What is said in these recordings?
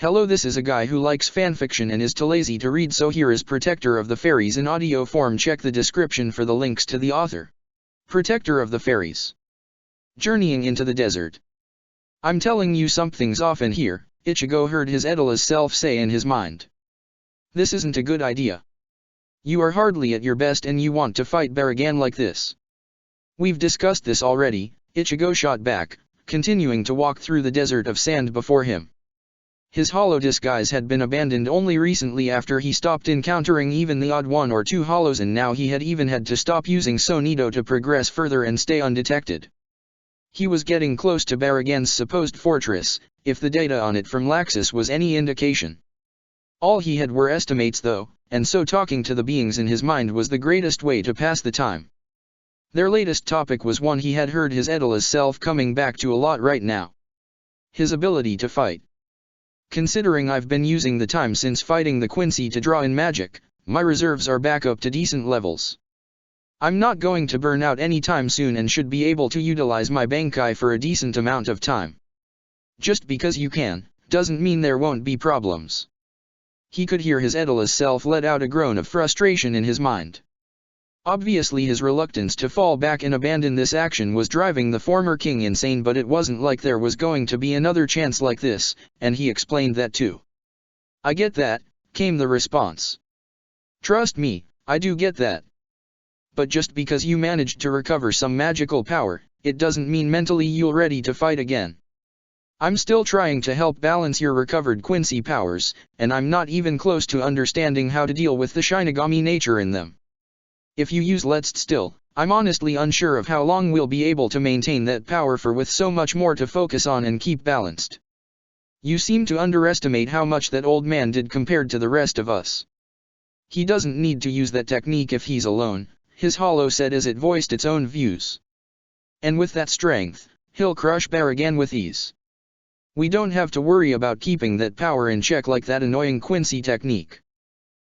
Hello, this is a guy who likes fanfiction and is too lazy to read, so here is Protector of the Fairies in audio form. Check the description for the links to the author. Protector of the Fairies. Journeying into the desert. I'm telling you something's off in here, Ichigo heard his Edala's self say in his mind. This isn't a good idea. You are hardly at your best and you want to fight Baragan like this. We've discussed this already, Ichigo shot back, continuing to walk through the desert of sand before him. His hollow disguise had been abandoned only recently after he stopped encountering even the odd one or two hollows, and now he had even had to stop using Sonido to progress further and stay undetected. He was getting close to Baragan's supposed fortress, if the data on it from Laxus was any indication. All he had were estimates though, and so talking to the beings in his mind was the greatest way to pass the time. Their latest topic was one he had heard his Edala's self coming back to a lot right now. His ability to fight. Considering I've been using the time since fighting the Quincy to draw in magic, my reserves are back up to decent levels. I'm not going to burn out anytime soon and should be able to utilize my Bankai for a decent amount of time. Just because you can, doesn't mean there won't be problems. He could hear his Edala's self let out a groan of frustration in his mind. Obviously his reluctance to fall back and abandon this action was driving the former king insane, but it wasn't like there was going to be another chance like this, and he explained that too. I get that, came the response. Trust me, I do get that. But just because you managed to recover some magical power, it doesn't mean mentally you're ready to fight again. I'm still trying to help balance your recovered Quincy powers, and I'm not even close to understanding how to deal with the Shinigami nature in them. If you use Let's still, I'm honestly unsure of how long we'll be able to maintain that power for with so much more to focus on and keep balanced. You seem to underestimate how much that old man did compared to the rest of us. He doesn't need to use that technique if he's alone, his hollow said as it voiced its own views. And with that strength, he'll crush Baragan with ease. We don't have to worry about keeping that power in check like that annoying Quincy technique.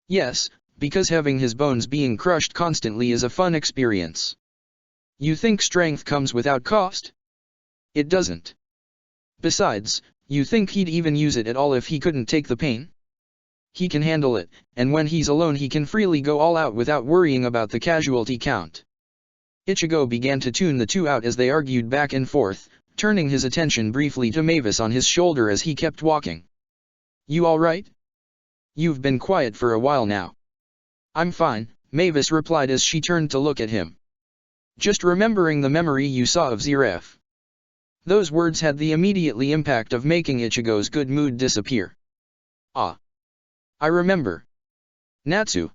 Yes, because having his bones being crushed constantly is a fun experience. You think strength comes without cost? It doesn't. Besides, you think he'd even use it at all if he couldn't take the pain? He can handle it, and when he's alone he can freely go all out without worrying about the casualty count. Ichigo began to tune the two out as they argued back and forth, turning his attention briefly to Mavis on his shoulder as he kept walking. You alright? You've been quiet for a while now. I'm fine, Mavis replied as she turned to look at him. Just remembering the memory you saw of Zeref. Those words had the immediately impact of making Ichigo's good mood disappear. Ah. I remember. Natsu.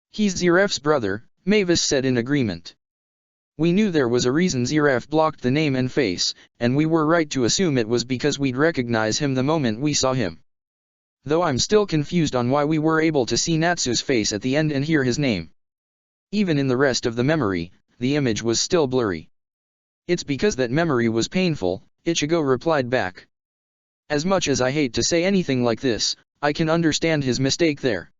He's Zeref's brother, Mavis said in agreement. We knew there was a reason Zeref blocked the name and face, and we were right to assume it was because we'd recognize him the moment we saw him. Though I'm still confused on why we were able to see Natsu's face at the end and hear his name. Even in the rest of the memory, the image was still blurry. It's because that memory was painful, Ichigo replied back. As much as I hate to say anything like this, I can understand his mistake there.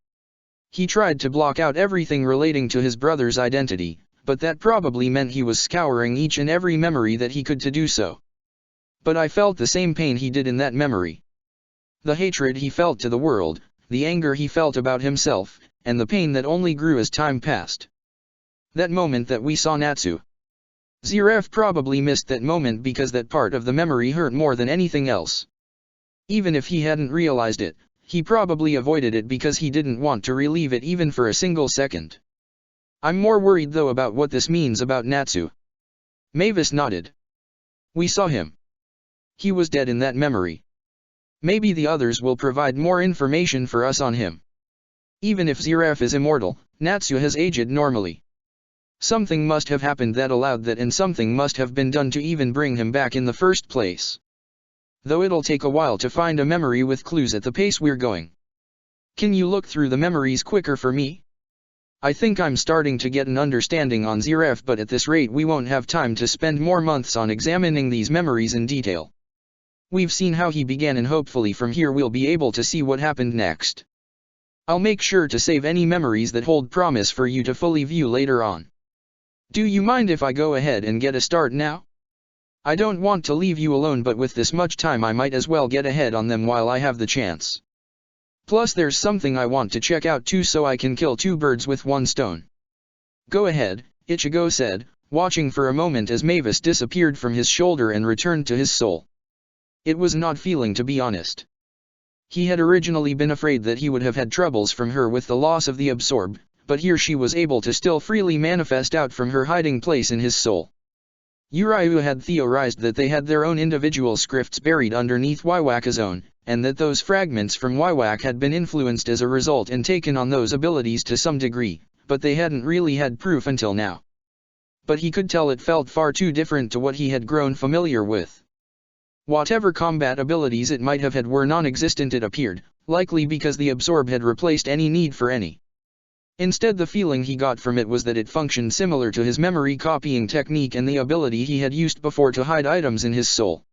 He tried to block out everything relating to his brother's identity, but that probably meant he was scouring each and every memory that he could to do so. But I felt the same pain he did in that memory. The hatred he felt to the world, the anger he felt about himself, and the pain that only grew as time passed. That moment that we saw Natsu. Zeref probably missed that moment because that part of the memory hurt more than anything else. Even if he hadn't realized it, he probably avoided it because he didn't want to relieve it even for a single second. I'm more worried though about what this means about Natsu. Mavis nodded. We saw him. He was dead in that memory. Maybe the others will provide more information for us on him. Even if Zeref is immortal, Natsu has aged normally. Something must have happened that allowed that, and something must have been done to even bring him back in the first place. Though it'll take a while to find a memory with clues at the pace we're going. Can you look through the memories quicker for me? I think I'm starting to get an understanding on Zeref, but at this rate we won't have time to spend more months on examining these memories in detail. We've seen how he began, and hopefully from here we'll be able to see what happened next. I'll make sure to save any memories that hold promise for you to fully view later on. Do you mind if I go ahead and get a start now? I don't want to leave you alone, but with this much time I might as well get ahead on them while I have the chance. Plus there's something I want to check out too, so I can kill two birds with one stone. Go ahead, Ichigo said, watching for a moment as Mavis disappeared from his shoulder and returned to his soul. It was an odd feeling, to be honest. He had originally been afraid that he would have had troubles from her with the loss of the absorb, but here she was able to still freely manifest out from her hiding place in his soul. Uriu had theorized that they had their own individual scripts buried underneath Waiwaka's own, and that those fragments from Waiwak had been influenced as a result and taken on those abilities to some degree, but they hadn't really had proof until now. But he could tell it felt far too different to what he had grown familiar with. Whatever combat abilities it might have had were non-existent, it appeared, likely because the absorb had replaced any need for any. Instead, the feeling he got from it was that it functioned similar to his memory copying technique and the ability he had used before to hide items in his soul.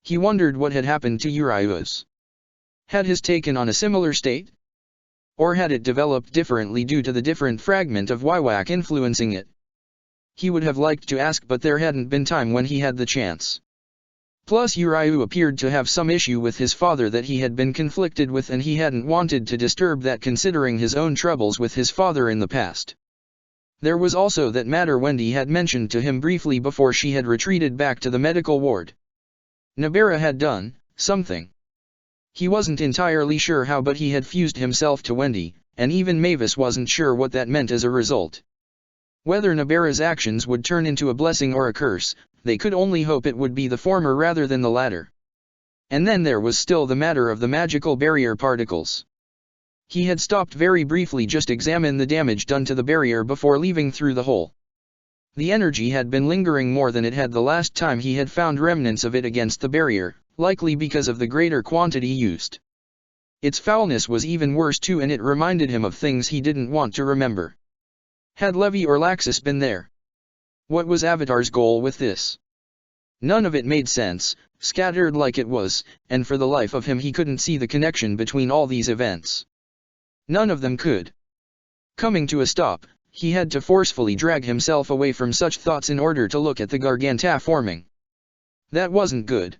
He wondered what had happened to Uriu's. Had his taken on a similar state? Or had it developed differently due to the different fragment of Waiwak influencing it? He would have liked to ask, but there hadn't been time when he had the chance. Plus Uriu appeared to have some issue with his father that he had been conflicted with, and he hadn't wanted to disturb that considering his own troubles with his father in the past. There was also that matter Wendy had mentioned to him briefly before she had retreated back to the medical ward. Nabara had done something. He wasn't entirely sure how, but he had fused himself to Wendy, and even Mavis wasn't sure what that meant as a result. Whether Nabara's actions would turn into a blessing or a curse, they could only hope it would be the former rather than the latter. And then there was still the matter of the magical barrier particles. He had stopped very briefly just examine the damage done to the barrier before leaving through the hole. The energy had been lingering more than it had the last time he had found remnants of it against the barrier, likely because of the greater quantity used. Its foulness was even worse too, and it reminded him of things he didn't want to remember. Had Levi or Laxus been there? What was Avatar's goal with this? None of it made sense, scattered like it was, and for the life of him he couldn't see the connection between all these events. None of them could. Coming to a stop, he had to forcefully drag himself away from such thoughts in order to look at the Garganta forming. That wasn't good.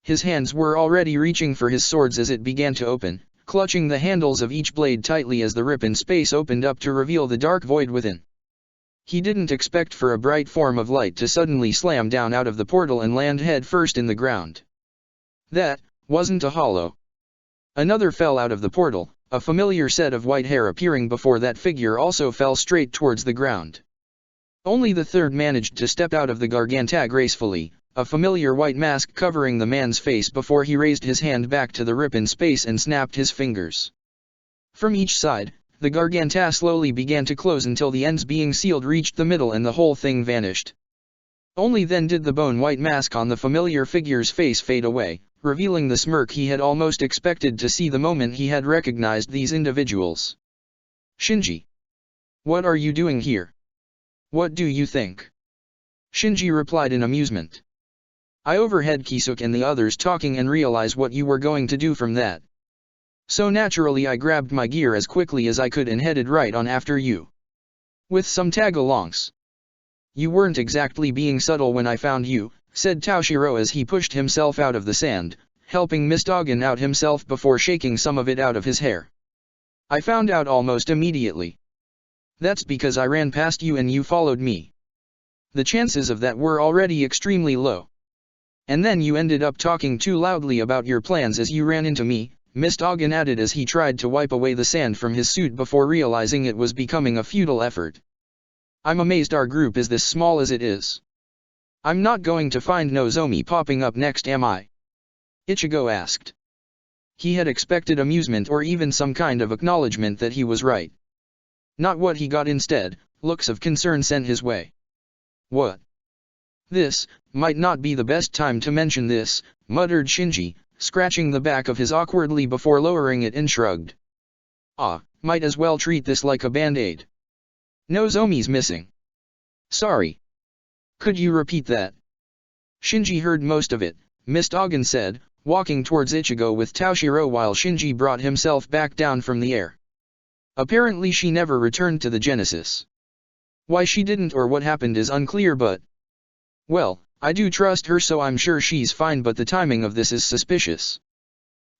His hands were already reaching for his swords as it began to open, clutching the handles of each blade tightly as the rip in space opened up to reveal the dark void within. He didn't expect for a bright form of light to suddenly slam down out of the portal and land head first in the ground. That wasn't a hollow. Another fell out of the portal, a familiar set of white hair appearing before that figure also fell straight towards the ground. Only the third managed to step out of the Garganta gracefully, a familiar white mask covering the man's face before he raised his hand back to the rip in space and snapped his fingers. From each side, the Garganta slowly began to close until the ends being sealed reached the middle and the whole thing vanished. Only then did the bone-white mask on the familiar figure's face fade away, revealing the smirk he had almost expected to see the moment he had recognized these individuals. Shinji. What are you doing here? What do you think? Shinji replied in amusement. I overheard Kisuke and the others talking and realized what you were going to do from that. So naturally I grabbed my gear as quickly as I could and headed right on after you. With some tag-alongs. You weren't exactly being subtle when I found you, said Toshiro as he pushed himself out of the sand, helping Mr. out himself before shaking some of it out of his hair. I found out almost immediately. That's because I ran past you and you followed me. The chances of that were already extremely low. And then you ended up talking too loudly about your plans as you ran into me, Mr. added as he tried to wipe away the sand from his suit before realizing it was becoming a futile effort. I'm amazed our group is this small as it is. I'm not going to find Nozomi popping up next, am I? Ichigo asked. He had expected amusement or even some kind of acknowledgement that he was right. Not what he got instead, looks of concern sent his way. What? This might not be the best time to mention this, muttered Shinji, scratching the back of his awkwardly before lowering it and shrugged. Might as well treat this like a band-aid. Nozomi's missing. Sorry. Could you repeat that? Shinji heard most of it, Mr. said, walking towards Ichigo with Toshiro while Shinji brought himself back down from the air. Apparently she never returned to the Genesis. Why she didn't or what happened is unclear, but... Well, I do trust her, so I'm sure she's fine, but the timing of this is suspicious.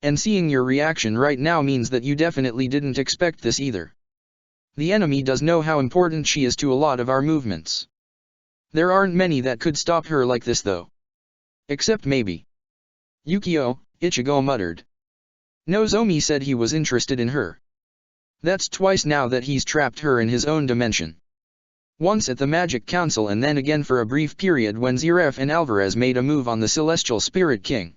And seeing your reaction right now means that you definitely didn't expect this either. The enemy does know how important she is to a lot of our movements. There aren't many that could stop her like this though. Except maybe Yukio, Ichigo muttered. Nozomi said he was interested in her. That's twice now that he's trapped her in his own dimension. Once at the Magic Council and then again for a brief period when Ziref and Alvarez made a move on the Celestial Spirit King.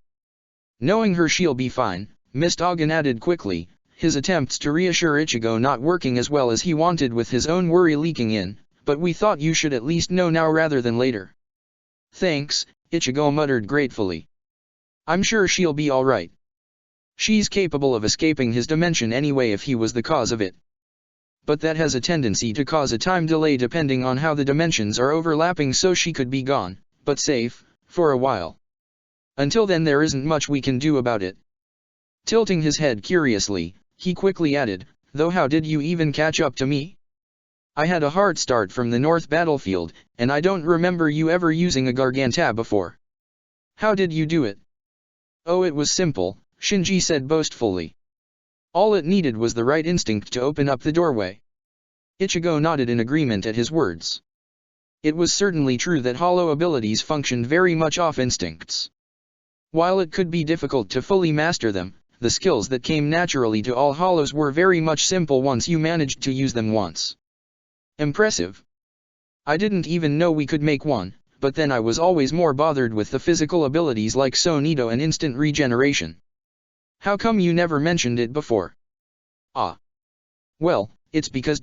Knowing her she'll be fine, Mist Agan added quickly, his attempts to reassure Ichigo not working as well as he wanted with his own worry leaking in, but we thought you should at least know now rather than later. Thanks, Ichigo muttered gratefully. I'm sure she'll be alright. She's capable of escaping his dimension anyway if he was the cause of it. But that has a tendency to cause a time delay depending on how the dimensions are overlapping, so she could be gone, but safe, for a while. Until then there isn't much we can do about it. Tilting his head curiously, he quickly added, though how did you even catch up to me? I had a hard start from the North Battlefield, and I don't remember you ever using a Garganta before. How did you do it? Oh, it was simple, Shinji said boastfully. All it needed was the right instinct to open up the doorway. Ichigo nodded in agreement at his words. It was certainly true that hollow abilities functioned very much off instincts. While it could be difficult to fully master them, the skills that came naturally to all hollows were very much simple once you managed to use them once. Impressive. I didn't even know we could make one, but then I was always more bothered with the physical abilities like Sonido and instant regeneration. How come you never mentioned it before? Ah. Well, it's because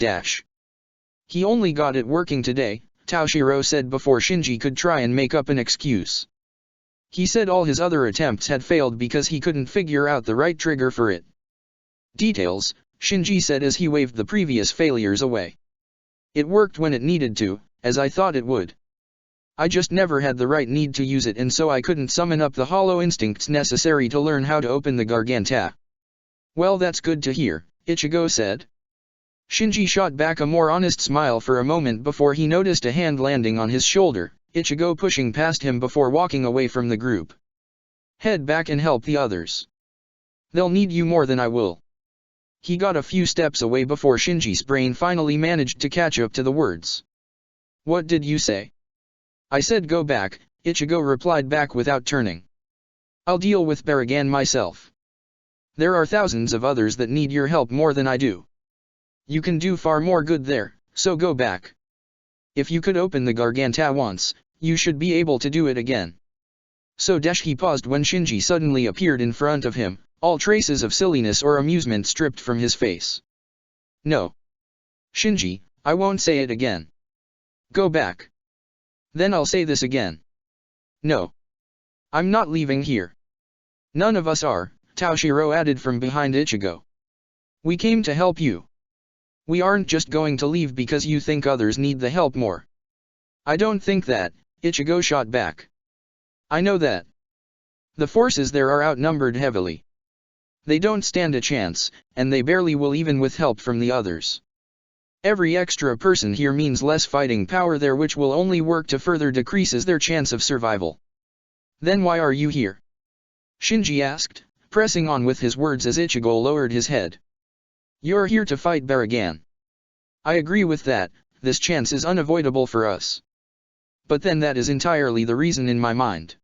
He only got it working today, Taoshiro said before Shinji could try and make up an excuse. He said all his other attempts had failed because he couldn't figure out the right trigger for it. Details, Shinji said as he waved the previous failures away. It worked when it needed to, as I thought it would. I just never had the right need to use it, and so I couldn't summon up the hollow instincts necessary to learn how to open the Garganta. Well, that's good to hear, Ichigo said. Shinji shot back a more honest smile for a moment before he noticed a hand landing on his shoulder, Ichigo pushing past him before walking away from the group. Head back and help the others. They'll need you more than I will. He got a few steps away before Shinji's brain finally managed to catch up to the words. What did you say? I said go back, Ichigo replied back without turning. I'll deal with Baragan myself. There are thousands of others that need your help more than I do. You can do far more good there, so go back. If you could open the Garganta once, you should be able to do it again. So he paused when Shinji suddenly appeared in front of him, all traces of silliness or amusement stripped from his face. No. Shinji, I won't say it again. Go back. Then I'll say this again. No. I'm not leaving here. None of us are, Taoshiro added from behind Ichigo. We came to help you. We aren't just going to leave because you think others need the help more. I don't think that, Ichigo shot back. I know that. The forces there are outnumbered heavily. They don't stand a chance, and they barely will even with help from the others. Every extra person here means less fighting power there, which will only work to further decreases their chance of survival. Then why are you here? Shinji asked, pressing on with his words as Ichigo lowered his head. You're here to fight Baragan. I agree with that, this chance is unavoidable for us. But then that is entirely the reason in my mind.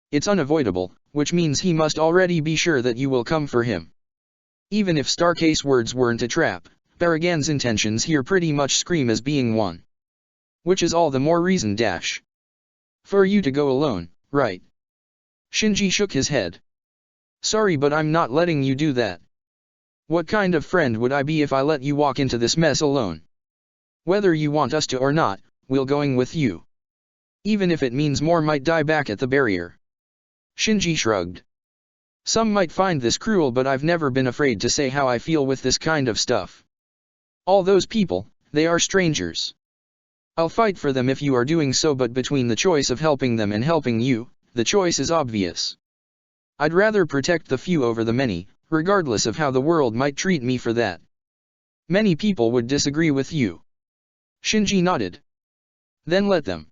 It's unavoidable, which means he must already be sure that you will come for him. Even if Starcase words weren't a trap, Baragan's intentions here pretty much scream as being one. Which is all the more reason for you to go alone, right? Shinji shook his head. Sorry, but I'm not letting you do that. What kind of friend would I be if I let you walk into this mess alone? Whether you want us to or not, we're going with you. Even if it means more might die back at the barrier. Shinji shrugged. Some might find this cruel, but I've never been afraid to say how I feel with this kind of stuff. All those people, they are strangers. I'll fight for them if you are doing so, but between the choice of helping them and helping you, the choice is obvious. I'd rather protect the few over the many, regardless of how the world might treat me for that. Many people would disagree with you. Shinji nodded. Then let them.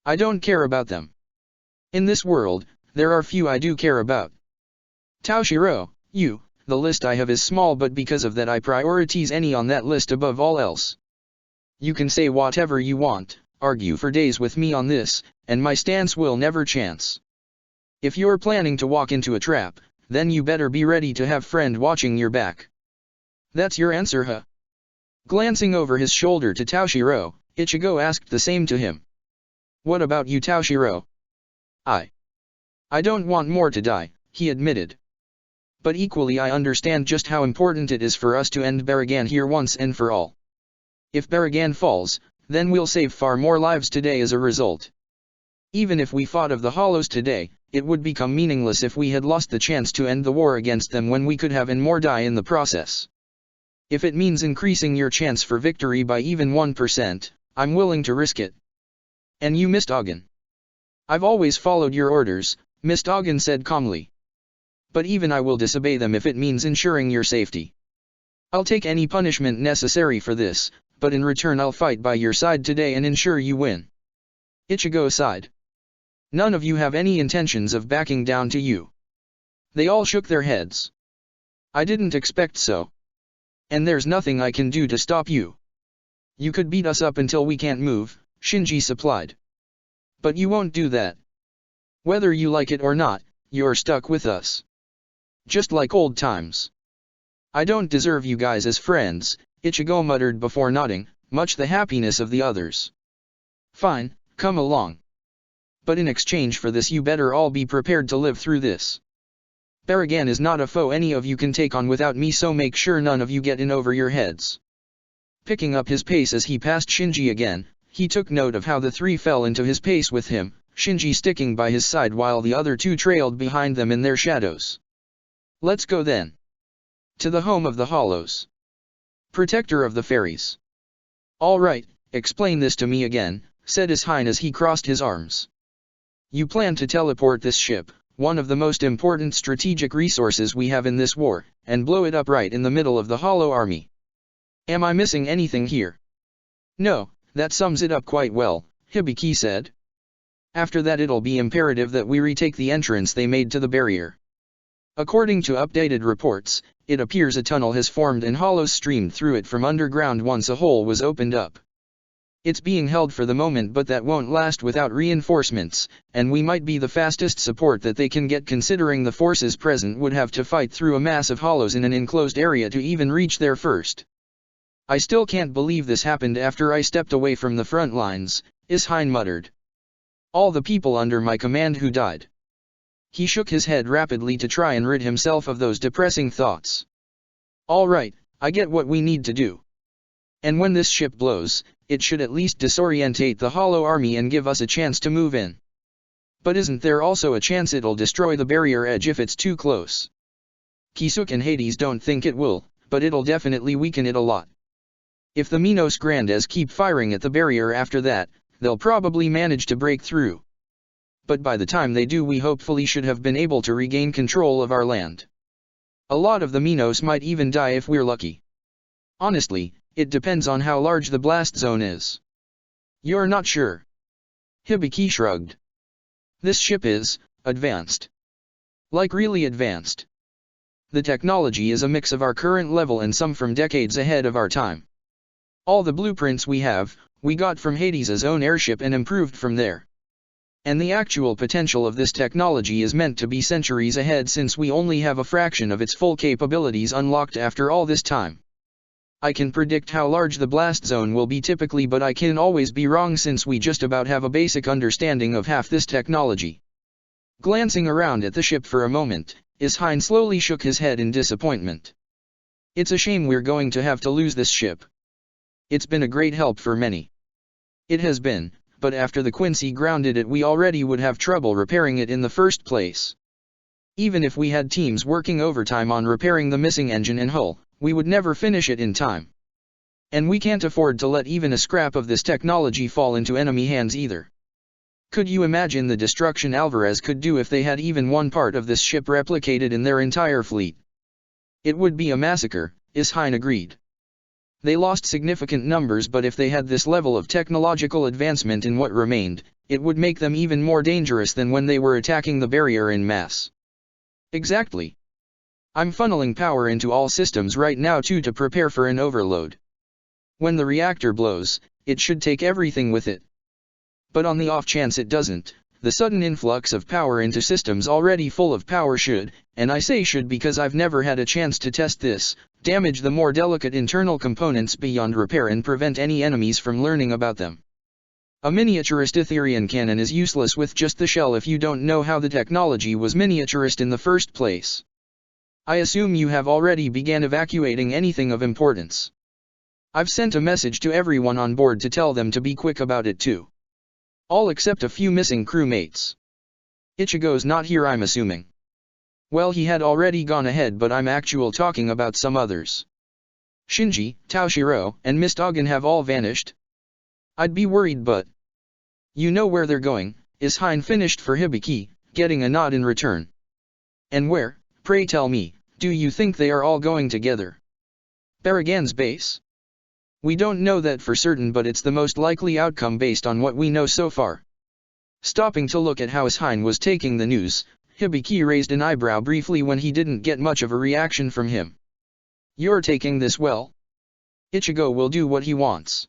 I don't care about them. In this world, there are few I do care about. Toshiro, the list I have is small, but because of that I prioritize any on that list above all else. You can say whatever you want, argue for days with me on this, and my stance will never chance. If you're planning to walk into a trap, then you better be ready to have friend watching your back. That's your answer, huh? Glancing over his shoulder to Toshiro, Ichigo asked the same to him. What about you, Toshiro? I don't want more to die, he admitted. But equally I understand just how important it is for us to end Baragan here once and for all. If Baragan falls, then we'll save far more lives today as a result. Even if we fought of the Hollows today, it would become meaningless if we had lost the chance to end the war against them when we could have and more die in the process. If it means increasing your chance for victory by even 1%, I'm willing to risk it. And you, Mr. Ogen? I've always followed your orders, Mr. Ogen said calmly. But even I will disobey them if it means ensuring your safety. I'll take any punishment necessary for this, but in return I'll fight by your side today and ensure you win. Ichigo sighed. None of you have any intentions of backing down to you. They all shook their heads. I didn't expect so. And there's nothing I can do to stop you. You could beat us up until we can't move, Shinji supplied. But you won't do that. Whether you like it or not, you're stuck with us. Just like old times. I don't deserve you guys as friends, Ichigo muttered before nodding, much the happiness of the others. Fine, come along. But in exchange for this you better all be prepared to live through this. Baragan is not a foe any of you can take on without me, so make sure none of you get in over your heads. Picking up his pace as he passed Shinji again, he took note of how the three fell into his pace with him, Shinji sticking by his side while the other two trailed behind them in their shadows. Let's go then. To the home of the Hollows. Protector of the Fairies. All right, explain this to me again, said Ishine as he crossed his arms. You plan to teleport this ship, one of the most important strategic resources we have in this war, and blow it up right in the middle of the Hollow Army. Am I missing anything here? No, that sums it up quite well, Hibiki said. After that it'll be imperative that we retake the entrance they made to the barrier. According to updated reports, it appears a tunnel has formed and hollows streamed through it from underground once a hole was opened up. It's being held for the moment, but that won't last without reinforcements, and we might be the fastest support that they can get considering the forces present would have to fight through a mass of hollows in an enclosed area to even reach there first. I still can't believe this happened after I stepped away from the front lines, Ishine muttered. All the people under my command who died. He shook his head rapidly to try and rid himself of those depressing thoughts. All right, I get what we need to do. And when this ship blows, it should at least disorientate the Hollow Army and give us a chance to move in. But isn't there also a chance it'll destroy the barrier edge if it's too close? Kisuke and Hades don't think it will, but it'll definitely weaken it a lot. If the Minos Grandes keep firing at the barrier after that, they'll probably manage to break through. But by the time they do we hopefully should have been able to regain control of our land. A lot of the Minos might even die if we're lucky. Honestly, it depends on how large the blast zone is. You're not sure? Hibiki shrugged. This ship is advanced. Like really advanced. The technology is a mix of our current level and some from decades ahead of our time. All the blueprints we have, we got from Hades' own airship and improved from there. And the actual potential of this technology is meant to be centuries ahead since we only have a fraction of its full capabilities unlocked after all this time. I can predict how large the blast zone will be typically, but I can always be wrong since we just about have a basic understanding of half this technology. Glancing around at the ship for a moment, Ishine slowly shook his head in disappointment. It's a shame we're going to have to lose this ship. It's been a great help for many. It has been, but after the Quincy grounded it we already would have trouble repairing it in the first place. Even if we had teams working overtime on repairing the missing engine and hull, we would never finish it in time. And we can't afford to let even a scrap of this technology fall into enemy hands either. Could you imagine the destruction Alvarez could do if they had even one part of this ship replicated in their entire fleet? It would be a massacre, Ishine agreed. They lost significant numbers, but if they had this level of technological advancement in what remained, it would make them even more dangerous than when they were attacking the barrier in mass. Exactly. I'm funneling power into all systems right now too to prepare for an overload. When the reactor blows, it should take everything with it. But on the off chance it doesn't, the sudden influx of power into systems already full of power should, and I say should because I've never had a chance to test this, damage the more delicate internal components beyond repair and prevent any enemies from learning about them. A miniaturized Etherian cannon is useless with just the shell if you don't know how the technology was miniaturized in the first place. I assume you have already began evacuating anything of importance. I've sent a message to everyone on board to tell them to be quick about it too. All except a few missing crewmates. Ichigo's not here, I'm assuming. Well, he had already gone ahead, but I'm actually talking about some others. Shinji, Taoshiro, and Miss Dogen have all vanished. I'd be worried, but you know where they're going. Is Hein finished for Hibiki, getting a nod in return. And where, pray tell me, do you think they are all going together? Baragan's base? We don't know that for certain, but it's the most likely outcome based on what we know so far. Stopping to look at how Hein was taking the news, Hibiki raised an eyebrow briefly when he didn't get much of a reaction from him. You're taking this well? Ichigo will do what he wants.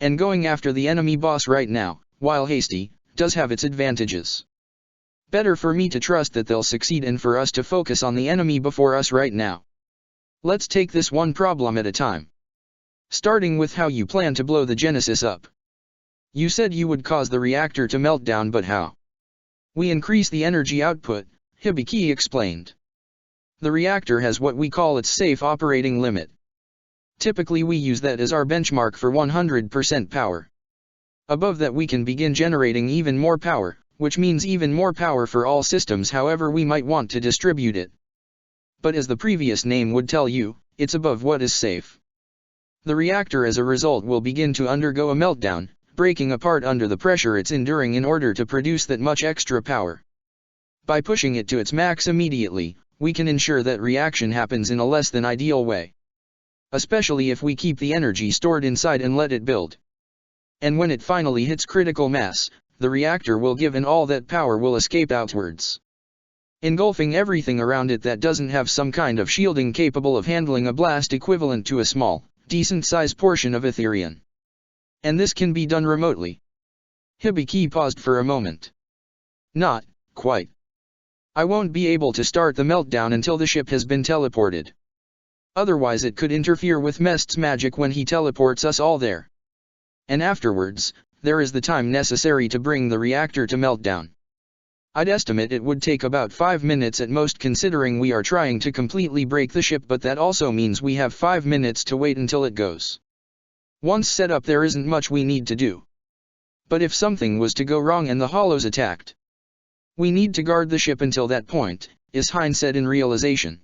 And going after the enemy boss right now, while hasty, does have its advantages. Better for me to trust that they'll succeed and for us to focus on the enemy before us right now. Let's take this one problem at a time. Starting with how you plan to blow the Genesis up. You said you would cause the reactor to melt down, but how? We increase the energy output, Hibiki explained. The reactor has what we call its safe operating limit. Typically we use that as our benchmark for 100% power. Above that we can begin generating even more power, which means even more power for all systems however we might want to distribute it. But as the previous name would tell you, it's above what is safe. The reactor as a result will begin to undergo a meltdown, breaking apart under the pressure it's enduring in order to produce that much extra power. By pushing it to its max immediately, we can ensure that reaction happens in a less than ideal way. Especially if we keep the energy stored inside and let it build. And when it finally hits critical mass, the reactor will give and all that power will escape outwards, engulfing everything around it that doesn't have some kind of shielding capable of handling a blast equivalent to a small, decent-sized portion of Etherian. And this can be done remotely. Hibiki paused for a moment. Not quite. I won't be able to start the meltdown until the ship has been teleported. Otherwise it could interfere with Mest's magic when he teleports us all there. And afterwards, there is the time necessary to bring the reactor to meltdown. I'd estimate it would take about 5 minutes at most considering we are trying to completely break the ship, but that also means we have 5 minutes to wait until it goes. Once set up there isn't much we need to do. But if something was to go wrong and the Hollows attacked, we need to guard the ship until that point, as Hein said in realization.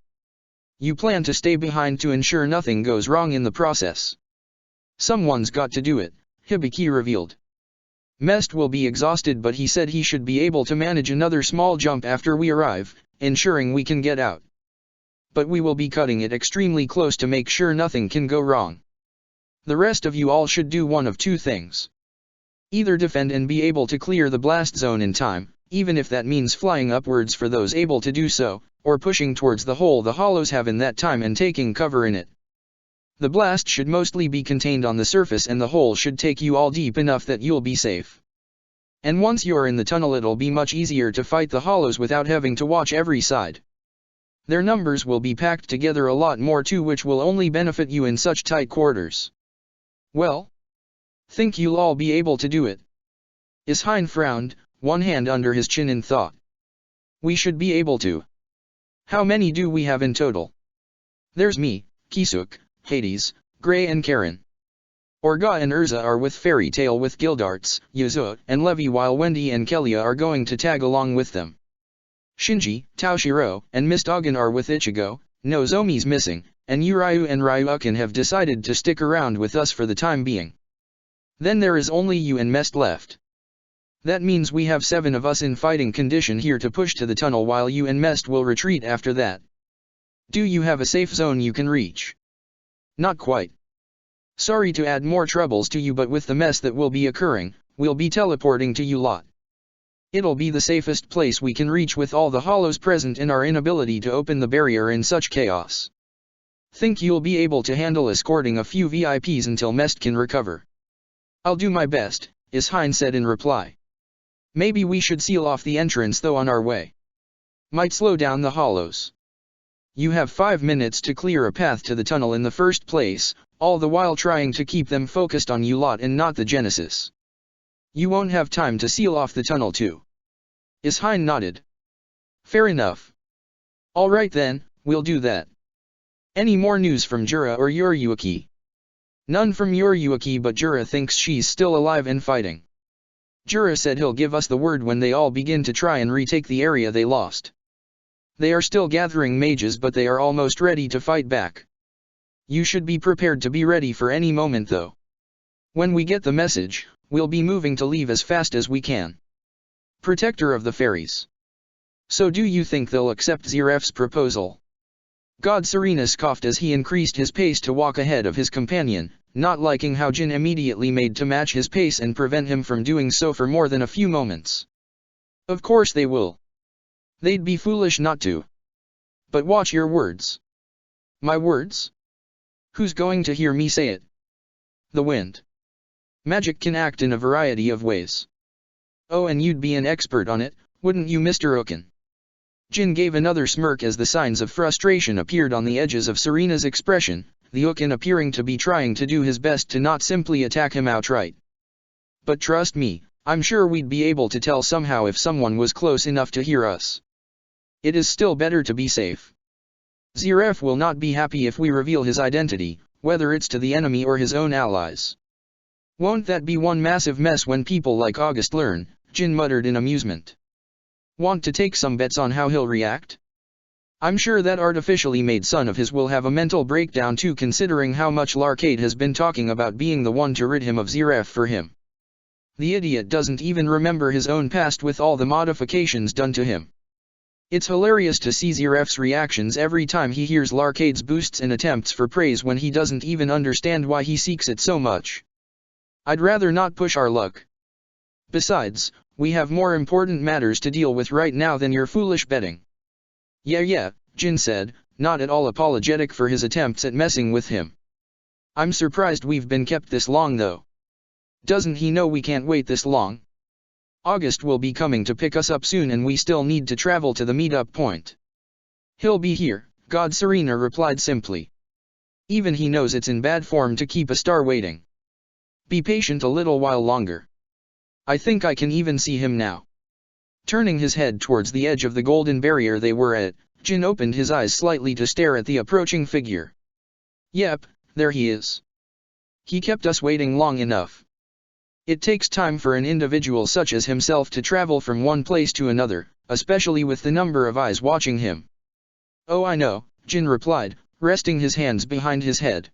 You plan to stay behind to ensure nothing goes wrong in the process. Someone's got to do it, Hibiki revealed. Mest will be exhausted, but he said he should be able to manage another small jump after we arrive, ensuring we can get out. But we will be cutting it extremely close to make sure nothing can go wrong. The rest of you all should do one of two things. Either defend and be able to clear the blast zone in time, even if that means flying upwards for those able to do so, or pushing towards the hole the Hollows have in that time and taking cover in it. The blast should mostly be contained on the surface and the hole should take you all deep enough that you'll be safe. And once you're in the tunnel it'll be much easier to fight the Hollows without having to watch every side. Their numbers will be packed together a lot more too, which will only benefit you in such tight quarters. Well? Think you'll all be able to do it? Hein frowned, one hand under his chin in thought. We should be able to. How many do we have in total? There's me, Kisuk, Hades, Gray and Karen. Orga and Urza are with Fairy Tail with Gildarts, Yuzua and Levi, while Wendy and Kelia are going to tag along with them. Shinji, Taoshiro, and Miss Dogen are with Ichigo, Nozomi's missing, and Uryu and Ryukin have decided to stick around with us for the time being. Then there is only you and Mest left. That means we have 7 of us in fighting condition here to push to the tunnel while you and Mest will retreat after that. Do you have a safe zone you can reach? Not quite. Sorry to add more troubles to you, but with the mess that will be occurring, we'll be teleporting to you lot. It'll be the safest place we can reach with all the hollows present and our inability to open the barrier in such chaos. Think you'll be able to handle escorting a few VIPs until Mest can recover? I'll do my best, Ishain said in reply. Maybe we should seal off the entrance though on our way. Might slow down the hollows. You have 5 minutes to clear a path to the tunnel in the first place, all the while trying to keep them focused on you lot and not the Genesis. You won't have time to seal off the tunnel too. Ishain nodded. Fair enough. Alright then, we'll do that. Any more news from Jura or Yuryuki? None from Yuryuki, but Jura thinks she's still alive and fighting. Jura said he'll give us the word when they all begin to try and retake the area they lost. They are still gathering mages, but they are almost ready to fight back. You should be prepared to be ready for any moment though. When we get the message, we'll be moving to leave as fast as we can. Protector of the Fairies. So do you think they'll accept Ziref's proposal? God Serenus coughed as he increased his pace to walk ahead of his companion, not liking how Jin immediately made to match his pace and prevent him from doing so for more than a few moments. Of course they will. They'd be foolish not to. But watch your words. My words? Who's going to hear me say it? The wind. Magic can act in a variety of ways. Oh, and you'd be an expert on it, wouldn't you, Mr. Oken? Jin gave another smirk as the signs of frustration appeared on the edges of Serena's expression, the Oken appearing to be trying to do his best to not simply attack him outright. But trust me, I'm sure we'd be able to tell somehow if someone was close enough to hear us. It is still better to be safe. Ziref will not be happy if we reveal his identity, whether it's to the enemy or his own allies. Won't that be one massive mess when people like August learn? Jin muttered in amusement. Want to take some bets on how he'll react? I'm sure that artificially made son of his will have a mental breakdown too, considering how much Larcade has been talking about being the one to rid him of Ziref for him. The idiot doesn't even remember his own past with all the modifications done to him. It's hilarious to see Ziref's reactions every time he hears Larcade's boosts and attempts for praise when he doesn't even understand why he seeks it so much. I'd rather not push our luck. Besides, we have more important matters to deal with right now than your foolish betting. Yeah, Jin said, not at all apologetic for his attempts at messing with him. I'm surprised we've been kept this long though. Doesn't he know we can't wait this long? August will be coming to pick us up soon and we still need to travel to the meetup point. He'll be here, God Serena replied simply. Even he knows it's in bad form to keep a star waiting. Be patient a little while longer. I think I can even see him now. Turning his head towards the edge of the golden barrier they were at, Jin opened his eyes slightly to stare at the approaching figure. Yep, there he is. He kept us waiting long enough. It takes time for an individual such as himself to travel from one place to another, especially with the number of eyes watching him. Oh, I know, Jin replied, resting his hands behind his head.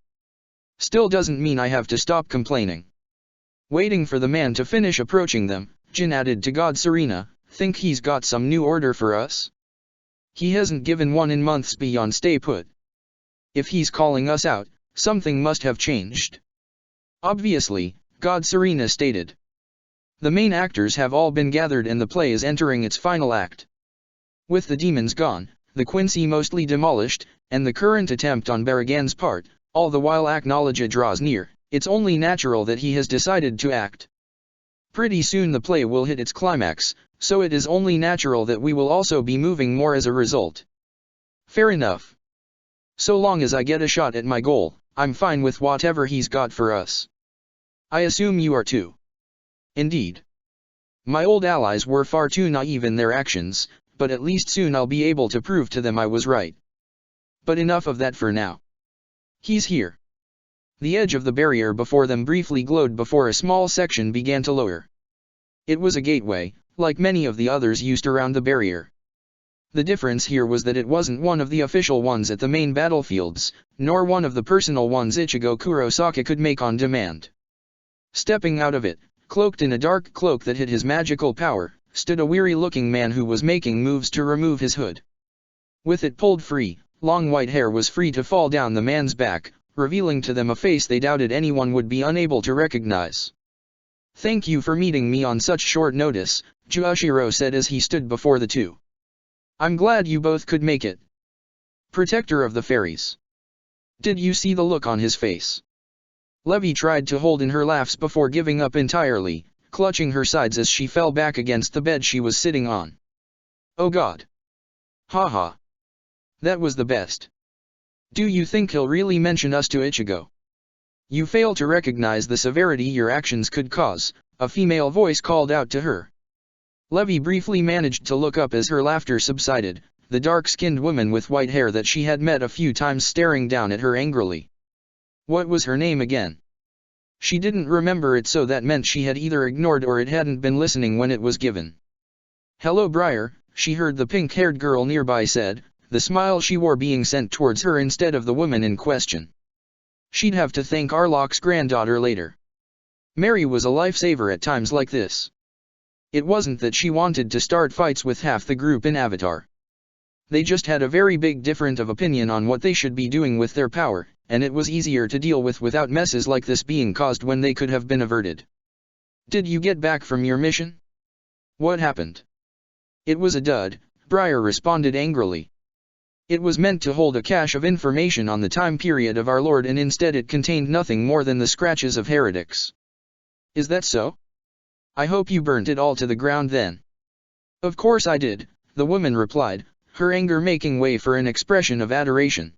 Still doesn't mean I have to stop complaining. Waiting for the man to finish approaching them, Jin added to God Serena, think he's got some new order for us? He hasn't given one in months beyond stay put. If he's calling us out, something must have changed. Obviously, God Serena stated. The main actors have all been gathered and the play is entering its final act. With the demons gone, the Quincy mostly demolished, and the current attempt on Barragan's part, all the while Acknowledge draws near, it's only natural that he has decided to act. Pretty soon the play will hit its climax, so it is only natural that we will also be moving more as a result. Fair enough. So long as I get a shot at my goal, I'm fine with whatever he's got for us. I assume you are too. Indeed. My old allies were far too naive in their actions, but at least soon I'll be able to prove to them I was right. But enough of that for now. He's here. The edge of the barrier before them briefly glowed before a small section began to lower. It was a gateway, like many of the others used around the barrier. The difference here was that it wasn't one of the official ones at the main battlefields, nor one of the personal ones Ichigo Kurosaka could make on demand. Stepping out of it, cloaked in a dark cloak that hid his magical power, stood a weary-looking man who was making moves to remove his hood. With it pulled free, long white hair was free to fall down the man's back, revealing to them a face they doubted anyone would be unable to recognize. Thank you for meeting me on such short notice, Juoshiro said as he stood before the two. I'm glad you both could make it. Protector of the fairies. Did you see the look on his face? Levi tried to hold in her laughs before giving up entirely, clutching her sides as she fell back against the bed she was sitting on. Oh God. Haha. That was the best. Do you think he'll really mention us to Ichigo? You fail to recognize the severity your actions could cause, a female voice called out to her. Levi briefly managed to look up as her laughter subsided, the dark-skinned woman with white hair that she had met a few times staring down at her angrily. What was her name again? She didn't remember it, so that meant she had either ignored or it hadn't been listening when it was given. Hello Briar, she heard the pink-haired girl nearby said, the smile she wore being sent towards her instead of the woman in question. She'd have to thank Arlok's granddaughter later. Mary was a lifesaver at times like this. It wasn't that she wanted to start fights with half the group in Avatar. They just had a very big difference of opinion on what they should be doing with their power, and it was easier to deal with without messes like this being caused when they could have been averted. Did you get back from your mission? What happened? It was a dud, Briar responded angrily. It was meant to hold a cache of information on the time period of our Lord, and instead it contained nothing more than the scratches of heretics. Is that so? I hope you burnt it all to the ground then. Of course I did, the woman replied, her anger making way for an expression of adoration.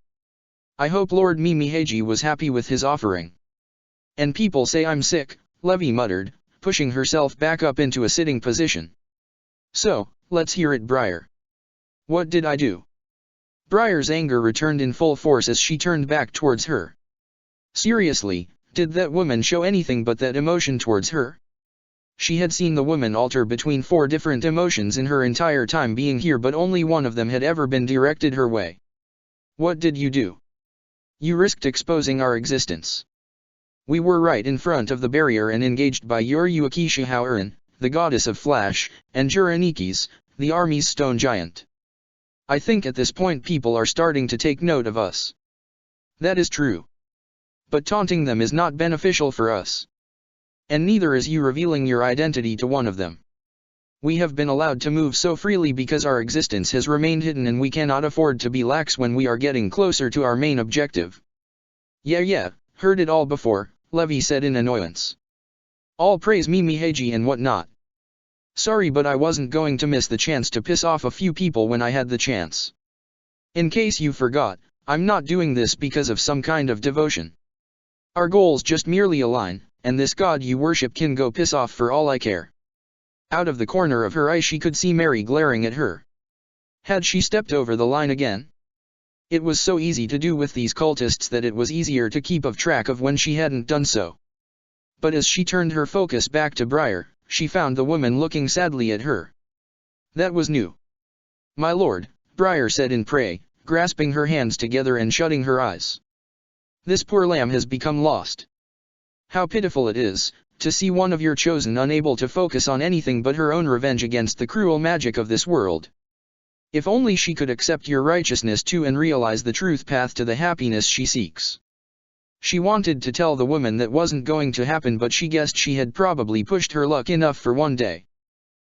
I hope Lord Mimiheiji was happy with his offering. And people say I'm sick, Levi muttered, pushing herself back up into a sitting position. So, let's hear it Briar. What did I do? Briar's anger returned in full force as she turned back towards her. Seriously, did that woman show anything but that emotion towards her? She had seen the woman alter between 4 different emotions in her entire time being here, but only one of them had ever been directed her way. What did you do? You risked exposing our existence. We were right in front of the barrier and engaged by Yoryuki Shihaorin, the goddess of Flash, and Juranikis, the army's stone giant. I think at this point people are starting to take note of us. That is true. But taunting them is not beneficial for us. And neither is you revealing your identity to one of them. We have been allowed to move so freely because our existence has remained hidden, and we cannot afford to be lax when we are getting closer to our main objective. Yeah, heard it all before, Levi said in annoyance. All praise Mimiheiji and whatnot. Sorry, but I wasn't going to miss the chance to piss off a few people when I had the chance. In case you forgot, I'm not doing this because of some kind of devotion. Our goals just merely align, and this god you worship can go piss off for all I care. Out of the corner of her eye she could see Mary glaring at her. Had she stepped over the line again? It was so easy to do with these cultists that it was easier to keep track of when she hadn't done so. But as she turned her focus back to Briar, she found the woman looking sadly at her. That was new. My lord, Briar said in prayer, grasping her hands together and shutting her eyes. This poor lamb has become lost. How pitiful it is, to see one of your chosen unable to focus on anything but her own revenge against the cruel magic of this world. If only she could accept your righteousness too and realize the truth path to the happiness she seeks. She wanted to tell the woman that wasn't going to happen, but she guessed she had probably pushed her luck enough for one day.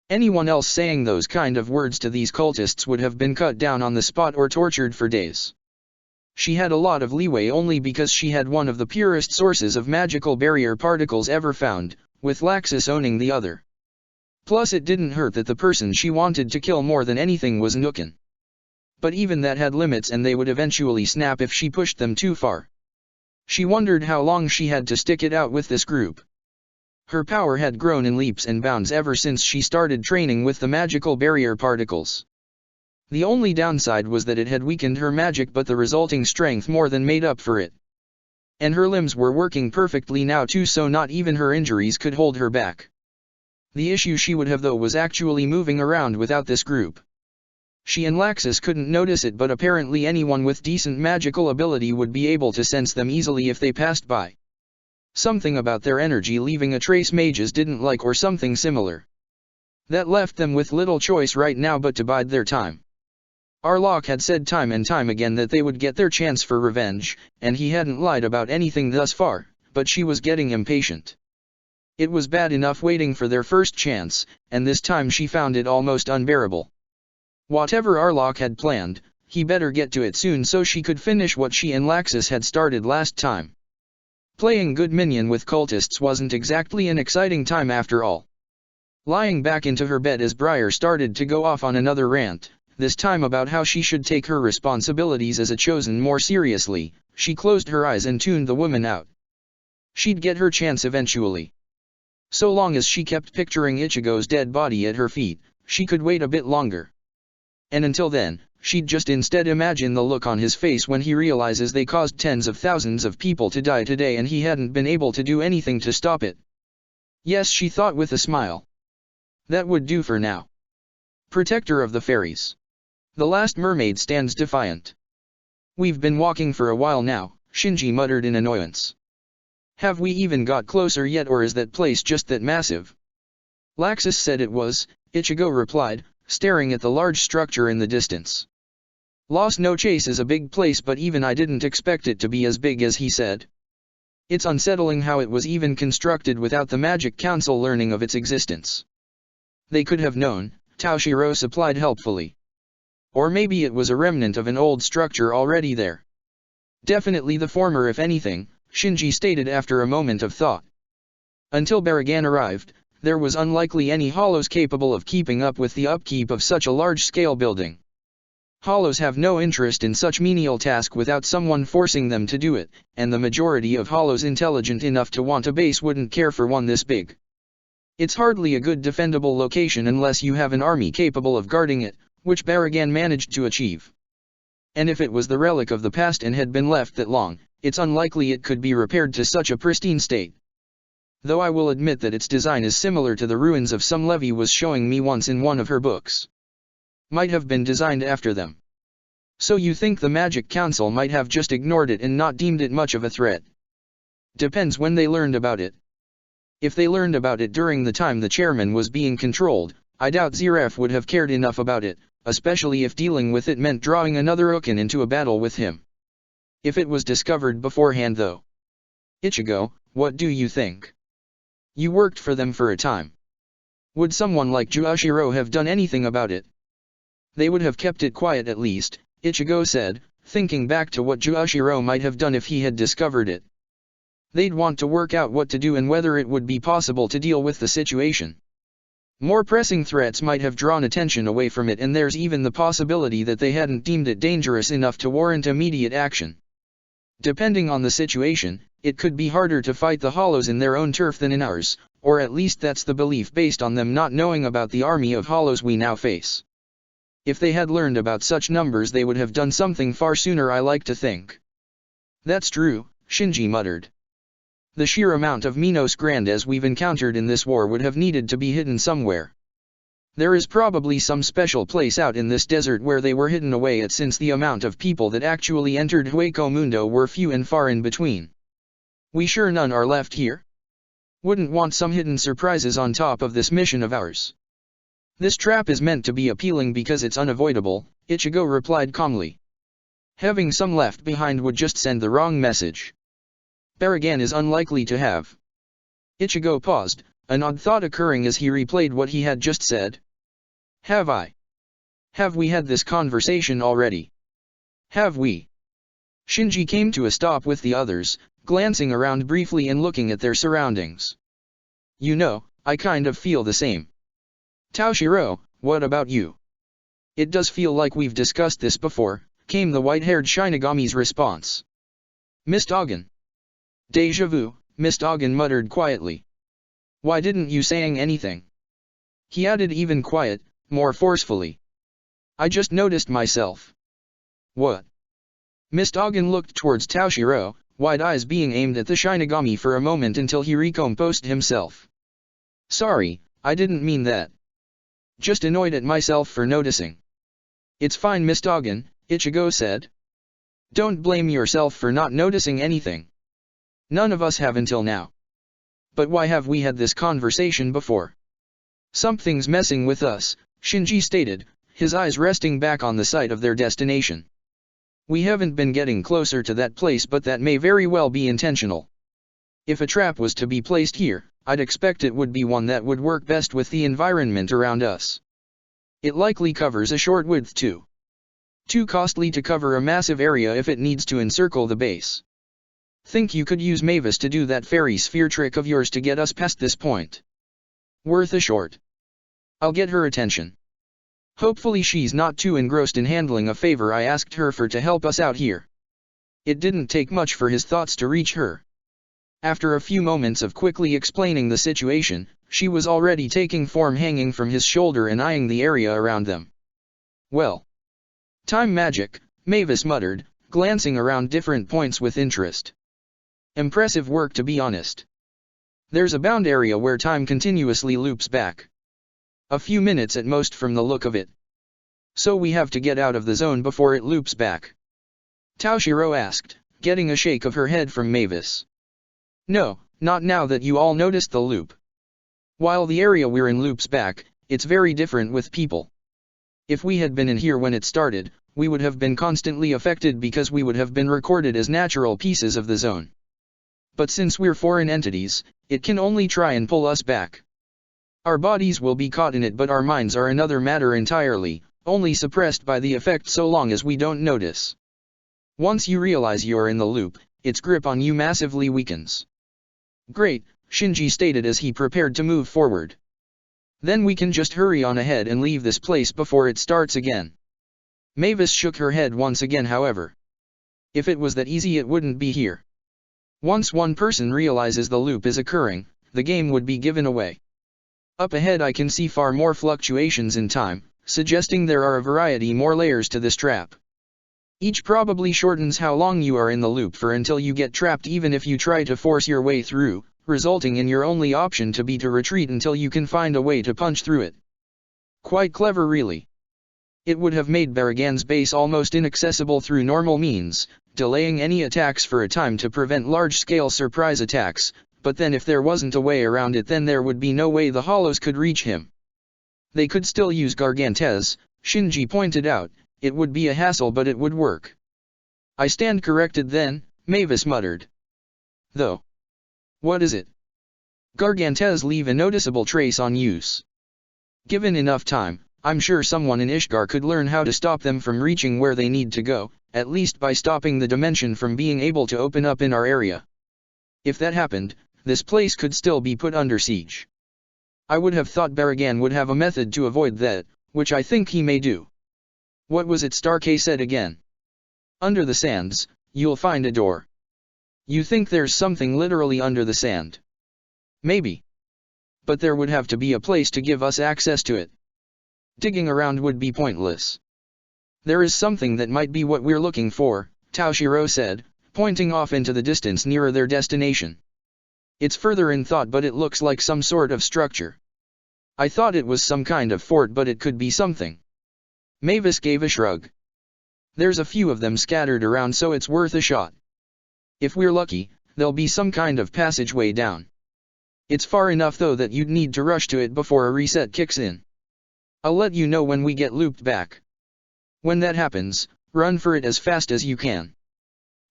Anyone else saying those kind of words to these cultists would have been cut down on the spot or tortured for days. She had a lot of leeway only because she had one of the purest sources of magical barrier particles ever found, with Laxus owning the other. Plus it didn't hurt that the person she wanted to kill more than anything was Nukin. But even that had limits, and they would eventually snap if she pushed them too far. She wondered how long she had to stick it out with this group. Her power had grown in leaps and bounds ever since she started training with the magical barrier particles. The only downside was that it had weakened her magic, but the resulting strength more than made up for it. And her limbs were working perfectly now too, so not even her injuries could hold her back. The issue she would have though was actually moving around without this group. She and Laxus couldn't notice it, but apparently anyone with decent magical ability would be able to sense them easily if they passed by. Something about their energy leaving a trace mages didn't like, or something similar. That left them with little choice right now but to bide their time. Arlok had said time and time again that they would get their chance for revenge, and he hadn't lied about anything thus far, but she was getting impatient. It was bad enough waiting for their first chance, and this time she found it almost unbearable. Whatever Arlok had planned, he better get to it soon so she could finish what she and Laxus had started last time. Playing good minion with cultists wasn't exactly an exciting time after all. Lying back into her bed as Briar started to go off on another rant, this time about how she should take her responsibilities as a chosen more seriously, she closed her eyes and tuned the woman out. She'd get her chance eventually. So long as she kept picturing Ichigo's dead body at her feet, she could wait a bit longer. And until then, she'd just instead imagine the look on his face when he realizes they caused tens of thousands of people to die today and he hadn't been able to do anything to stop it. Yes, she thought with a smile. That would do for now. Protector of the fairies. The last mermaid stands defiant. We've been walking for a while now, Shinji muttered in annoyance. Have we even got closer yet, or is that place just that massive? Laxus said it was, Ichigo replied, staring at the large structure in the distance. Los Noches is a big place, but even I didn't expect it to be as big as he said. It's unsettling how it was even constructed without the Magic Council learning of its existence. They could have known, Taoshiro supplied helpfully. Or maybe it was a remnant of an old structure already there. Definitely the former if anything, Shinji stated after a moment of thought. Until Baragan arrived, there was unlikely any hollows capable of keeping up with the upkeep of such a large-scale building. Hollows have no interest in such menial task without someone forcing them to do it, and the majority of hollows intelligent enough to want a base wouldn't care for one this big. It's hardly a good defendable location unless you have an army capable of guarding it, which Baragan managed to achieve. And if it was the relic of the past and had been left that long, it's unlikely it could be repaired to such a pristine state. Though I will admit that its design is similar to the ruins of some Levi was showing me once in one of her books. Might have been designed after them. So you think the Magic Council might have just ignored it and not deemed it much of a threat? Depends when they learned about it. If they learned about it during the time the chairman was being controlled, I doubt Zeref would have cared enough about it, especially if dealing with it meant drawing another Ukin into a battle with him. If it was discovered beforehand though. Ichigo, what do you think? You worked for them for a time. Would someone like Juashiro have done anything about it? They would have kept it quiet at least, Ichigo said, thinking back to what Juashiro might have done if he had discovered it. They'd want to work out what to do and whether it would be possible to deal with the situation. More pressing threats might have drawn attention away from it, and there's even the possibility that they hadn't deemed it dangerous enough to warrant immediate action. Depending on the situation, it could be harder to fight the Hollows in their own turf than in ours, or at least that's the belief based on them not knowing about the army of Hollows we now face. If they had learned about such numbers they would have done something far sooner, I like to think. That's true, Shinji muttered. The sheer amount of Minos Grandes we've encountered in this war would have needed to be hidden somewhere. There is probably some special place out in this desert where they were hidden away at, since the amount of people that actually entered Hueco Mundo were few and far in between. We sure none are left here? Wouldn't want some hidden surprises on top of this mission of ours. This trap is meant to be appealing because it's unavoidable, Ichigo replied calmly. Having some left behind would just send the wrong message. Baragan is unlikely to have. Ichigo paused, an odd thought occurring as he replayed what he had just said. Have I? Have we had this conversation already? Have we? Shinji came to a stop with the others, glancing around briefly and looking at their surroundings. You know, I kind of feel the same. Taoshiro, what about you? It does feel like we've discussed this before, came the white-haired Shinigami's response. Mist Agen. Deja vu, Mist Agen muttered quietly. Why didn't you saying anything? He added even quiet, more forcefully. I just noticed myself. What? Mist Agen looked towards Taoshiro, wide eyes being aimed at the Shinigami for a moment until he recomposed himself. Sorry, I didn't mean that. Just annoyed at myself for noticing. It's fine, Mist Agen, Ichigo said. Don't blame yourself for not noticing anything. None of us have until now. But why have we had this conversation before? Something's messing with us, Shinji stated, his eyes resting back on the site of their destination. We haven't been getting closer to that place, but that may very well be intentional. If a trap was to be placed here, I'd expect it would be one that would work best with the environment around us. It likely covers a short width too. Too costly to cover a massive area if it needs to encircle the base. Think you could use Mavis to do that fairy sphere trick of yours to get us past this point? Worth a short. I'll get her attention. Hopefully she's not too engrossed in handling a favor I asked her for to help us out here. It didn't take much for his thoughts to reach her. After a few moments of quickly explaining the situation, she was already taking form hanging from his shoulder and eyeing the area around them. Well. Time magic, Mavis muttered, glancing around different points with interest. Impressive work to be honest. There's a bound area where time continuously loops back. A few minutes at most from the look of it. So we have to get out of the zone before it loops back? Toshiro asked, getting a shake of her head from Mavis. No, not now that you all noticed the loop. While the area we're in loops back, it's very different with people. If we had been in here when it started, we would have been constantly affected because we would have been recorded as natural pieces of the zone. But since we're foreign entities, it can only try and pull us back. Our bodies will be caught in it, but our minds are another matter entirely, only suppressed by the effect so long as we don't notice. Once you realize you're in the loop, its grip on you massively weakens. Great, Shinji stated as he prepared to move forward. Then we can just hurry on ahead and leave this place before it starts again. Mavis shook her head once again, however. If it was that easy, it wouldn't be here. Once one person realizes the loop is occurring, the game would be given away. Up ahead I can see far more fluctuations in time, suggesting there are a variety more layers to this trap. Each probably shortens how long you are in the loop for until you get trapped, even if you try to force your way through, resulting in your only option to be to retreat until you can find a way to punch through it. Quite clever really. It would have made Baragan's base almost inaccessible through normal means, delaying any attacks for a time to prevent large-scale surprise attacks, but then if there wasn't a way around it, then there would be no way the Hollows could reach him. They could still use Gargantes, Shinji pointed out. It would be a hassle, but it would work. I stand corrected then, Mavis muttered. Though. What is it? Gargantes leave a noticeable trace on use. Given enough time, I'm sure someone in Ishgar could learn how to stop them from reaching where they need to go, at least by stopping the dimension from being able to open up in our area. If that happened, this place could still be put under siege. I would have thought Baragan would have a method to avoid that, which I think he may do. What was it Starkey said again? Under the sands, you'll find a door. You think there's something literally under the sand? Maybe. But there would have to be a place to give us access to it. Digging around would be pointless. There is something that might be what we're looking for, Toshiro said, pointing off into the distance nearer their destination. It's further in thought, but it looks like some sort of structure. I thought it was some kind of fort, but it could be something. Mavis gave a shrug. There's a few of them scattered around, so it's worth a shot. If we're lucky, there'll be some kind of passageway down. It's far enough though that you'd need to rush to it before a reset kicks in. I'll let you know when we get looped back. When that happens, run for it as fast as you can.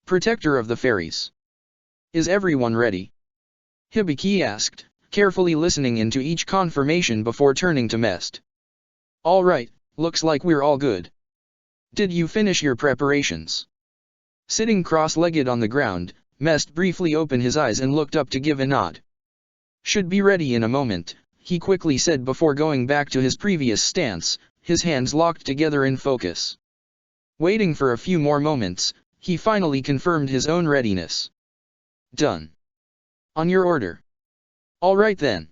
Protector of the Fairies. Is everyone ready? Hibiki asked, carefully listening into each confirmation before turning to Mest. All right. Looks like we're all good. Did you finish your preparations? Sitting cross-legged on the ground, Mest briefly opened his eyes and looked up to give a nod. Should be ready in a moment, he quickly said before going back to his previous stance, his hands locked together in focus. Waiting for a few more moments, he finally confirmed his own readiness. Done. On your order. All right then.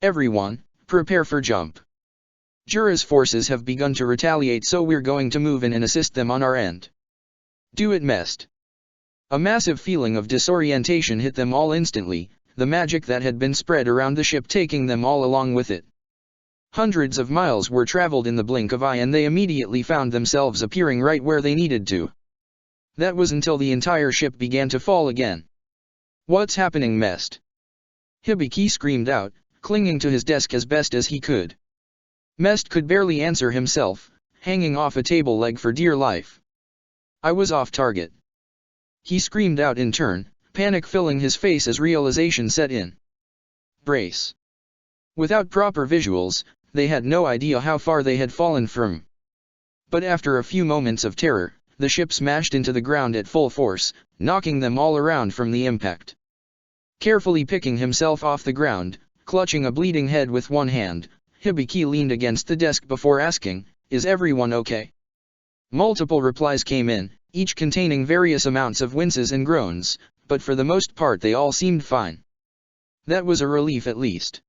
Everyone, prepare for jump. Jura's forces have begun to retaliate, so we're going to move in and assist them on our end. Do it, Mest. A massive feeling of disorientation hit them all instantly, the magic that had been spread around the ship taking them all along with it. Hundreds of miles were traveled in the blink of eye, and they immediately found themselves appearing right where they needed to. That was until the entire ship began to fall again. What's happening, Mest? Hibiki screamed out, clinging to his desk as best as he could. Mest could barely answer himself, hanging off a table leg for dear life. I was off target. He screamed out in turn, panic filling his face as realization set in. Brace. Without proper visuals, they had no idea how far they had fallen from. But after a few moments of terror, the ship smashed into the ground at full force, knocking them all around from the impact. Carefully picking himself off the ground, clutching a bleeding head with one hand, Hibiki leaned against the desk before asking, "Is everyone okay?" Multiple replies came in, each containing various amounts of winces and groans, but for the most part they all seemed fine. That was a relief at least.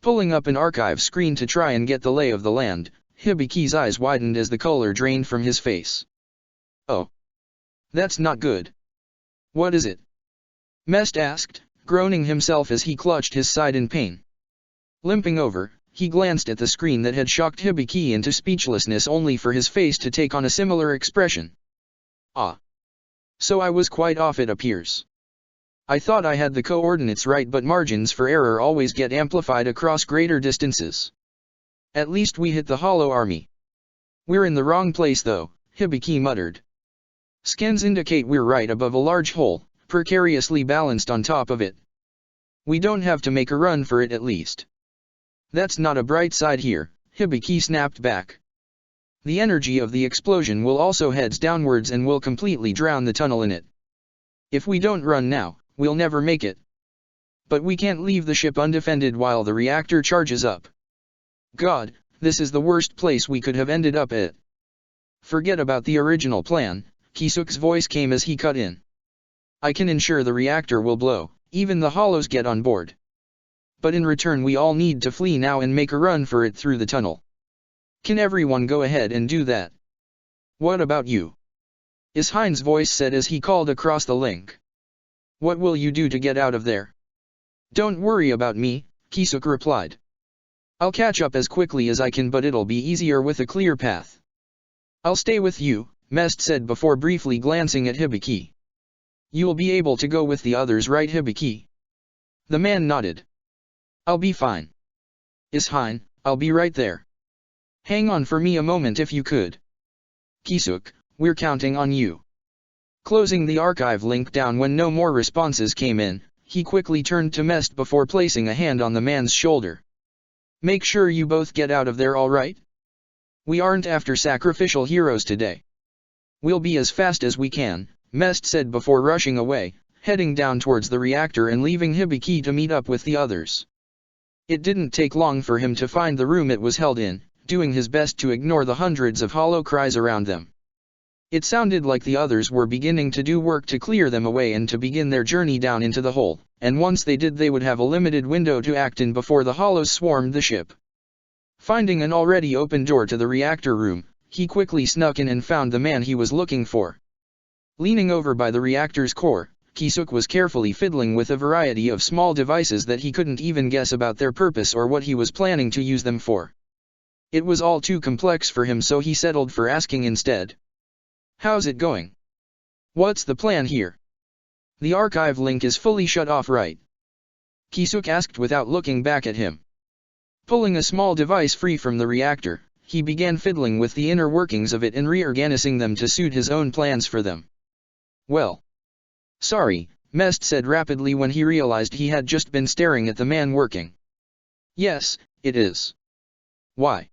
Pulling up an archive screen to try and get the lay of the land, Hibiki's eyes widened as the color drained from his face. "Oh. That's not good." "What is it?" Mest asked, groaning himself as he clutched his side in pain. Limping over, he glanced at the screen that had shocked Hibiki into speechlessness only for his face to take on a similar expression. "Ah. So I was quite off, it appears. I thought I had the coordinates right, but margins for error always get amplified across greater distances. At least we hit the Hollow Army. We're in the wrong place though," Hibiki muttered. "Scans indicate we're right above a large hole, precariously balanced on top of it. We don't have to make a run for it at least." "That's not a bright side here," Hibiki snapped back. "The energy of the explosion will also heads downwards and will completely drown the tunnel in it. If we don't run now, we'll never make it. But we can't leave the ship undefended while the reactor charges up. God, this is the worst place we could have ended up at." "Forget about the original plan," Kisuk's voice came as he cut in. "I can ensure the reactor will blow, even the Hollows get on board. But in return we all need to flee now and make a run for it through the tunnel. Can everyone go ahead and do that?" "What about you?" Ishein's voice said as he called across the link. "What will you do to get out of there?" "Don't worry about me," Kisuk replied. "I'll catch up as quickly as I can, but it'll be easier with a clear path." "I'll stay with you," Mest said before briefly glancing at Hibiki. "You'll be able to go with the others, right, Hibiki?" The man nodded. "I'll be fine. Ishein, I'll be right there. Hang on for me a moment if you could." "Kisuk, we're counting on you." Closing the archive link down when no more responses came in, he quickly turned to Mest before placing a hand on the man's shoulder. "Make sure you both get out of there all right? We aren't after sacrificial heroes today. We'll be as fast as we can," Mest said before rushing away, heading down towards the reactor and leaving Hibiki to meet up with the others. It didn't take long for him to find the room it was held in, doing his best to ignore the hundreds of hollow cries around them. It sounded like the others were beginning to do work to clear them away and to begin their journey down into the hole, and once they did they would have a limited window to act in before the hollows swarmed the ship. Finding an already open door to the reactor room, he quickly snuck in and found the man he was looking for. Leaning over by the reactor's core, Kisuk was carefully fiddling with a variety of small devices that he couldn't even guess about their purpose or what he was planning to use them for. It was all too complex for him, so he settled for asking instead. "How's it going? What's the plan here? The archive link is fully shut off, right?" Kisuk asked without looking back at him. Pulling a small device free from the reactor, he began fiddling with the inner workings of it and reorganizing them to suit his own plans for them. "Well. Sorry," Mest said rapidly when he realized he had just been staring at the man working. "Yes, it is." "Why?"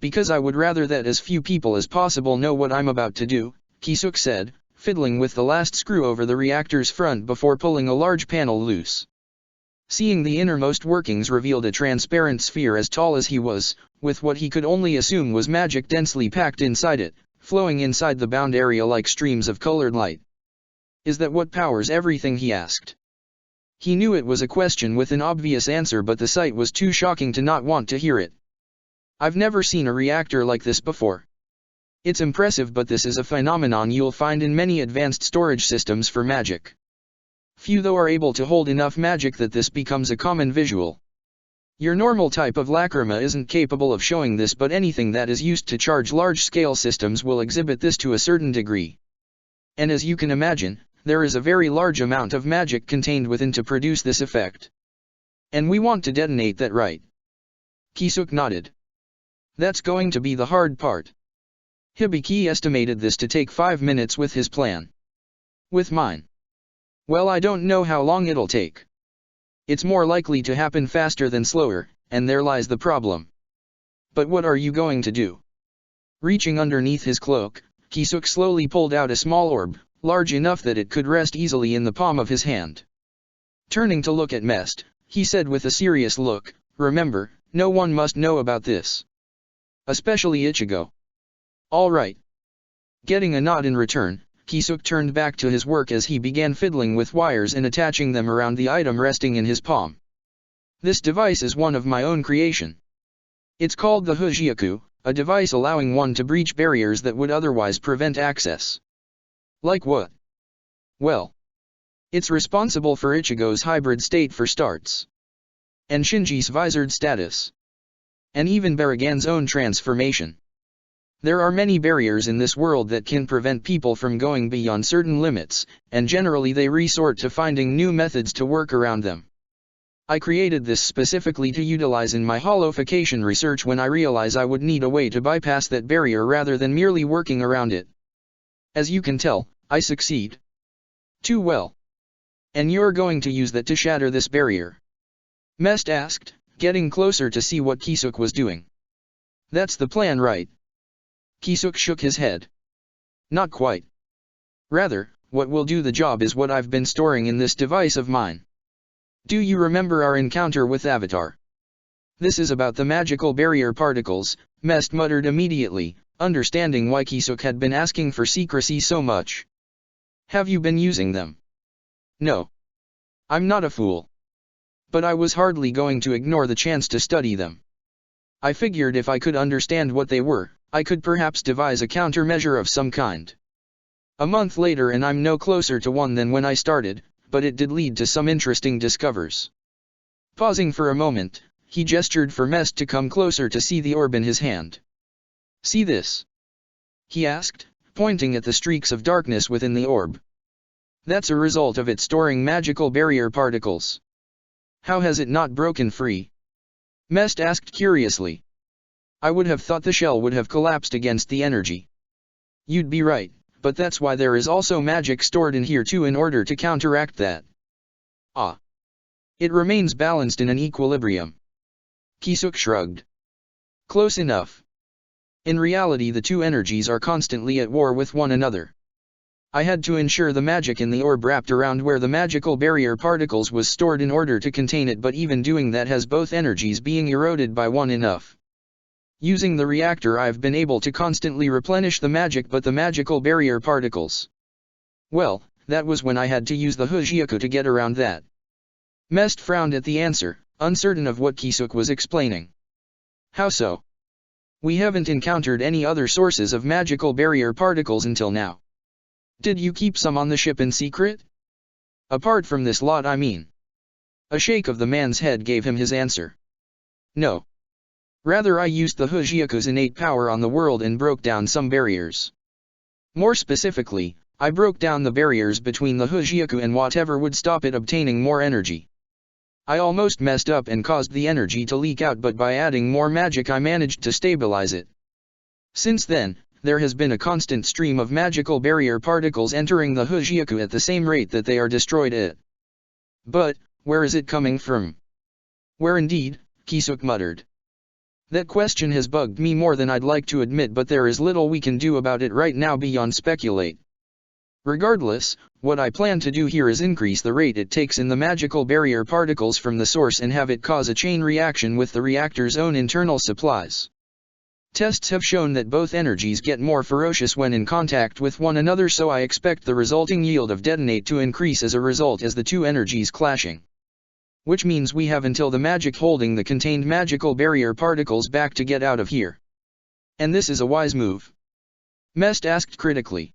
"Because I would rather that as few people as possible know what I'm about to do," Kisuk said, fiddling with the last screw over the reactor's front before pulling a large panel loose. Seeing the innermost workings revealed a transparent sphere as tall as he was, with what he could only assume was magic densely packed inside it, flowing inside the bound area like streams of colored light. "Is that what powers everything?" he asked. He knew it was a question with an obvious answer, but the sight was too shocking to not want to hear it. "I've never seen a reactor like this before. It's impressive, but this is a phenomenon you'll find in many advanced storage systems for magic. Few though are able to hold enough magic that this becomes a common visual. Your normal type of lacrima isn't capable of showing this, but anything that is used to charge large-scale systems will exhibit this to a certain degree. And as you can imagine, there is a very large amount of magic contained within to produce this effect. And we want to detonate that, right?" Kisuk nodded. "That's going to be the hard part. Hibiki estimated this to take 5 minutes with his plan. With mine. Well, I don't know how long it'll take. It's more likely to happen faster than slower, and there lies the problem. But what are you going to do? Reaching underneath his cloak, Kisuk slowly pulled out a small orb, large enough that it could rest easily in the palm of his hand. Turning to look at Mest, he said with a serious look, "Remember, no one must know about this. Especially Ichigo." "All right." Getting a nod in return, Kisuk turned back to his work as he began fiddling with wires and attaching them around the item resting in his palm. "This device is one of my own creation. It's called the Hujioku, a device allowing one to breach barriers that would otherwise prevent access." "Like what?" "Well, it's responsible for Ichigo's hybrid state for starts, and Shinji's visored status, and even Baragan's own transformation. There are many barriers in this world that can prevent people from going beyond certain limits, and generally they resort to finding new methods to work around them. I created this specifically to utilize in my holification research when I realize I would need a way to bypass that barrier rather than merely working around it. As you can tell, I succeed. Too well. And you're going to use that to shatter this barrier?" Mest asked, getting closer to see what Kisuk was doing. "That's the plan, right?" Kisuk shook his head. "Not quite. Rather, what will do the job is what I've been storing in this device of mine. Do you remember our encounter with Avatar? This is about the magical barrier particles," Mest muttered immediately, understanding why Kisuk had been asking for secrecy so much. "Have you been using them?" "No. I'm not a fool. But I was hardly going to ignore the chance to study them. I figured if I could understand what they were, I could perhaps devise a countermeasure of some kind. A month later and I'm no closer to one than when I started, but it did lead to some interesting discoveries." Pausing for a moment, he gestured for Mest to come closer to see the orb in his hand. "See this?" he asked, pointing at the streaks of darkness within the orb. "That's a result of it storing magical barrier particles." "How has it not broken free?" Mest asked curiously. "I would have thought the shell would have collapsed against the energy." "You'd be right, but that's why there is also magic stored in here too in order to counteract that." "Ah. It remains balanced in an equilibrium." Kisuk shrugged. "Close enough. In reality the two energies are constantly at war with one another. I had to ensure the magic in the orb wrapped around where the magical barrier particles was stored in order to contain it, but even doing that has both energies being eroded by one enough. Using the reactor I've been able to constantly replenish the magic but the magical barrier particles. Well, that was when I had to use the Hujioku to get around that." Mest frowned at the answer, uncertain of what Kisuk was explaining. "How so?" "We haven't encountered any other sources of magical barrier particles until now." "Did you keep some on the ship in secret?" "Apart from this lot, I mean." A shake of the man's head gave him his answer. "No. Rather, I used the Hujioku's innate power on the world and broke down some barriers. More specifically, I broke down the barriers between the Hujioku and whatever would stop it obtaining more energy. I almost messed up and caused the energy to leak out, but by adding more magic I managed to stabilize it. Since then, there has been a constant stream of magical barrier particles entering the Hujioku at the same rate that they are destroyed it." "But, where is it coming from?" "Where indeed," Kisuk muttered. "That question has bugged me more than I'd like to admit, but there is little we can do about it right now beyond speculate. Regardless, what I plan to do here is increase the rate it takes in the magical barrier particles from the source and have it cause a chain reaction with the reactor's own internal supplies. Tests have shown that both energies get more ferocious when in contact with one another, so I expect the resulting yield of detonate to increase as a result as the two energies clashing. Which means we have until the magic holding the contained magical barrier particles back to get out of here. And this is a wise move?" Mest asked critically.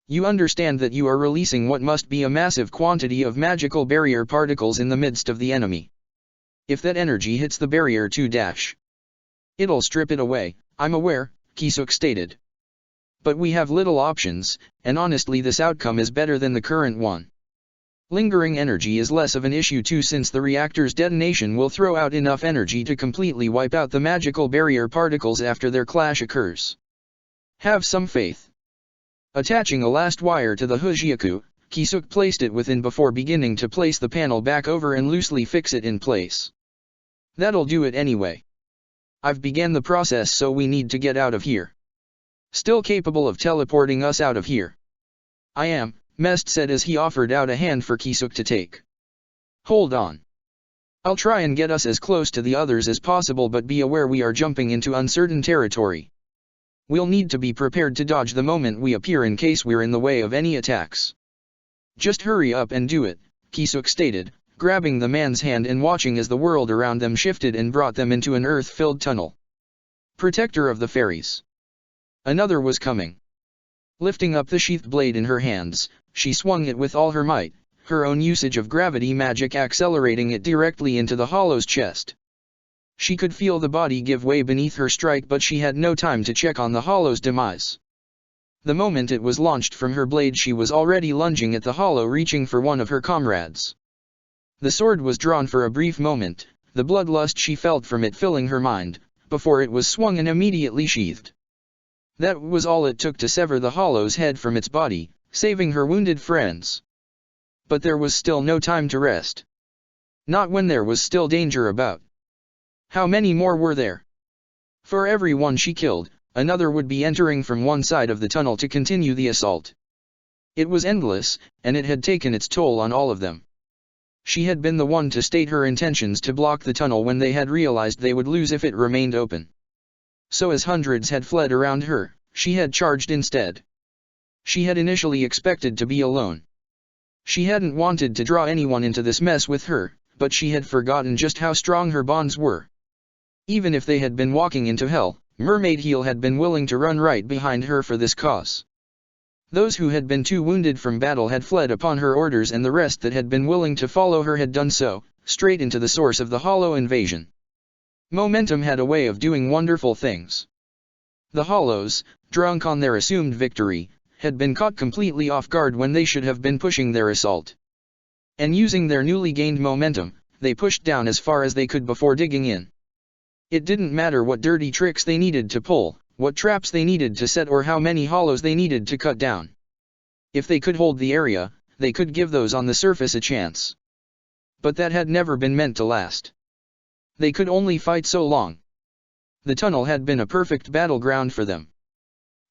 "You understand that you are releasing what must be a massive quantity of magical barrier particles in the midst of the enemy. If that energy hits the barrier too, it'll strip it away, I'm aware," Kisuk stated. "But we have little options, and honestly this outcome is better than the current one. Lingering energy is less of an issue too, since the reactor's detonation will throw out enough energy to completely wipe out the magical barrier particles after their clash occurs. Have some faith." Attaching a last wire to the Hujioku, Kisuk placed it within before beginning to place the panel back over and loosely fix it in place. That'll do it anyway. I've began the process, so we need to get out of here. Still capable of teleporting us out of here? I am, Mest said as he offered out a hand for Kisuk to take. Hold on. I'll try and get us as close to the others as possible, but be aware we are jumping into uncertain territory. We'll need to be prepared to dodge the moment we appear in case we're in the way of any attacks. Just hurry up and do it, Kisuk stated, grabbing the man's hand and watching as the world around them shifted and brought them into an earth-filled tunnel. Protector of the Fairies. Another was coming. Lifting up the sheathed blade in her hands, she swung it with all her might, her own usage of gravity magic accelerating it directly into the hollow's chest. She could feel the body give way beneath her strike, but she had no time to check on the hollow's demise. The moment it was launched from her blade, she was already lunging at the hollow, reaching for one of her comrades. The sword was drawn for a brief moment, the bloodlust she felt from it filling her mind, before it was swung and immediately sheathed. That was all it took to sever the hollow's head from its body, saving her wounded friends. But there was still no time to rest. Not when there was still danger about. How many more were there? For every one she killed, another would be entering from one side of the tunnel to continue the assault. It was endless, and it had taken its toll on all of them. She had been the one to state her intentions to block the tunnel when they had realized they would lose if it remained open. So as hundreds had fled around her, she had charged instead. She had initially expected to be alone. She hadn't wanted to draw anyone into this mess with her, but she had forgotten just how strong her bonds were. Even if they had been walking into hell, Mermaid Heel had been willing to run right behind her for this cause. Those who had been too wounded from battle had fled upon her orders, and the rest that had been willing to follow her had done so, straight into the source of the hollow invasion. Momentum had a way of doing wonderful things. The hollows, drunk on their assumed victory, had been caught completely off guard when they should have been pushing their assault. And using their newly gained momentum, they pushed down as far as they could before digging in. It didn't matter what dirty tricks they needed to pull, what traps they needed to set, or how many hollows they needed to cut down. If they could hold the area, they could give those on the surface a chance. But that had never been meant to last. They could only fight so long. The tunnel had been a perfect battleground for them.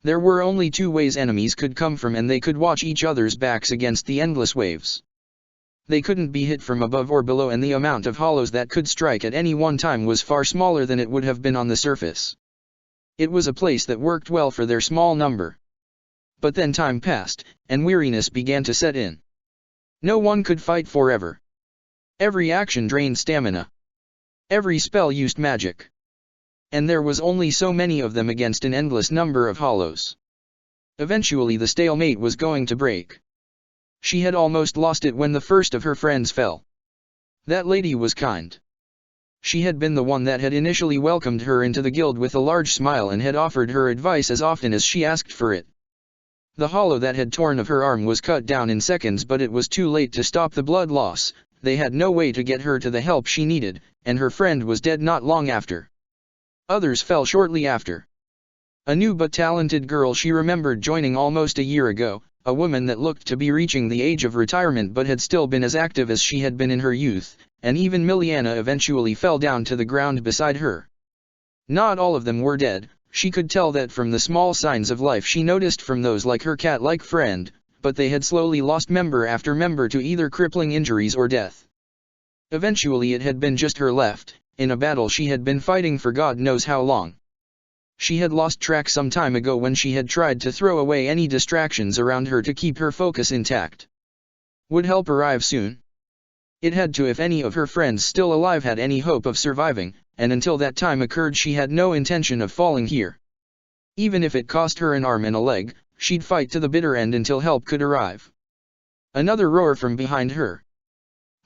There were only two ways enemies could come from, and they could watch each other's backs against the endless waves. They couldn't be hit from above or below, and the amount of hollows that could strike at any one time was far smaller than it would have been on the surface. It was a place that worked well for their small number. But then time passed, and weariness began to set in. No one could fight forever. Every action drained stamina. Every spell used magic. And there was only so many of them against an endless number of hollows. Eventually the stalemate was going to break. She had almost lost it when the first of her friends fell. That lady was kind. She had been the one that had initially welcomed her into the guild with a large smile and had offered her advice as often as she asked for it. The hollow that had torn of her arm was cut down in seconds, but it was too late to stop the blood loss. They had no way to get her to the help she needed, and her friend was dead not long after. Others fell shortly after. A new but talented girl she remembered joining almost a year ago, a woman that looked to be reaching the age of retirement but had still been as active as she had been in her youth, and even Miliana eventually fell down to the ground beside her. Not all of them were dead, she could tell that from the small signs of life she noticed from those like her cat-like friend, but they had slowly lost member after member to either crippling injuries or death. Eventually it had been just her left, in a battle she had been fighting for God knows how long. She had lost track some time ago when she had tried to throw away any distractions around her to keep her focus intact. Would help arrive soon? It had to if any of her friends still alive had any hope of surviving, and until that time occurred she had no intention of falling here. Even if it cost her an arm and a leg, she'd fight to the bitter end until help could arrive. Another roar from behind her.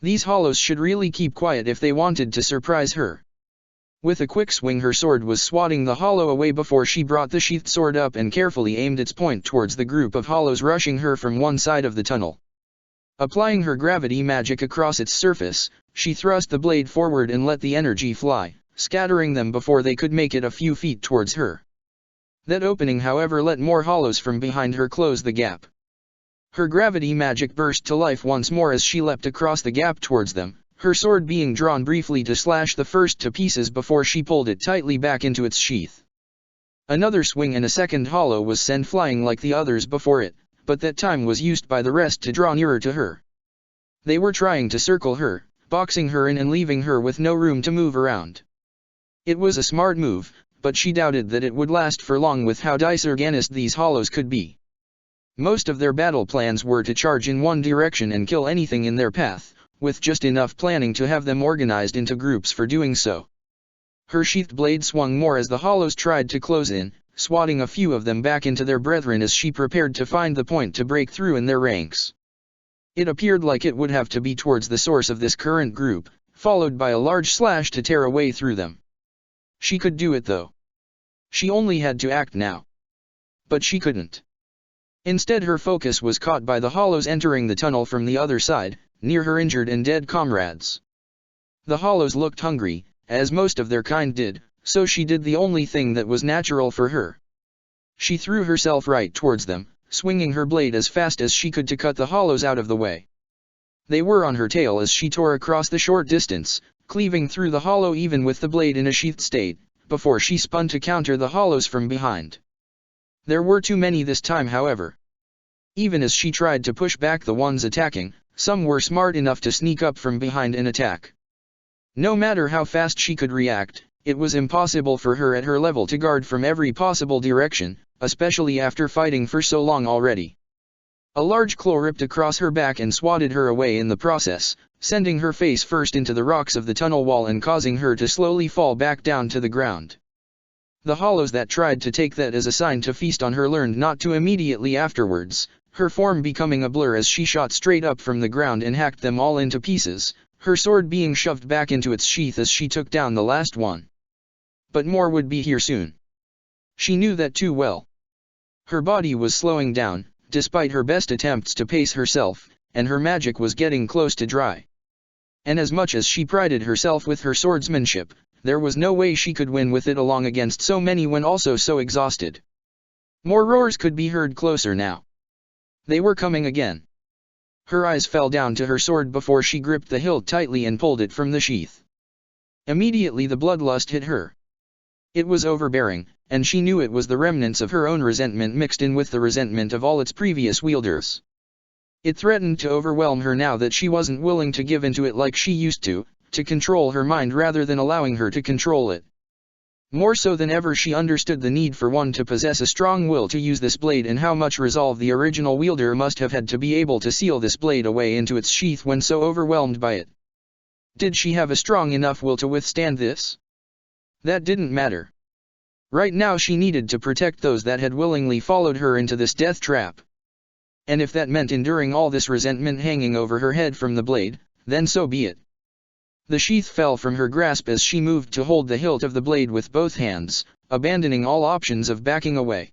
These hollows should really keep quiet if they wanted to surprise her. With a quick swing her sword was swatting the hollow away before she brought the sheathed sword up and carefully aimed its point towards the group of hollows rushing her from one side of the tunnel. Applying her gravity magic across its surface, she thrust the blade forward and let the energy fly, scattering them before they could make it a few feet towards her. That opening however let more hollows from behind her close the gap. Her gravity magic burst to life once more as she leapt across the gap towards them, her sword being drawn briefly to slash the first to pieces before she pulled it tightly back into its sheath. Another swing and a second hollow was sent flying like the others before it, but that time was used by the rest to draw nearer to her. They were trying to circle her, boxing her in and leaving her with no room to move around. It was a smart move, but she doubted that it would last for long with how disorganized these hollows could be. Most of their battle plans were to charge in one direction and kill anything in their path, with just enough planning to have them organized into groups for doing so. Her sheathed blade swung more as the hollows tried to close in, swatting a few of them back into their brethren as she prepared to find the point to break through in their ranks. It appeared like it would have to be towards the source of this current group, followed by a large slash to tear a way through them. She could do it though. She only had to act now. But she couldn't. Instead her focus was caught by the hollows entering the tunnel from the other side, near her injured and dead comrades. The hollows looked hungry, as most of their kind did, so she did the only thing that was natural for her. She threw herself right towards them, swinging her blade as fast as she could to cut the hollows out of the way. They were on her tail as she tore across the short distance, cleaving through the hollow even with the blade in a sheathed state, before she spun to counter the hollows from behind. There were too many this time, however. Even as she tried to push back the ones attacking, some were smart enough to sneak up from behind and attack. No matter how fast she could react, it was impossible for her at her level to guard from every possible direction, especially after fighting for so long already. A large claw ripped across her back and swatted her away in the process, sending her face first into the rocks of the tunnel wall and causing her to slowly fall back down to the ground. The hollows that tried to take that as a sign to feast on her learned not to immediately afterwards, her form becoming a blur as she shot straight up from the ground and hacked them all into pieces, her sword being shoved back into its sheath as she took down the last one. But more would be here soon. She knew that too well. Her body was slowing down, despite her best attempts to pace herself, and her magic was getting close to dry. And as much as she prided herself with her swordsmanship, there was no way she could win with it along against so many when also so exhausted. More roars could be heard closer now. They were coming again. Her eyes fell down to her sword before she gripped the hilt tightly and pulled it from the sheath. Immediately the bloodlust hit her. It was overbearing, and she knew it was the remnants of her own resentment mixed in with the resentment of all its previous wielders. It threatened to overwhelm her now that she wasn't willing to give into it like she used to control her mind rather than allowing her to control it. More so than ever she understood the need for one to possess a strong will to use this blade and how much resolve the original wielder must have had to be able to seal this blade away into its sheath when so overwhelmed by it. Did she have a strong enough will to withstand this? That didn't matter. Right now she needed to protect those that had willingly followed her into this death trap. And if that meant enduring all this resentment hanging over her head from the blade, then so be it. The sheath fell from her grasp as she moved to hold the hilt of the blade with both hands, abandoning all options of backing away.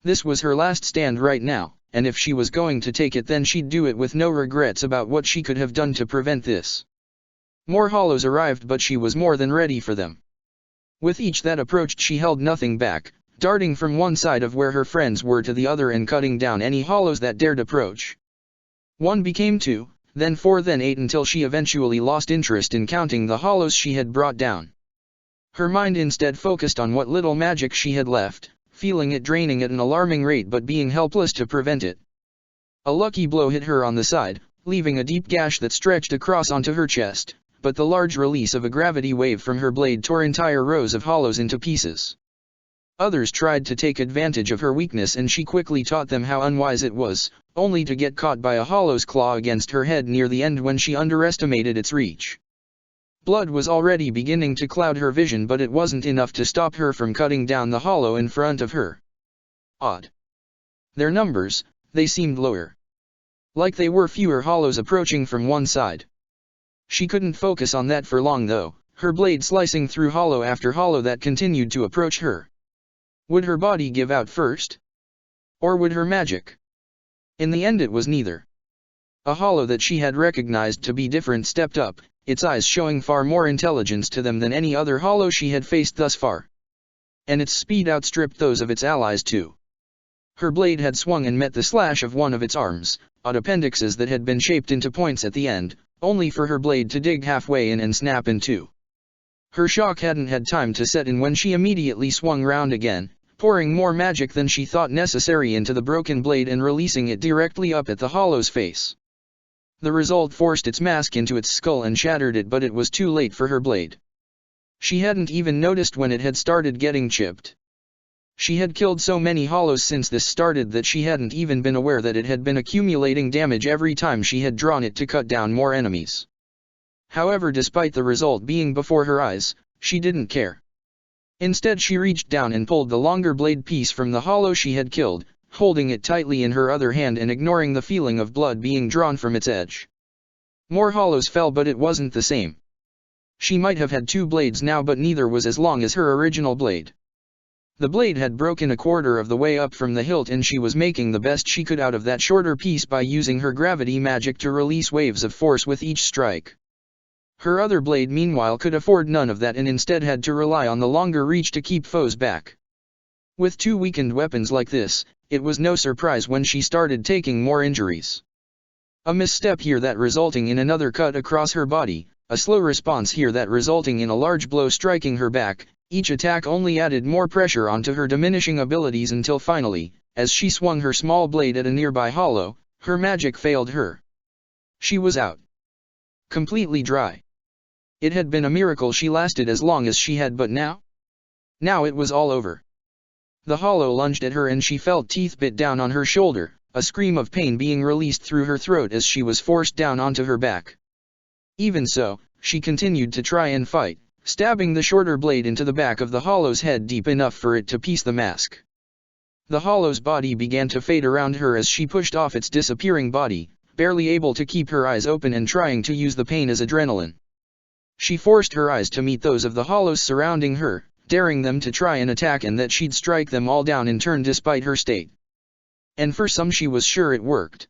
This was her last stand right now, and if she was going to take it then she'd do it with no regrets about what she could have done to prevent this. More hollows arrived but she was more than ready for them. With each that approached she held nothing back, darting from one side of where her friends were to the other and cutting down any hollows that dared approach. 1 became 2, then 4, then 8 until she eventually lost interest in counting the hollows she had brought down. Her mind instead focused on what little magic she had left, feeling it draining at an alarming rate but being helpless to prevent it. A lucky blow hit her on the side, leaving a deep gash that stretched across onto her chest, but the large release of a gravity wave from her blade tore entire rows of hollows into pieces. Others tried to take advantage of her weakness and she quickly taught them how unwise it was, only to get caught by a hollow's claw against her head near the end when she underestimated its reach. Blood was already beginning to cloud her vision but it wasn't enough to stop her from cutting down the hollow in front of her. Odd. Their numbers, they seemed lower. Like they were fewer hollows approaching from one side. She couldn't focus on that for long though, her blade slicing through hollow after hollow that continued to approach her. Would her body give out first? Or would her magic? In the end it was neither. A hollow that she had recognized to be different stepped up, its eyes showing far more intelligence to them than any other hollow she had faced thus far. And its speed outstripped those of its allies too. Her blade had swung and met the slash of one of its arms, odd appendixes that had been shaped into points at the end, only for her blade to dig halfway in and snap in two. Her shock hadn't had time to set in when she immediately swung round again, pouring more magic than she thought necessary into the broken blade and releasing it directly up at the hollow's face. The result forced its mask into its skull and shattered it, but it was too late for her blade. She hadn't even noticed when it had started getting chipped. She had killed so many hollows since this started that she hadn't even been aware that it had been accumulating damage every time she had drawn it to cut down more enemies. However, despite the result being before her eyes, she didn't care. Instead, she reached down and pulled the longer blade piece from the hollow she had killed, holding it tightly in her other hand and ignoring the feeling of blood being drawn from its edge. More hollows fell, but it wasn't the same. She might have had two blades now, but neither was as long as her original blade. The blade had broken a quarter of the way up from the hilt, and she was making the best she could out of that shorter piece by using her gravity magic to release waves of force with each strike. Her other blade meanwhile could afford none of that and instead had to rely on the longer reach to keep foes back. With two weakened weapons like this, it was no surprise when she started taking more injuries. A misstep here that resulting in another cut across her body, a slow response here that resulting in a large blow striking her back. Each attack only added more pressure onto her diminishing abilities until finally, as she swung her small blade at a nearby hollow, her magic failed her. She was out. Completely dry. It had been a miracle she lasted as long as she had, but now? Now it was all over. The hollow lunged at her and she felt teeth bit down on her shoulder, a scream of pain being released through her throat as she was forced down onto her back. Even so, she continued to try and fight, stabbing the shorter blade into the back of the hollow's head deep enough for it to piece the mask. The hollow's body began to fade around her as she pushed off its disappearing body, barely able to keep her eyes open and trying to use the pain as adrenaline. She forced her eyes to meet those of the hollows surrounding her, daring them to try and attack and that she'd strike them all down in turn despite her state. And for some she was sure it worked.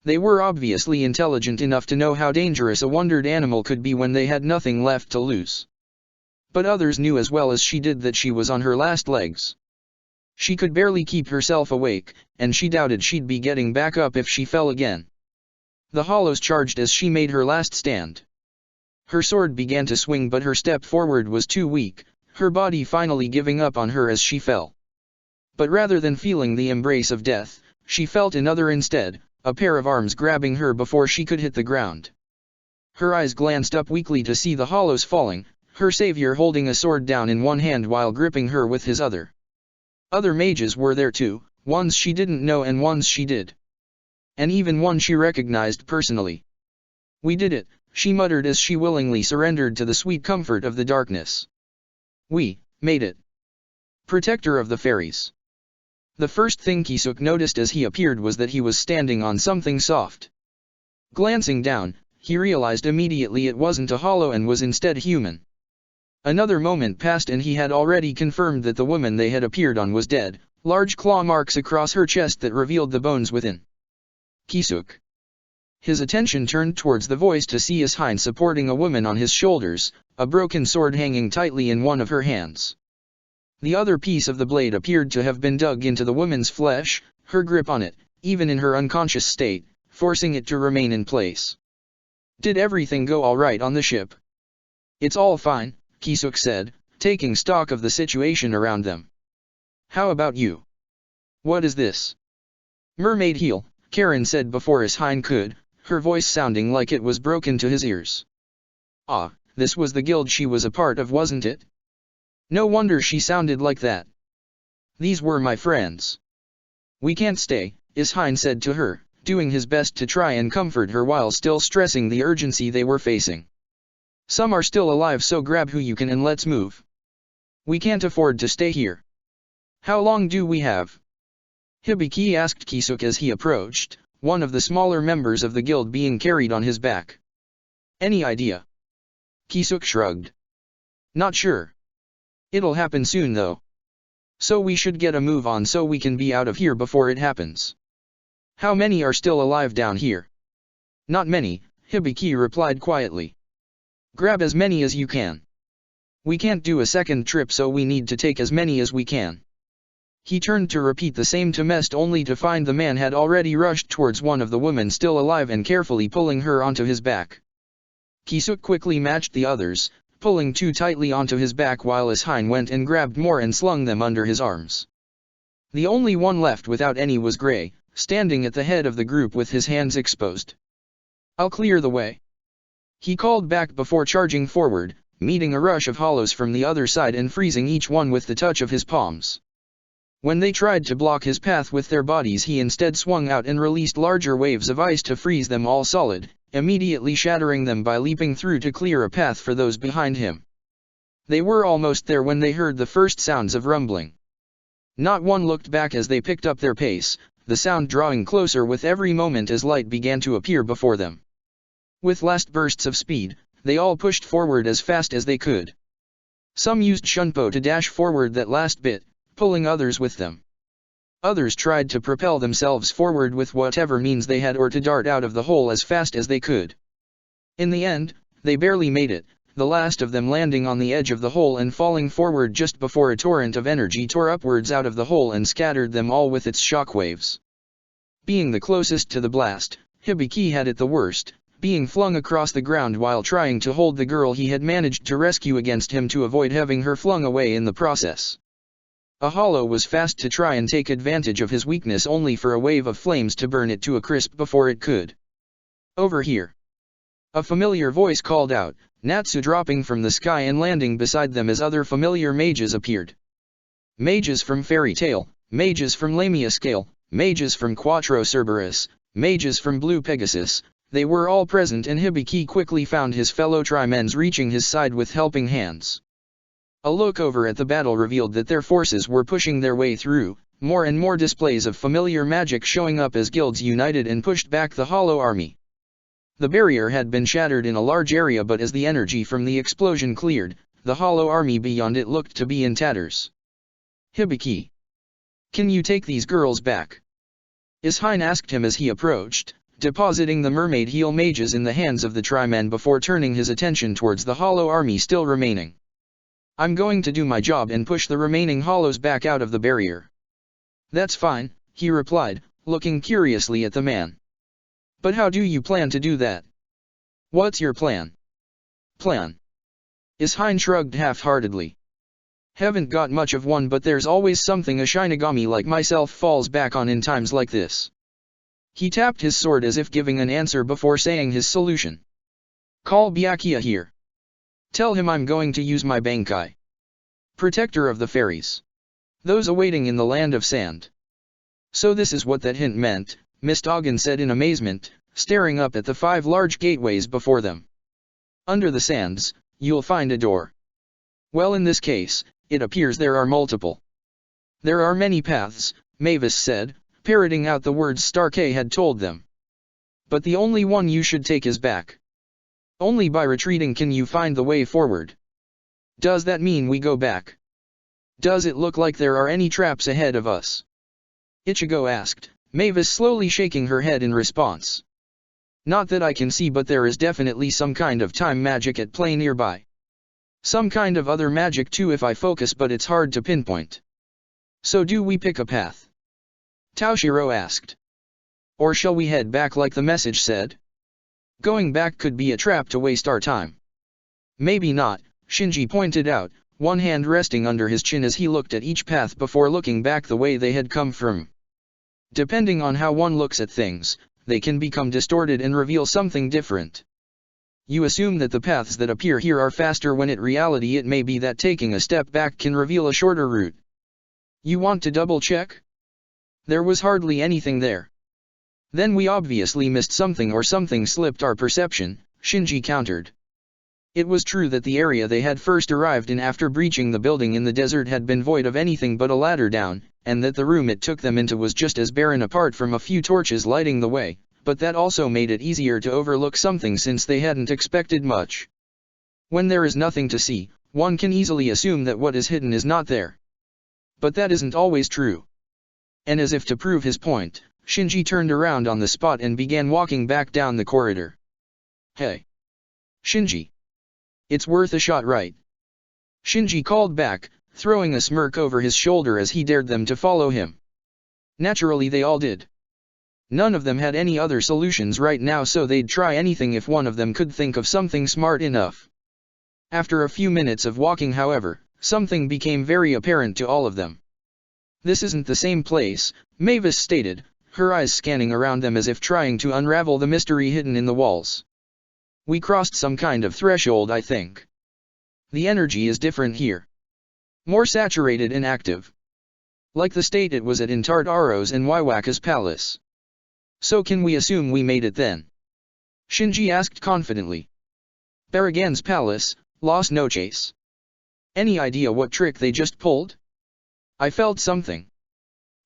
They were obviously intelligent enough to know how dangerous a wondered animal could be when they had nothing left to lose. But others knew as well as she did that she was on her last legs. She could barely keep herself awake, and she doubted she'd be getting back up if she fell again. The hollows charged as she made her last stand. Her sword began to swing, but her step forward was too weak, her body finally giving up on her as she fell. But rather than feeling the embrace of death, she felt another instead, a pair of arms grabbing her before she could hit the ground. Her eyes glanced up weakly to see the hollows falling, her savior holding a sword down in one hand while gripping her with his other. Other mages were there too, ones she didn't know and ones she did. And even one she recognized personally. "We did it," she muttered as she willingly surrendered to the sweet comfort of the darkness. "We made it." Protector of the Fairies. The first thing Kisuk noticed as he appeared was that he was standing on something soft. Glancing down, he realized immediately it wasn't a hollow and was instead human. Another moment passed and he had already confirmed that the woman they had appeared on was dead, large claw marks across her chest that revealed the bones within. Kisuk. His attention turned towards the voice to see Ishain supporting a woman on his shoulders, a broken sword hanging tightly in one of her hands. The other piece of the blade appeared to have been dug into the woman's flesh, her grip on it, even in her unconscious state, forcing it to remain in place. "Did everything go all right on the ship?" "It's all fine," Kisuk said, taking stock of the situation around them. "How about you? What is this?" "Mermaid heel," Karen said before Ishain could, her voice sounding like it was broken to his ears. "Ah, this was the guild she was a part of, wasn't it? No wonder she sounded like that. These were my friends." "We can't stay," Ishain said to her, doing his best to try and comfort her while still stressing the urgency they were facing. "Some are still alive, so grab who you can and let's move. We can't afford to stay here." "How long do we have?" Hibiki asked Kisuk as he approached, one of the smaller members of the guild being carried on his back. "Any idea?" Kisuk shrugged. "Not sure. It'll happen soon though. So we should get a move on so we can be out of here before it happens." "How many are still alive down here?" "Not many," Hibiki replied quietly. "Grab as many as you can. We can't do a second trip, so we need to take as many as we can." He turned to repeat the same test only to find the man had already rushed towards one of the women still alive and carefully pulling her onto his back. Kisuk quickly matched the others, pulling too tightly onto his back while Ishine went and grabbed more and slung them under his arms. The only one left without any was Gray, standing at the head of the group with his hands exposed. "I'll clear the way," he called back before charging forward, meeting a rush of hollows from the other side and freezing each one with the touch of his palms. When they tried to block his path with their bodies, he instead swung out and released larger waves of ice to freeze them all solid, immediately shattering them by leaping through to clear a path for those behind him. They were almost there when they heard the first sounds of rumbling. Not one looked back as they picked up their pace, the sound drawing closer with every moment as light began to appear before them. With last bursts of speed, they all pushed forward as fast as they could. Some used Shunpo to dash forward that last bit, pulling others with them. Others tried to propel themselves forward with whatever means they had or to dart out of the hole as fast as they could. In the end, they barely made it, the last of them landing on the edge of the hole and falling forward just before a torrent of energy tore upwards out of the hole and scattered them all with its shock waves. Being the closest to the blast, Hibiki had it the worst, being flung across the ground while trying to hold the girl he had managed to rescue against him to avoid having her flung away in the process. A hollow was fast to try and take advantage of his weakness only for a wave of flames to burn it to a crisp before it could. "Over here!" A familiar voice called out, Natsu dropping from the sky and landing beside them as other familiar mages appeared. Mages from Fairy Tail, mages from Lamia Scale, mages from Quattro Cerberus, mages from Blue Pegasus, they were all present and Hibiki quickly found his fellow Trimens reaching his side with helping hands. A look over at the battle revealed that their forces were pushing their way through, more and more displays of familiar magic showing up as guilds united and pushed back the Hollow Army. The barrier had been shattered in a large area, but as the energy from the explosion cleared, the Hollow Army beyond it looked to be in tatters. "Hibiki, can you take these girls back?" Ishine asked him as he approached, depositing the mermaid heel mages in the hands of the Trimen before turning his attention towards the Hollow Army still remaining. "I'm going to do my job and push the remaining hollows back out of the barrier." "That's fine," he replied, looking curiously at the man. "But how do you plan to do that? What's your plan?" "Plan?" Ishine shrugged half-heartedly. "Haven't got much of one, but there's always something a Shinigami like myself falls back on in times like this." He tapped his sword as if giving an answer before saying his solution. "Call Byakuya here. Tell him I'm going to use my Bankai. Protector of the Fairies. Those awaiting in the land of sand." "So this is what that hint meant," Miss Doggin said in amazement, staring up at the 5 large gateways before them. "Under the sands, you'll find a door." "Well, in this case, it appears there are multiple." "There are many paths," Mavis said, parroting out the words Starkey had told them. "But the only one you should take is back. Only by retreating can you find the way forward." "Does that mean we go back? Does it look like there are any traps ahead of us?" Ichigo asked, Mavis slowly shaking her head in response. "Not that I can see, but there is definitely some kind of time magic at play nearby. Some kind of other magic too if I focus, but it's hard to pinpoint." "So do we pick a path?" Taoshiro asked. "Or shall we head back like the message said? Going back could be a trap to waste our time." "Maybe not," Shinji pointed out, one hand resting under his chin as he looked at each path before looking back the way they had come from. "Depending on how one looks at things, they can become distorted and reveal something different. You assume that the paths that appear here are faster when in reality it may be that taking a step back can reveal a shorter route. You want to double check?" "There was hardly anything there." "Then we obviously missed something or something slipped our perception," Shinji countered. It was true that the area they had first arrived in after breaching the building in the desert had been void of anything but a ladder down, and that the room it took them into was just as barren apart from a few torches lighting the way, but that also made it easier to overlook something since they hadn't expected much. When there is nothing to see, one can easily assume that what is hidden is not there. But that isn't always true. And as if to prove his point, Shinji turned around on the spot and began walking back down the corridor. "Hey! Shinji! It's worth a shot, right?" Shinji called back, throwing a smirk over his shoulder as he dared them to follow him. Naturally they all did. None of them had any other solutions right now, so they'd try anything if one of them could think of something smart enough. After a few minutes of walking, however, something became very apparent to all of them. "This isn't the same place," Mavis stated, her eyes scanning around them as if trying to unravel the mystery hidden in the walls. "We crossed some kind of threshold, I think. The energy is different here. More saturated and active. Like the state it was at in Tartaros and Waiwaka's palace." "So can we assume we made it then?" Shinji asked confidently. "Barragan's palace, Las Noches. Any idea what trick they just pulled?" "I felt something.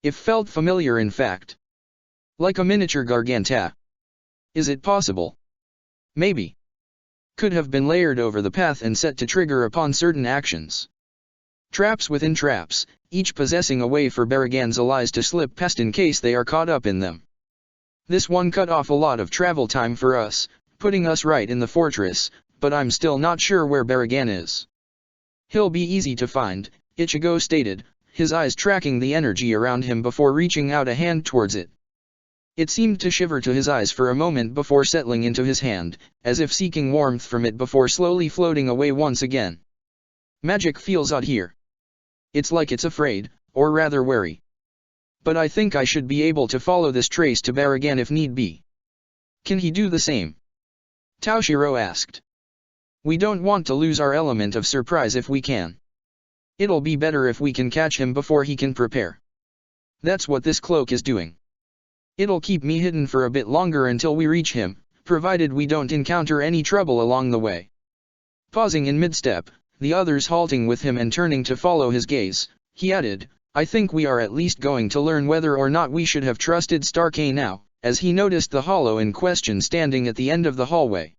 It felt familiar, in fact. Like a miniature Garganta. Is it possible? Maybe. Could have been layered over the path and set to trigger upon certain actions. Traps within traps, each possessing a way for Barragan's allies to slip past in case they are caught up in them. This one cut off a lot of travel time for us, putting us right in the fortress, but I'm still not sure where Barragan is." "He'll be easy to find," Ichigo stated, his eyes tracking the energy around him before reaching out a hand towards it. It seemed to shiver to his eyes for a moment before settling into his hand, as if seeking warmth from it before slowly floating away once again. "Magic feels odd here. It's like it's afraid, or rather wary. But I think I should be able to follow this trace to Barragan if need be." "Can he do the same?" Taoshiro asked. "We don't want to lose our element of surprise if we can. It'll be better if we can catch him before he can prepare. That's what this cloak is doing. It'll keep me hidden for a bit longer until we reach him, provided we don't encounter any trouble along the way." Pausing in mid-step, the others halting with him and turning to follow his gaze, he added, "I think we are at least going to learn whether or not we should have trusted Starkey now," as he noticed the hollow in question standing at the end of the hallway.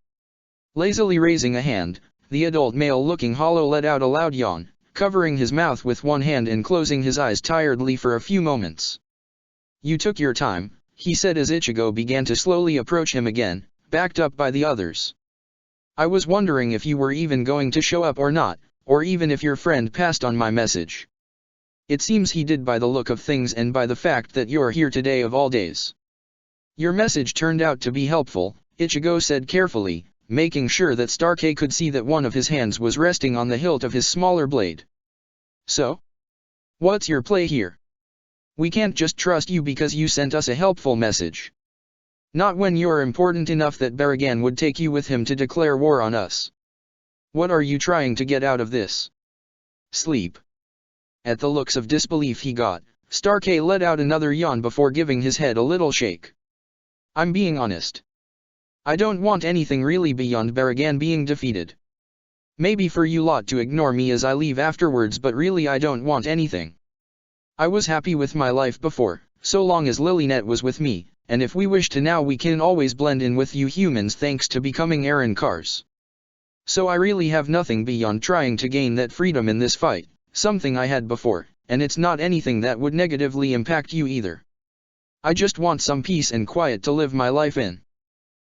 Lazily raising a hand, the adult male-looking hollow let out a loud yawn, covering his mouth with one hand and closing his eyes tiredly for a few moments. "You took your time," he said as Ichigo began to slowly approach him again, backed up by the others. "I was wondering if you were even going to show up or not, or even if your friend passed on my message. It seems he did by the look of things and by the fact that you're here today of all days." "Your message turned out to be helpful," Ichigo said carefully, making sure that Starkey could see that one of his hands was resting on the hilt of his smaller blade. "So? What's your play here? We can't just trust you because you sent us a helpful message. Not when you're important enough that Barragan would take you with him to declare war on us. What are you trying to get out of this? Sleep?" At the looks of disbelief he got, Starkey let out another yawn before giving his head a little shake. "I'm being honest. I don't want anything really beyond Barragan being defeated. Maybe for you lot to ignore me as I leave afterwards, but really I don't want anything. I was happy with my life before, so long as Lilynet was with me, and if we wish to now we can always blend in with you humans thanks to becoming Aaron cars. So I really have nothing beyond trying to gain that freedom in this fight, something I had before, and it's not anything that would negatively impact you either. I just want some peace and quiet to live my life in.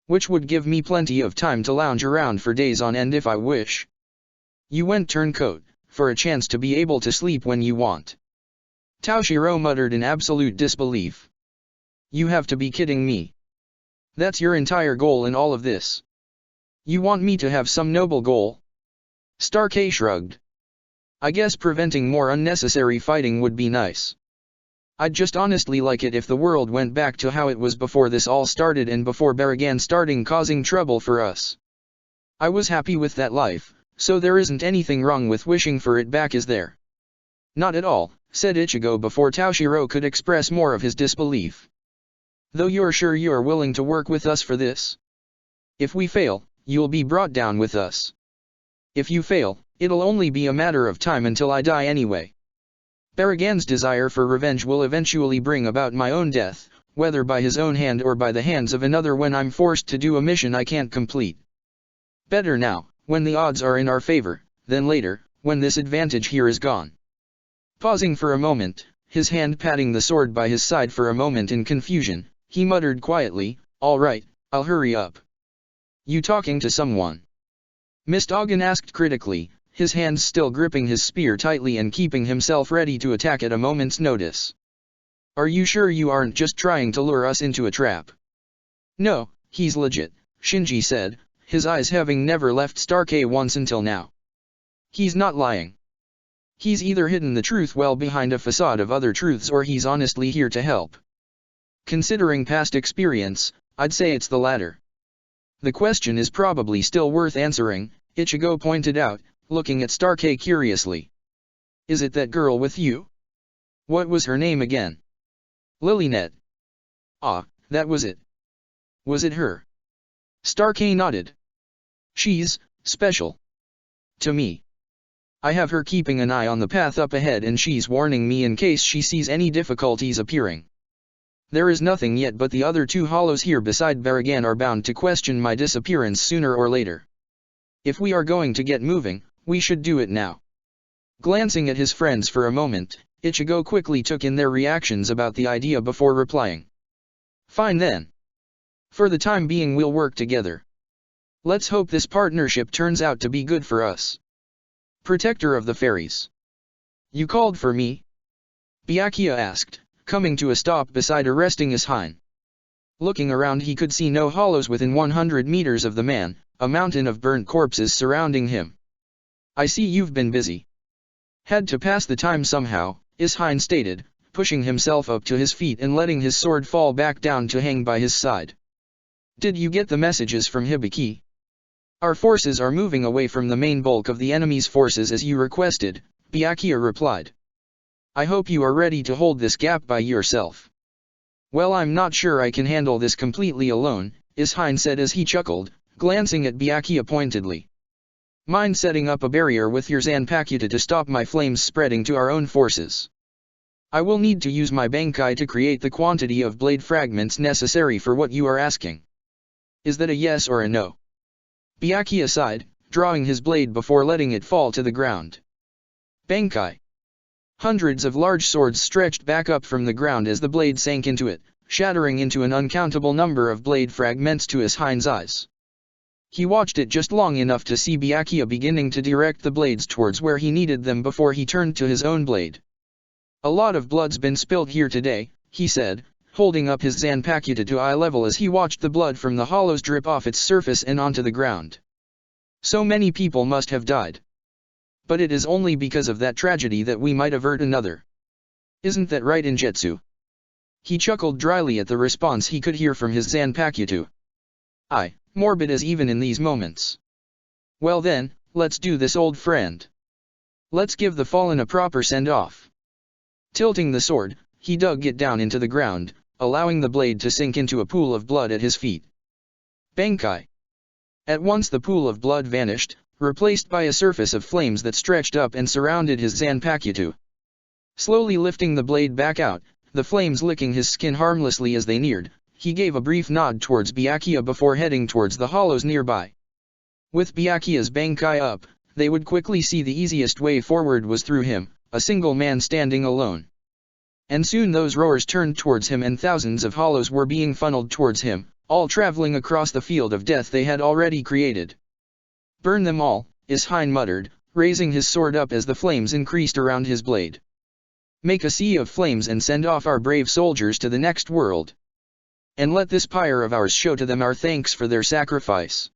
Which would give me plenty of time to lounge around for days on end if I wish. You went turncoat, for a chance to be able to sleep when you want." Taoshiro muttered in absolute disbelief. "You have to be kidding me. That's your entire goal in all of this? You want me to have some noble goal?" Starkey shrugged. "I guess preventing more unnecessary fighting would be nice. I'd just honestly like it if the world went back to how it was before this all started and before Barragan starting causing trouble for us. I was happy with that life, so there isn't anything wrong with wishing for it back, is there?" "Not at all," said Ichigo before Taoshiro could express more of his disbelief. "Though you're sure you're willing to work with us for this? If we fail, you'll be brought down with us. If you fail, it'll only be a matter of time until I die anyway. Barragan's desire for revenge will eventually bring about my own death, whether by his own hand or by the hands of another when I'm forced to do a mission I can't complete. Better now, when the odds are in our favor, than later, when this advantage here is gone." Pausing for a moment, his hand patting the sword by his side for a moment in confusion, he muttered quietly, "All right, I'll hurry up." "You talking to someone?" Miss Doggin asked critically, his hands still gripping his spear tightly and keeping himself ready to attack at a moment's notice. "Are you sure you aren't just trying to lure us into a trap?" "No, he's legit," Shinji said, his eyes having never left Stark once until now. "He's not lying. He's either hidden the truth well behind a facade of other truths or he's honestly here to help. Considering past experience, I'd say it's the latter." "The question is probably still worth answering," Ichigo pointed out, looking at Stark curiously. "Is it that girl with you? What was her name again?" "Lilynet." "Ah, that was it. Was it her?" Stark nodded. "She's special to me. I have her keeping an eye on the path up ahead and she's warning me in case she sees any difficulties appearing. There is nothing yet but the other two hollows here beside Baragan are bound to question my disappearance sooner or later. If we are going to get moving, we should do it now." Glancing at his friends for a moment, Ichigo quickly took in their reactions about the idea before replying. "Fine then. For the time being we'll work together. Let's hope this partnership turns out to be good for us." "Protector of the Fairies. You called for me?" Byakuya asked, coming to a stop beside a resting Ishine. Looking around he could see no hollows within 100 meters of the man, a mountain of burnt corpses surrounding him. "I see you've been busy. Had to pass the time somehow," Ishine stated, pushing himself up to his feet and letting his sword fall back down to hang by his side. "Did you get the messages from Hibiki? Our forces are moving away from the main bulk of the enemy's forces as you requested," Byakuya replied. "I hope you are ready to hold this gap by yourself." "Well, I'm not sure I can handle this completely alone," Ishine said as he chuckled, glancing at Byakuya pointedly. "Mind setting up a barrier with your Zanpakuta to stop my flames spreading to our own forces? I will need to use my Bankai to create the quantity of blade fragments necessary for what you are asking. Is that a yes or a no?" Byakuya sighed, drawing his blade before letting it fall to the ground. Bankai. Hundreds of large swords stretched back up from the ground as the blade sank into it, shattering into an uncountable number of blade fragments to Ishine's eyes. He watched it just long enough to see Byakuya beginning to direct the blades towards where he needed them before he turned to his own blade. "A lot of blood's been spilled here today," he said, holding up his Zanpakuta to eye level as he watched the blood from the hollows drip off its surface and onto the ground. "So many people must have died. But it is only because of that tragedy that we might avert another. Isn't that right, Injetsu?" He chuckled dryly at the response he could hear from his Zanpakuta. "Aye, morbid as even in these moments. Well then, let's do this, old friend. Let's give the fallen a proper send-off." Tilting the sword, he dug it down into the ground, allowing the blade to sink into a pool of blood at his feet. Bankai. At once the pool of blood vanished, replaced by a surface of flames that stretched up and surrounded his Zanpakuta. Slowly lifting the blade back out, the flames licking his skin harmlessly as they neared, he gave a brief nod towards Byakuya before heading towards the hollows nearby. With Byakuya's Bankai up, they would quickly see the easiest way forward was through him, a single man standing alone. And soon those roars turned towards him and thousands of hollows were being funneled towards him, all traveling across the field of death they had already created. "Burn them all," Ishine muttered, raising his sword up as the flames increased around his blade. "Make a sea of flames and send off our brave soldiers to the next world. And let this pyre of ours show to them our thanks for their sacrifice."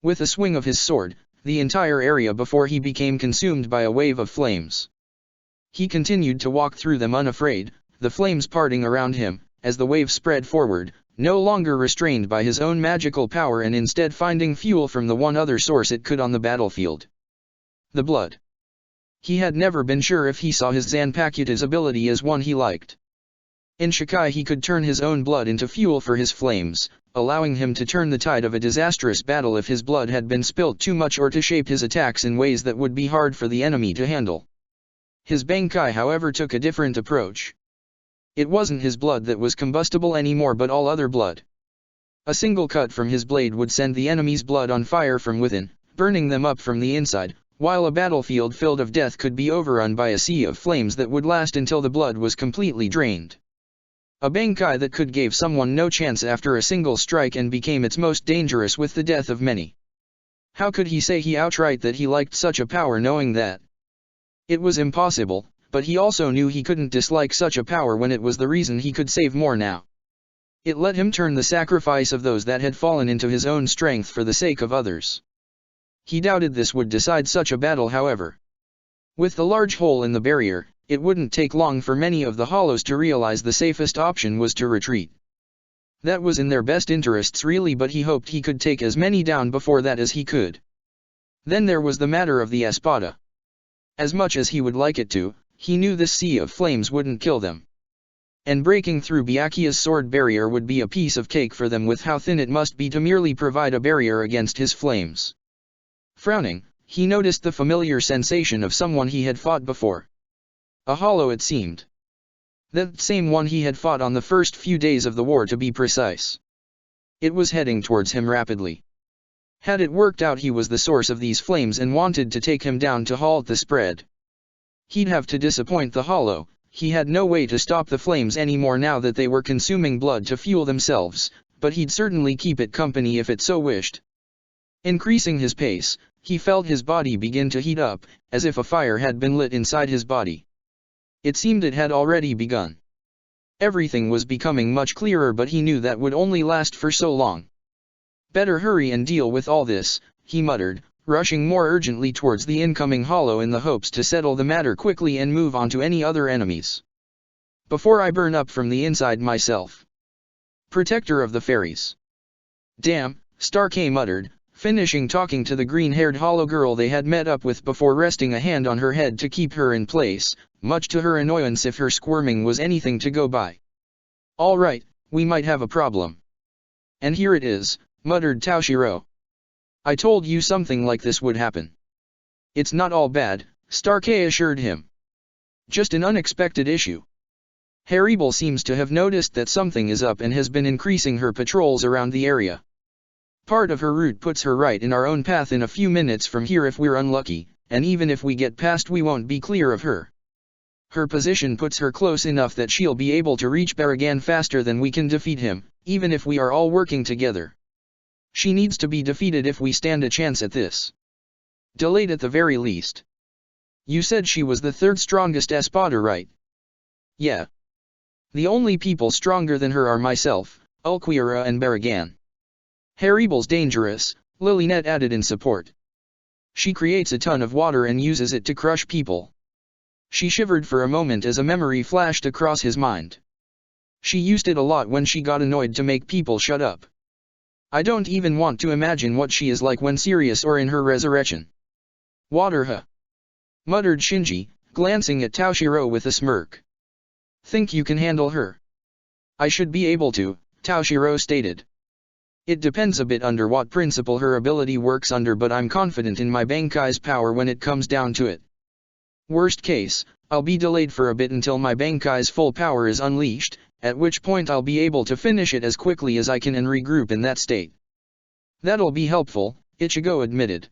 With a swing of his sword, the entire area before he became consumed by a wave of flames. He continued to walk through them unafraid, the flames parting around him, as the wave spread forward, no longer restrained by his own magical power and instead finding fuel from the one other source it could on the battlefield. The blood. He had never been sure if he saw his Zanpakuta's ability as one he liked. In Shikai he could turn his own blood into fuel for his flames, allowing him to turn the tide of a disastrous battle if his blood had been spilt too much or to shape his attacks in ways that would be hard for the enemy to handle. His Bankai however took a different approach. It wasn't his blood that was combustible anymore but all other blood. A single cut from his blade would send the enemy's blood on fire from within, burning them up from the inside, while a battlefield filled of death could be overrun by a sea of flames that would last until the blood was completely drained. A Bankai that could give someone no chance after a single strike and became its most dangerous with the death of many. How could he say he outright that he liked such a power knowing that it was impossible, but he also knew he couldn't dislike such a power when it was the reason he could save more now. It let him turn the sacrifice of those that had fallen into his own strength for the sake of others. He doubted this would decide such a battle, however. With the large hole in the barrier, it wouldn't take long for many of the hollows to realize the safest option was to retreat. That was in their best interests really, but he hoped he could take as many down before that as he could. Then there was the matter of the espada. As much as he would like it to, he knew this sea of flames wouldn't kill them. And breaking through Byakuya's sword barrier would be a piece of cake for them, with how thin it must be to merely provide a barrier against his flames. Frowning, he noticed the familiar sensation of someone he had fought before. A hollow, it seemed. That same one he had fought on the first few days of the war, to be precise. It was heading towards him rapidly. Had it worked out he was the source of these flames and wanted to take him down to halt the spread, he'd have to disappoint the hollow. He had no way to stop the flames anymore now that they were consuming blood to fuel themselves, but he'd certainly keep it company if it so wished. Increasing his pace, he felt his body begin to heat up, as if a fire had been lit inside his body. It seemed it had already begun. Everything was becoming much clearer, but he knew that would only last for so long. Better hurry and deal with all this, he muttered, rushing more urgently towards the incoming hollow in the hopes to settle the matter quickly and move on to any other enemies. Before I burn up from the inside myself. Protector of the fairies. Damn, Starkey muttered, finishing talking to the green-haired hollow girl they had met up with before resting a hand on her head to keep her in place, much to her annoyance if her squirming was anything to go by. All right, we might have a problem. And here it is, muttered Toshiro. I told you something like this would happen. It's not all bad, Starkey assured him. Just an unexpected issue. Haribel seems to have noticed that something is up and has been increasing her patrols around the area. Part of her route puts her right in our own path in a few minutes from here if we're unlucky, and even if we get past we won't be clear of her. Her position puts her close enough that she'll be able to reach Baragan faster than we can defeat him, even if we are all working together. She needs to be defeated if we stand a chance at this. Delayed at the very least. You said she was the third strongest espada, right? Yeah. The only people stronger than her are myself, Ulquiorra and Baragan. Haribel's dangerous, Lilynet added in support. She creates a ton of water and uses it to crush people. She shivered for a moment as a memory flashed across his mind. She used it a lot when she got annoyed to make people shut up. I don't even want to imagine what she is like when serious or in her resurrection. Water, huh? Muttered Shinji, glancing at Toshiro with a smirk. Think you can handle her? I should be able to, Toshiro stated. It depends a bit under what principle her ability works under, but I'm confident in my Bankai's power when it comes down to it. Worst case, I'll be delayed for a bit until my Bankai's full power is unleashed, at which point I'll be able to finish it as quickly as I can and regroup in that state. That'll be helpful, Ichigo admitted.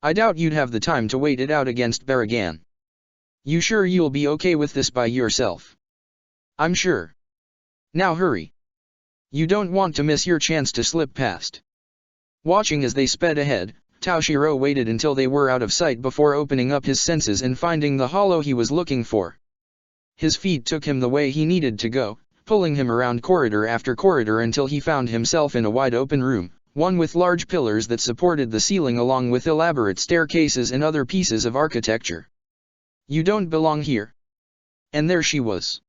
I doubt you'd have the time to wait it out against Baragan. You sure you'll be okay with this by yourself? I'm sure. Now hurry. You don't want to miss your chance to slip past. Watching as they sped ahead, Toshiro waited until they were out of sight before opening up his senses and finding the hollow he was looking for. His feet took him the way he needed to go, pulling him around corridor after corridor until he found himself in a wide open room, one with large pillars that supported the ceiling along with elaborate staircases and other pieces of architecture. You don't belong here. And there she was.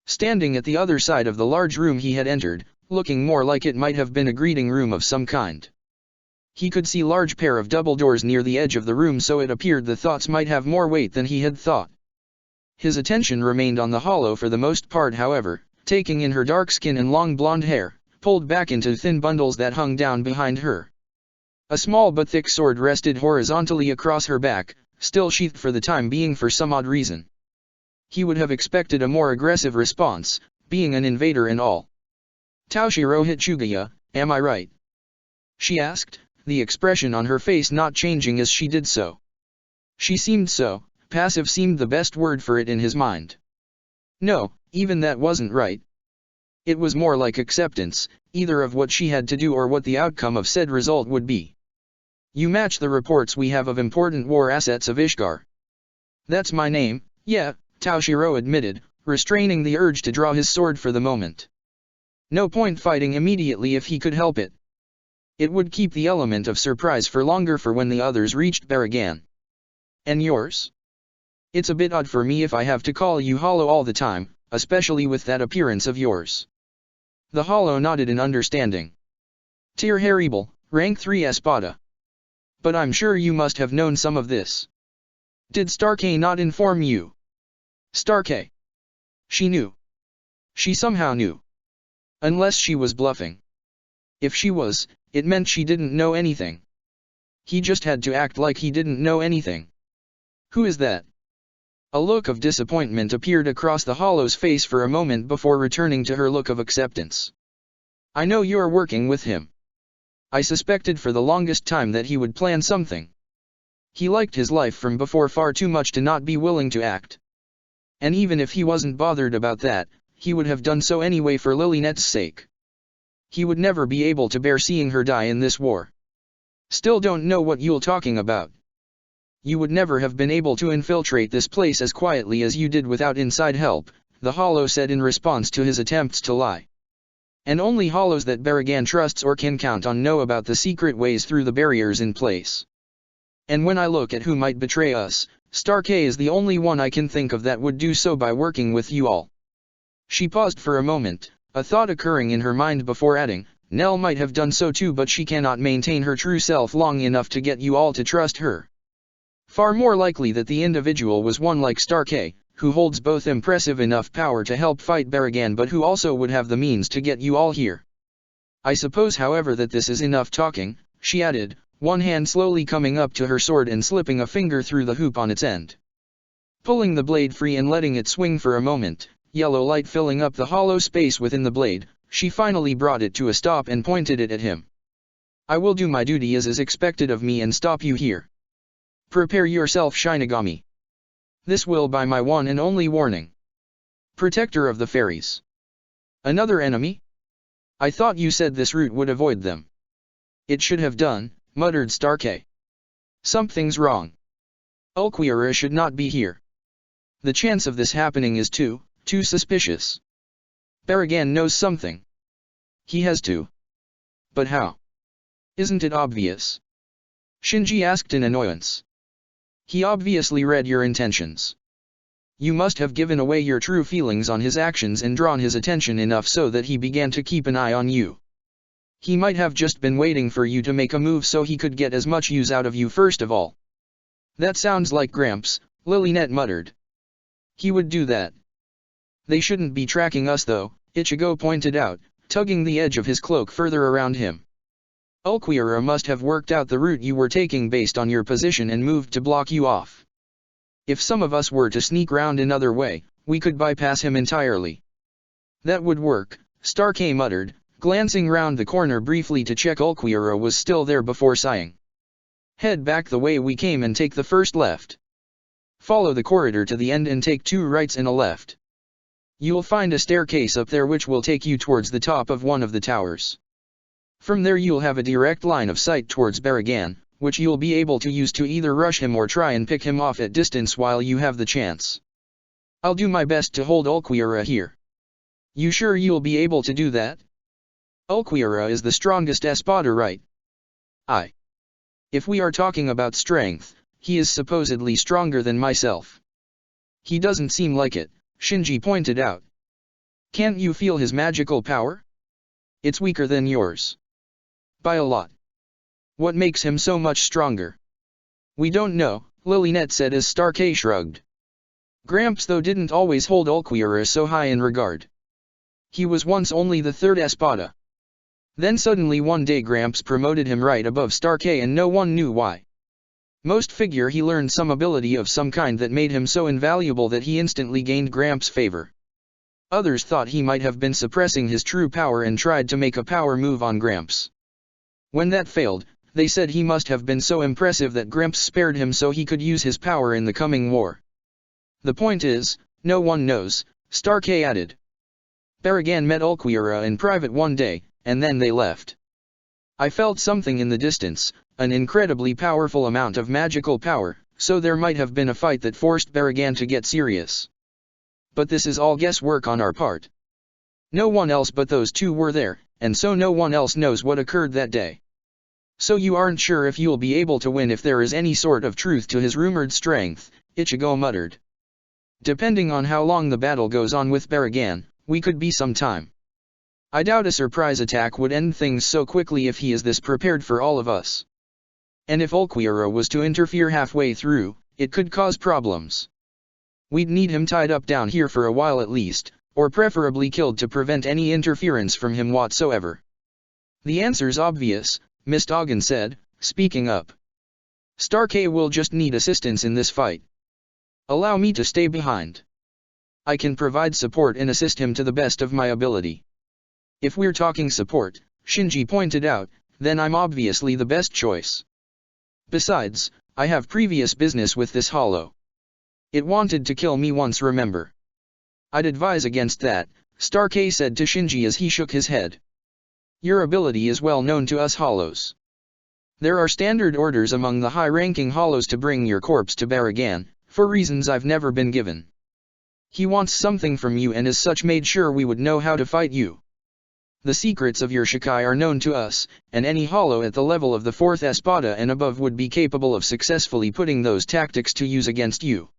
Standing at the other side of the large room he had entered, looking more like it might have been a greeting room of some kind. He could see large pair of double doors near the edge of the room, so it appeared the thoughts might have more weight than he had thought. His attention remained on the hollow for the most part, however, taking in her dark skin and long blonde hair, pulled back into thin bundles that hung down behind her. A small but thick sword rested horizontally across her back, still sheathed for the time being for some odd reason. He would have expected a more aggressive response, being an invader and all. Toshiro Hitsuguya, am I right? She asked, the expression on her face not changing as she did so. She seemed so, passive seemed the best word for it in his mind. No, even that wasn't right. It was more like acceptance, either of what she had to do or what the outcome of said result would be. You match the reports we have of important war assets of Ishgar. That's my name, yeah, Toshiro admitted, restraining the urge to draw his sword for the moment. No point fighting immediately if he could help it. It would keep the element of surprise for longer for when the others reached Baragan. And yours? It's a bit odd for me if I have to call you Hollow all the time, especially with that appearance of yours. The Hollow nodded in understanding. Tier Haribal, rank 3 Espada. But I'm sure you must have known some of this. Did Starkey not inform you? Starkey. She knew. She somehow knew. Unless she was bluffing. If she was, it meant she didn't know anything. He just had to act like he didn't know anything. Who is that? A look of disappointment appeared across the Hollow's face for a moment before returning to her look of acceptance. I know you're working with him. I suspected for the longest time that he would plan something. He liked his life from before far too much to not be willing to act. And even if he wasn't bothered about that, he would have done so anyway for Lilynet's sake. He would never be able to bear seeing her die in this war. Still don't know what you're talking about. You would never have been able to infiltrate this place as quietly as you did without inside help, the Hollow said in response to his attempts to lie. And only Hollows that Baragan trusts or can count on know about the secret ways through the barriers in place. And when I look at who might betray us, Starkey is the only one I can think of that would do so by working with you all. She paused for a moment, a thought occurring in her mind before adding, Nell might have done so too, but she cannot maintain her true self long enough to get you all to trust her. Far more likely that the individual was one like Starkey, who holds both impressive enough power to help fight Baragan but who also would have the means to get you all here. I suppose however that this is enough talking, she added, one hand slowly coming up to her sword and slipping a finger through the hoop on its end. Pulling the blade free and letting it swing for a moment, yellow light filling up the hollow space within the blade, she finally brought it to a stop and pointed it at him. I will do my duty as is expected of me and stop you here. Prepare yourself, Shinigami. This will be my one and only warning. Protector of the Fairies. Another enemy? I thought you said this route would avoid them. It should have done, muttered Starkey. Something's wrong. Ulquiorra should not be here. The chance of this happening is too suspicious. Baragan knows something. He has to. But how? Isn't it obvious? Shinji asked in annoyance. He obviously read your intentions. You must have given away your true feelings on his actions and drawn his attention enough so that he began to keep an eye on you. He might have just been waiting for you to make a move so he could get as much use out of you first of all. That sounds like Gramps, Lilynet muttered. He would do that. They shouldn't be tracking us though, Ichigo pointed out, tugging the edge of his cloak further around him. Ulquiorra must have worked out the route you were taking based on your position and moved to block you off. If some of us were to sneak round another way, we could bypass him entirely. That would work, Starkey muttered, glancing round the corner briefly to check Ulquiorra was still there before sighing. Head back the way we came and take the first left. Follow the corridor to the end and take 2 rights and a left. You'll find a staircase up there which will take you towards the top of one of the towers. From there you'll have a direct line of sight towards Baragan, which you'll be able to use to either rush him or try and pick him off at distance while you have the chance. I'll do my best to hold Ulquiorra here. You sure you'll be able to do that? Ulquiorra is the strongest Espada, right? Aye. If we are talking about strength, he is supposedly stronger than myself. He doesn't seem like it, Shinji pointed out. Can't you feel his magical power? It's weaker than yours. By a lot. What makes him so much stronger? We don't know, Lilynet said as Starkey shrugged. Gramps though didn't always hold Ulquiorra so high in regard. He was once only the 3rd Espada. Then suddenly one day Gramps promoted him right above Starkey and no one knew why. Most figure he learned some ability of some kind that made him so invaluable that he instantly gained Gramps' favor. Others thought he might have been suppressing his true power and tried to make a power move on Gramps. When that failed, they said he must have been so impressive that Gramps spared him so he could use his power in the coming war. The point is, no one knows, Starkey added. Baragan met Ulquiorra in private one day, and then they left. I felt something in the distance, an incredibly powerful amount of magical power, so there might have been a fight that forced Baragan to get serious. But this is all guesswork on our part. No one else but those two were there, and so no one else knows what occurred that day. So you aren't sure if you'll be able to win if there is any sort of truth to his rumored strength, Ichigo muttered. Depending on how long the battle goes on with Baragan, we could be some time. I doubt a surprise attack would end things so quickly if he is this prepared for all of us. And if Ulquiorra was to interfere halfway through, it could cause problems. We'd need him tied up down here for a while at least, or preferably killed to prevent any interference from him whatsoever. The answer's obvious, Miss Doggin said, speaking up. Starkey will just need assistance in this fight. Allow me to stay behind. I can provide support and assist him to the best of my ability. If we're talking support, Shinji pointed out, then I'm obviously the best choice. Besides, I have previous business with this hollow. It wanted to kill me once, remember. I'd advise against that, Starkey said to Shinji as he shook his head. Your ability is well known to us hollows. There are standard orders among the high-ranking hollows to bring your corpse to Baragan, for reasons I've never been given. He wants something from you and as such made sure we would know how to fight you. The secrets of your Shikai are known to us, and any hollow at the level of the 4th Espada and above would be capable of successfully putting those tactics to use against you.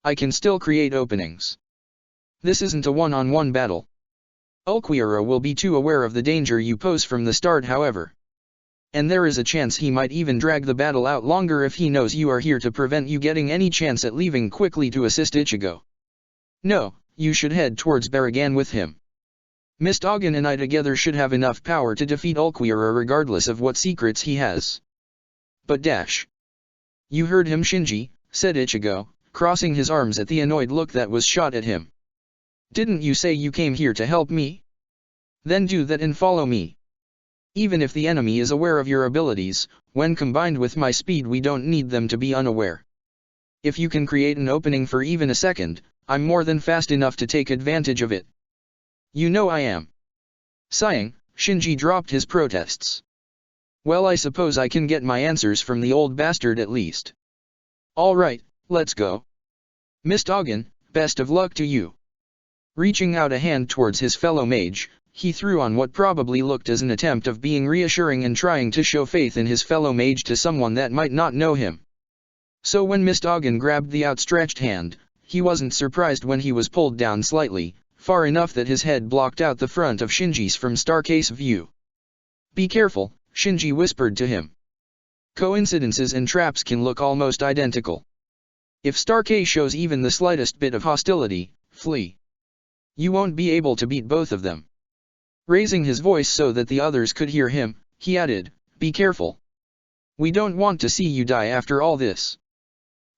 I can still create openings. This isn't a one-on-one battle. Ulquiorra will be too aware of the danger you pose from the start, however. And there is a chance he might even drag the battle out longer if he knows you are here to prevent you getting any chance at leaving quickly to assist Ichigo. No, you should head towards Baragan with him. Miss Doggin and I together should have enough power to defeat Ulquiorra regardless of what secrets he has. But dash. You heard him, Shinji, said Ichigo, crossing his arms at the annoyed look that was shot at him. Didn't you say you came here to help me? Then do that and follow me. Even if the enemy is aware of your abilities, when combined with my speed we don't need them to be unaware. If you can create an opening for even a second, I'm more than fast enough to take advantage of it. You know I am. Sighing, Shinji dropped his protests. Well, I suppose I can get my answers from the old bastard at least. All right, let's go. Miss Doggin, best of luck to you. Reaching out a hand towards his fellow mage, he threw on what probably looked as an attempt of being reassuring and trying to show faith in his fellow mage to someone that might not know him. So when Miss Doggin grabbed the outstretched hand, he wasn't surprised when he was pulled down slightly, far enough that his head blocked out the front of Shinji's from Starkey's view. Be careful, Shinji whispered to him. Coincidences and traps can look almost identical. If Starkey shows even the slightest bit of hostility, flee. You won't be able to beat both of them. Raising his voice so that the others could hear him, he added, be careful. We don't want to see you die after all this.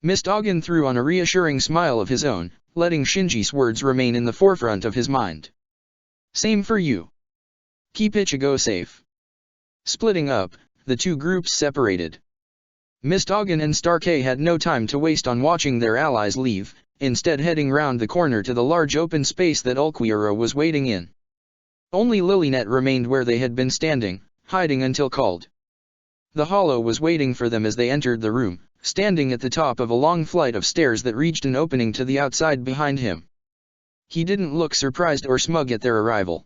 Miss Doggin threw on a reassuring smile of his own, letting Shinji's words remain in the forefront of his mind. Same for you. Keep Ichigo safe. Splitting up, the two groups separated. Miss Doggin and Starkey had no time to waste on watching their allies leave, instead heading round the corner to the large open space that Ulquiorra was waiting in. Only Lilynet remained where they had been standing, hiding until called. The hollow was waiting for them as they entered the room, standing at the top of a long flight of stairs that reached an opening to the outside behind him. He didn't look surprised or smug at their arrival.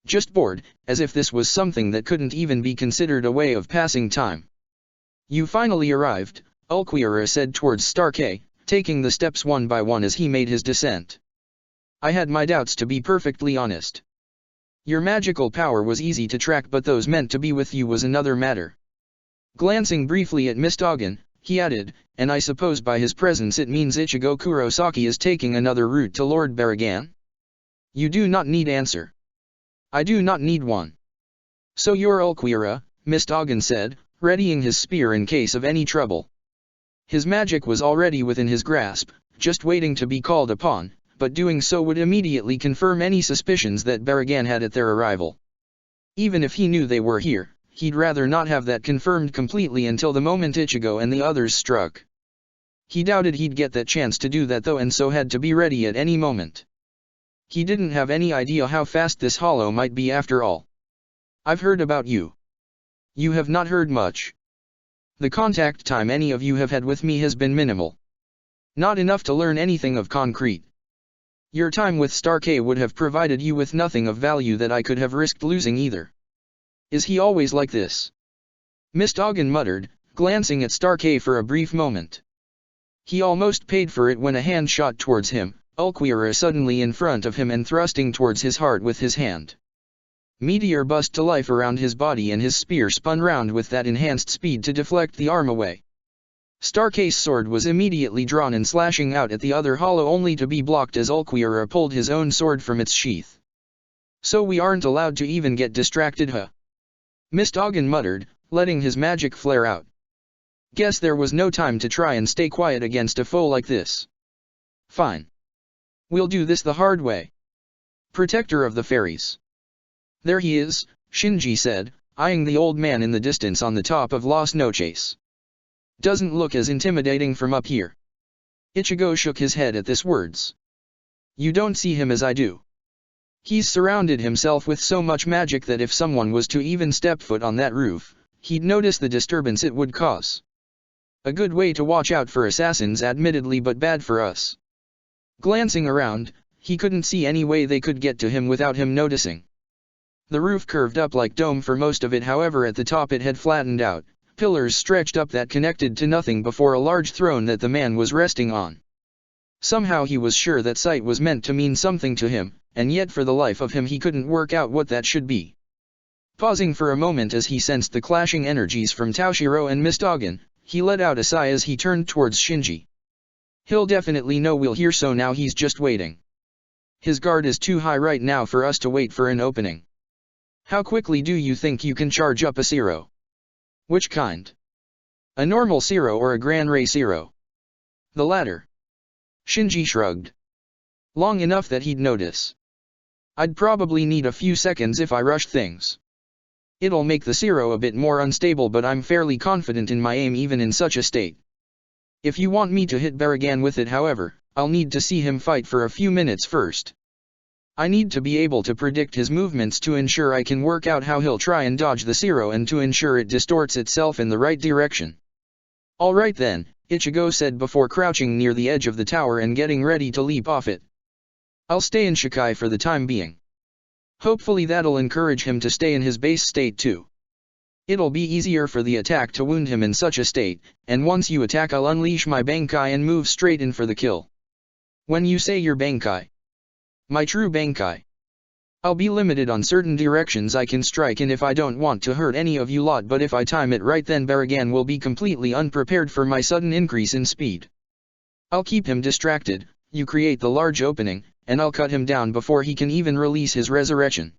Just bored, as if this was something that couldn't even be considered a way of passing time. You finally arrived, Ulquiorra said towards Starkey, taking the steps one by one as he made his descent. I had my doubts, to be perfectly honest. Your magical power was easy to track, but those meant to be with you was another matter. Glancing briefly at Miss Doggin, he added, and I suppose by his presence it means Ichigo Kurosaki is taking another route to Lord Baragan? You do not need answer. I do not need one. So you're Ulquiorra, Miss Doggin said, readying his spear in case of any trouble. His magic was already within his grasp, just waiting to be called upon, but doing so would immediately confirm any suspicions that Baragan had at their arrival. Even if he knew they were here, he'd rather not have that confirmed completely until the moment Ichigo and the others struck. He doubted he'd get that chance to do that though, and so had to be ready at any moment. He didn't have any idea how fast this hollow might be after all. I've heard about you. You have not heard much. The contact time any of you have had with me has been minimal. Not enough to learn anything of concrete. Your time with Stark would have provided you with nothing of value that I could have risked losing either. Is he always like this? Mist Ogden muttered, glancing at Stark for a brief moment. He almost paid for it when a hand shot towards him, Ulquiorra suddenly in front of him and thrusting towards his heart with his hand. Meteor bust to life around his body and his spear spun round with that enhanced speed to deflect the arm away. Stark's sword was immediately drawn and slashing out at the other hollow only to be blocked as Ulquiorra pulled his own sword from its sheath. So we aren't allowed to even get distracted, huh? Mist Ogden muttered, letting his magic flare out. Guess there was no time to try and stay quiet against a foe like this. Fine. We'll do this the hard way. Protector of the Fairies. There he is, Shinji said, eyeing the old man in the distance on the top of Las Noches. Doesn't look as intimidating from up here. Ichigo shook his head at this words. You don't see him as I do. He's surrounded himself with so much magic that if someone was to even step foot on that roof, he'd notice the disturbance it would cause. A good way to watch out for assassins admittedly, but bad for us. Glancing around, he couldn't see any way they could get to him without him noticing. The roof curved up like dome for most of it, however at the top it had flattened out, pillars stretched up that connected to nothing before a large throne that the man was resting on. Somehow he was sure that sight was meant to mean something to him, and yet for the life of him he couldn't work out what that should be. Pausing for a moment as he sensed the clashing energies from Toshiro and Mist Ogden, he let out a sigh as he turned towards Shinji. He'll definitely know we're here, so now he's just waiting. His guard is too high right now for us to wait for an opening. How quickly do you think you can charge up a Zero? Which kind? A normal Zero or a Gran Ray Zero? The latter. Shinji shrugged. Long enough that he'd notice. I'd probably need a few seconds if I rushed things. It'll make the Zero a bit more unstable, but I'm fairly confident in my aim even in such a state. If you want me to hit Baragan with it, however, I'll need to see him fight for a few minutes first. I need to be able to predict his movements to ensure I can work out how he'll try and dodge the Zero and to ensure it distorts itself in the right direction. Alright then, Ichigo said before crouching near the edge of the tower and getting ready to leap off it. I'll stay in Shikai for the time being. Hopefully that'll encourage him to stay in his base state too. It'll be easier for the attack to wound him in such a state, and once you attack I'll unleash my Bankai and move straight in for the kill. When you say your Bankai, my true Bankai, I'll be limited on certain directions I can strike in if I don't want to hurt any of you lot, but if I time it right then Baragan will be completely unprepared for my sudden increase in speed. I'll keep him distracted, you create the large opening, and I'll cut him down before he can even release his resurrection.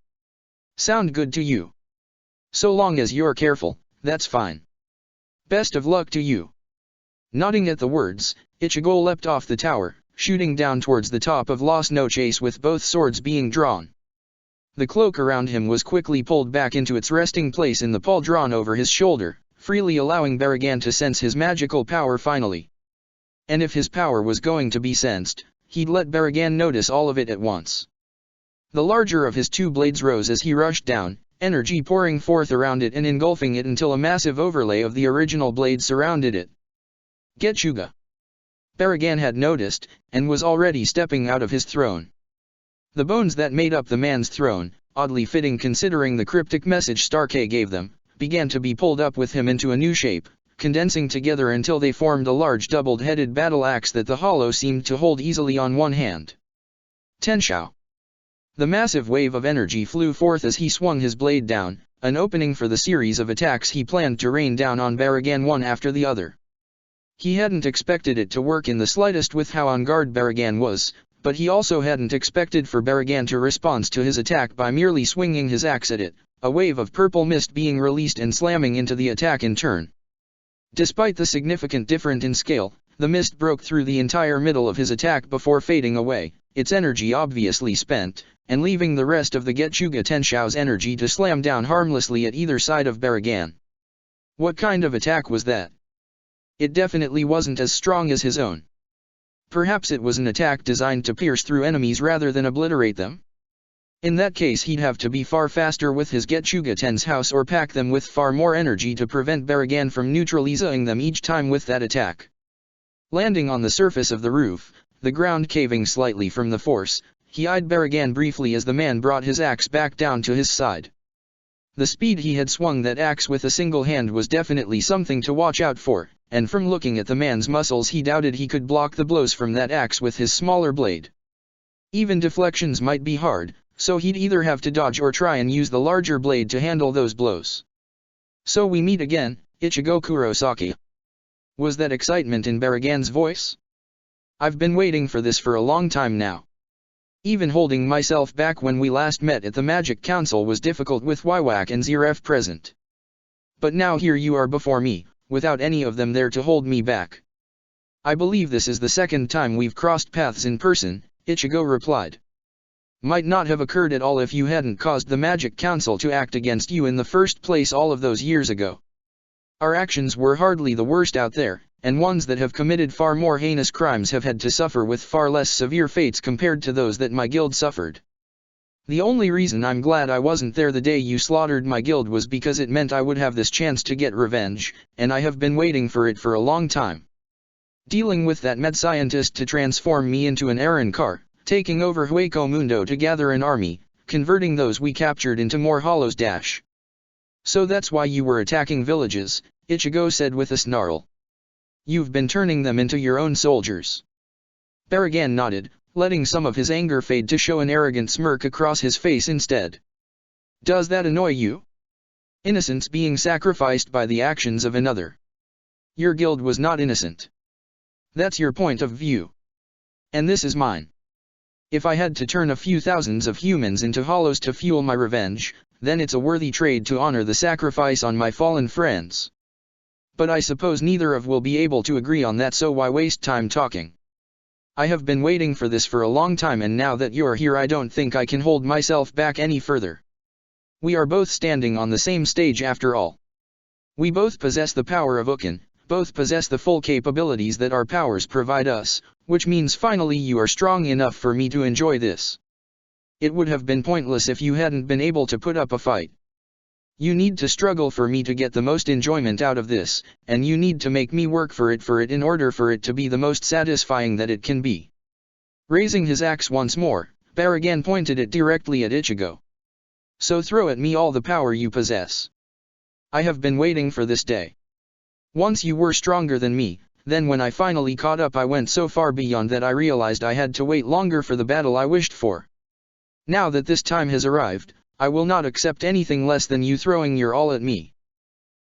Sound good to you? So long as you're careful, that's fine. Best of luck to you. Nodding at the words, Ichigo leapt off the tower, shooting down towards the top of Las Noches with both swords being drawn. The cloak around him was quickly pulled back into its resting place in the pall drawn over his shoulder, freely allowing Baragan to sense his magical power finally. And if his power was going to be sensed, he'd let Baragan notice all of it at once. The larger of his two blades rose as he rushed down, energy pouring forth around it and engulfing it until a massive overlay of the original blade surrounded it. Getchuga! Baragan had noticed, and was already stepping out of his throne. The bones that made up the man's throne, oddly fitting considering the cryptic message Stark gave them, began to be pulled up with him into a new shape, condensing together until they formed a large doubled-headed battle axe that the hollow seemed to hold easily on one hand. Tenshou! The massive wave of energy flew forth as he swung his blade down, an opening for the series of attacks he planned to rain down on Baragan one after the other. He hadn't expected it to work in the slightest with how on guard Baragan was, but he also hadn't expected for Baragan to respond to his attack by merely swinging his axe at it, a wave of purple mist being released and slamming into the attack in turn. Despite the significant difference in scale, the mist broke through the entire middle of his attack before fading away, its energy obviously spent, and leaving the rest of the Getchuga Tenshou's energy to slam down harmlessly at either side of Baragan. What kind of attack was that? It definitely wasn't as strong as his own. Perhaps it was an attack designed to pierce through enemies rather than obliterate them? In that case he'd have to be far faster with his Getchuga-Ten's house or pack them with far more energy to prevent Baragan from neutralizing them each time with that attack. Landing on the surface of the roof, the ground caving slightly from the force, he eyed Baragan briefly as the man brought his axe back down to his side. The speed he had swung that axe with a single hand was definitely something to watch out for, and from looking at the man's muscles he doubted he could block the blows from that axe with his smaller blade. Even deflections might be hard, so he'd either have to dodge or try and use the larger blade to handle those blows. "So we meet again, Ichigo Kurosaki." Was that excitement in Baragan's voice? "I've been waiting for this for a long time now. Even holding myself back when we last met at the Magic Council was difficult with Wiwak and Zeref present. But now here you are before me, without any of them there to hold me back." "I believe this is the second time we've crossed paths in person," Ichigo replied. "Might not have occurred at all if you hadn't caused the Magic Council to act against you in the first place all of those years ago. Our actions were hardly the worst out there, and ones that have committed far more heinous crimes have had to suffer with far less severe fates compared to those that my guild suffered. The only reason I'm glad I wasn't there the day you slaughtered my guild was because it meant I would have this chance to get revenge, and I have been waiting for it for a long time. Dealing with that med scientist to transform me into an Aaron car, taking over Hueco Mundo to gather an army, converting those we captured into more hollows dash. So that's why you were attacking villages," Ichigo said with a snarl. "You've been turning them into your own soldiers." Baragan nodded, letting some of his anger fade to show an arrogant smirk across his face instead. "Does that annoy you? Innocence being sacrificed by the actions of another. Your guild was not innocent. That's your point of view. And this is mine. If I had to turn a few thousands of humans into hollows to fuel my revenge, then it's a worthy trade to honor the sacrifice on my fallen friends. But I suppose neither of will be able to agree on that, so why waste time talking? I have been waiting for this for a long time, and now that you're here I don't think I can hold myself back any further. We are both standing on the same stage after all. We both possess the power of Ukin, both possess the full capabilities that our powers provide us, which means finally you are strong enough for me to enjoy this. It would have been pointless if you hadn't been able to put up a fight. You need to struggle for me to get the most enjoyment out of this, and you need to make me work for it in order for it to be the most satisfying that it can be." Raising his axe once more, Baragan pointed it directly at Ichigo. "So throw at me all the power you possess. I have been waiting for this day. Once you were stronger than me, then when I finally caught up I went so far beyond that I realized I had to wait longer for the battle I wished for. Now that this time has arrived, I will not accept anything less than you throwing your all at me.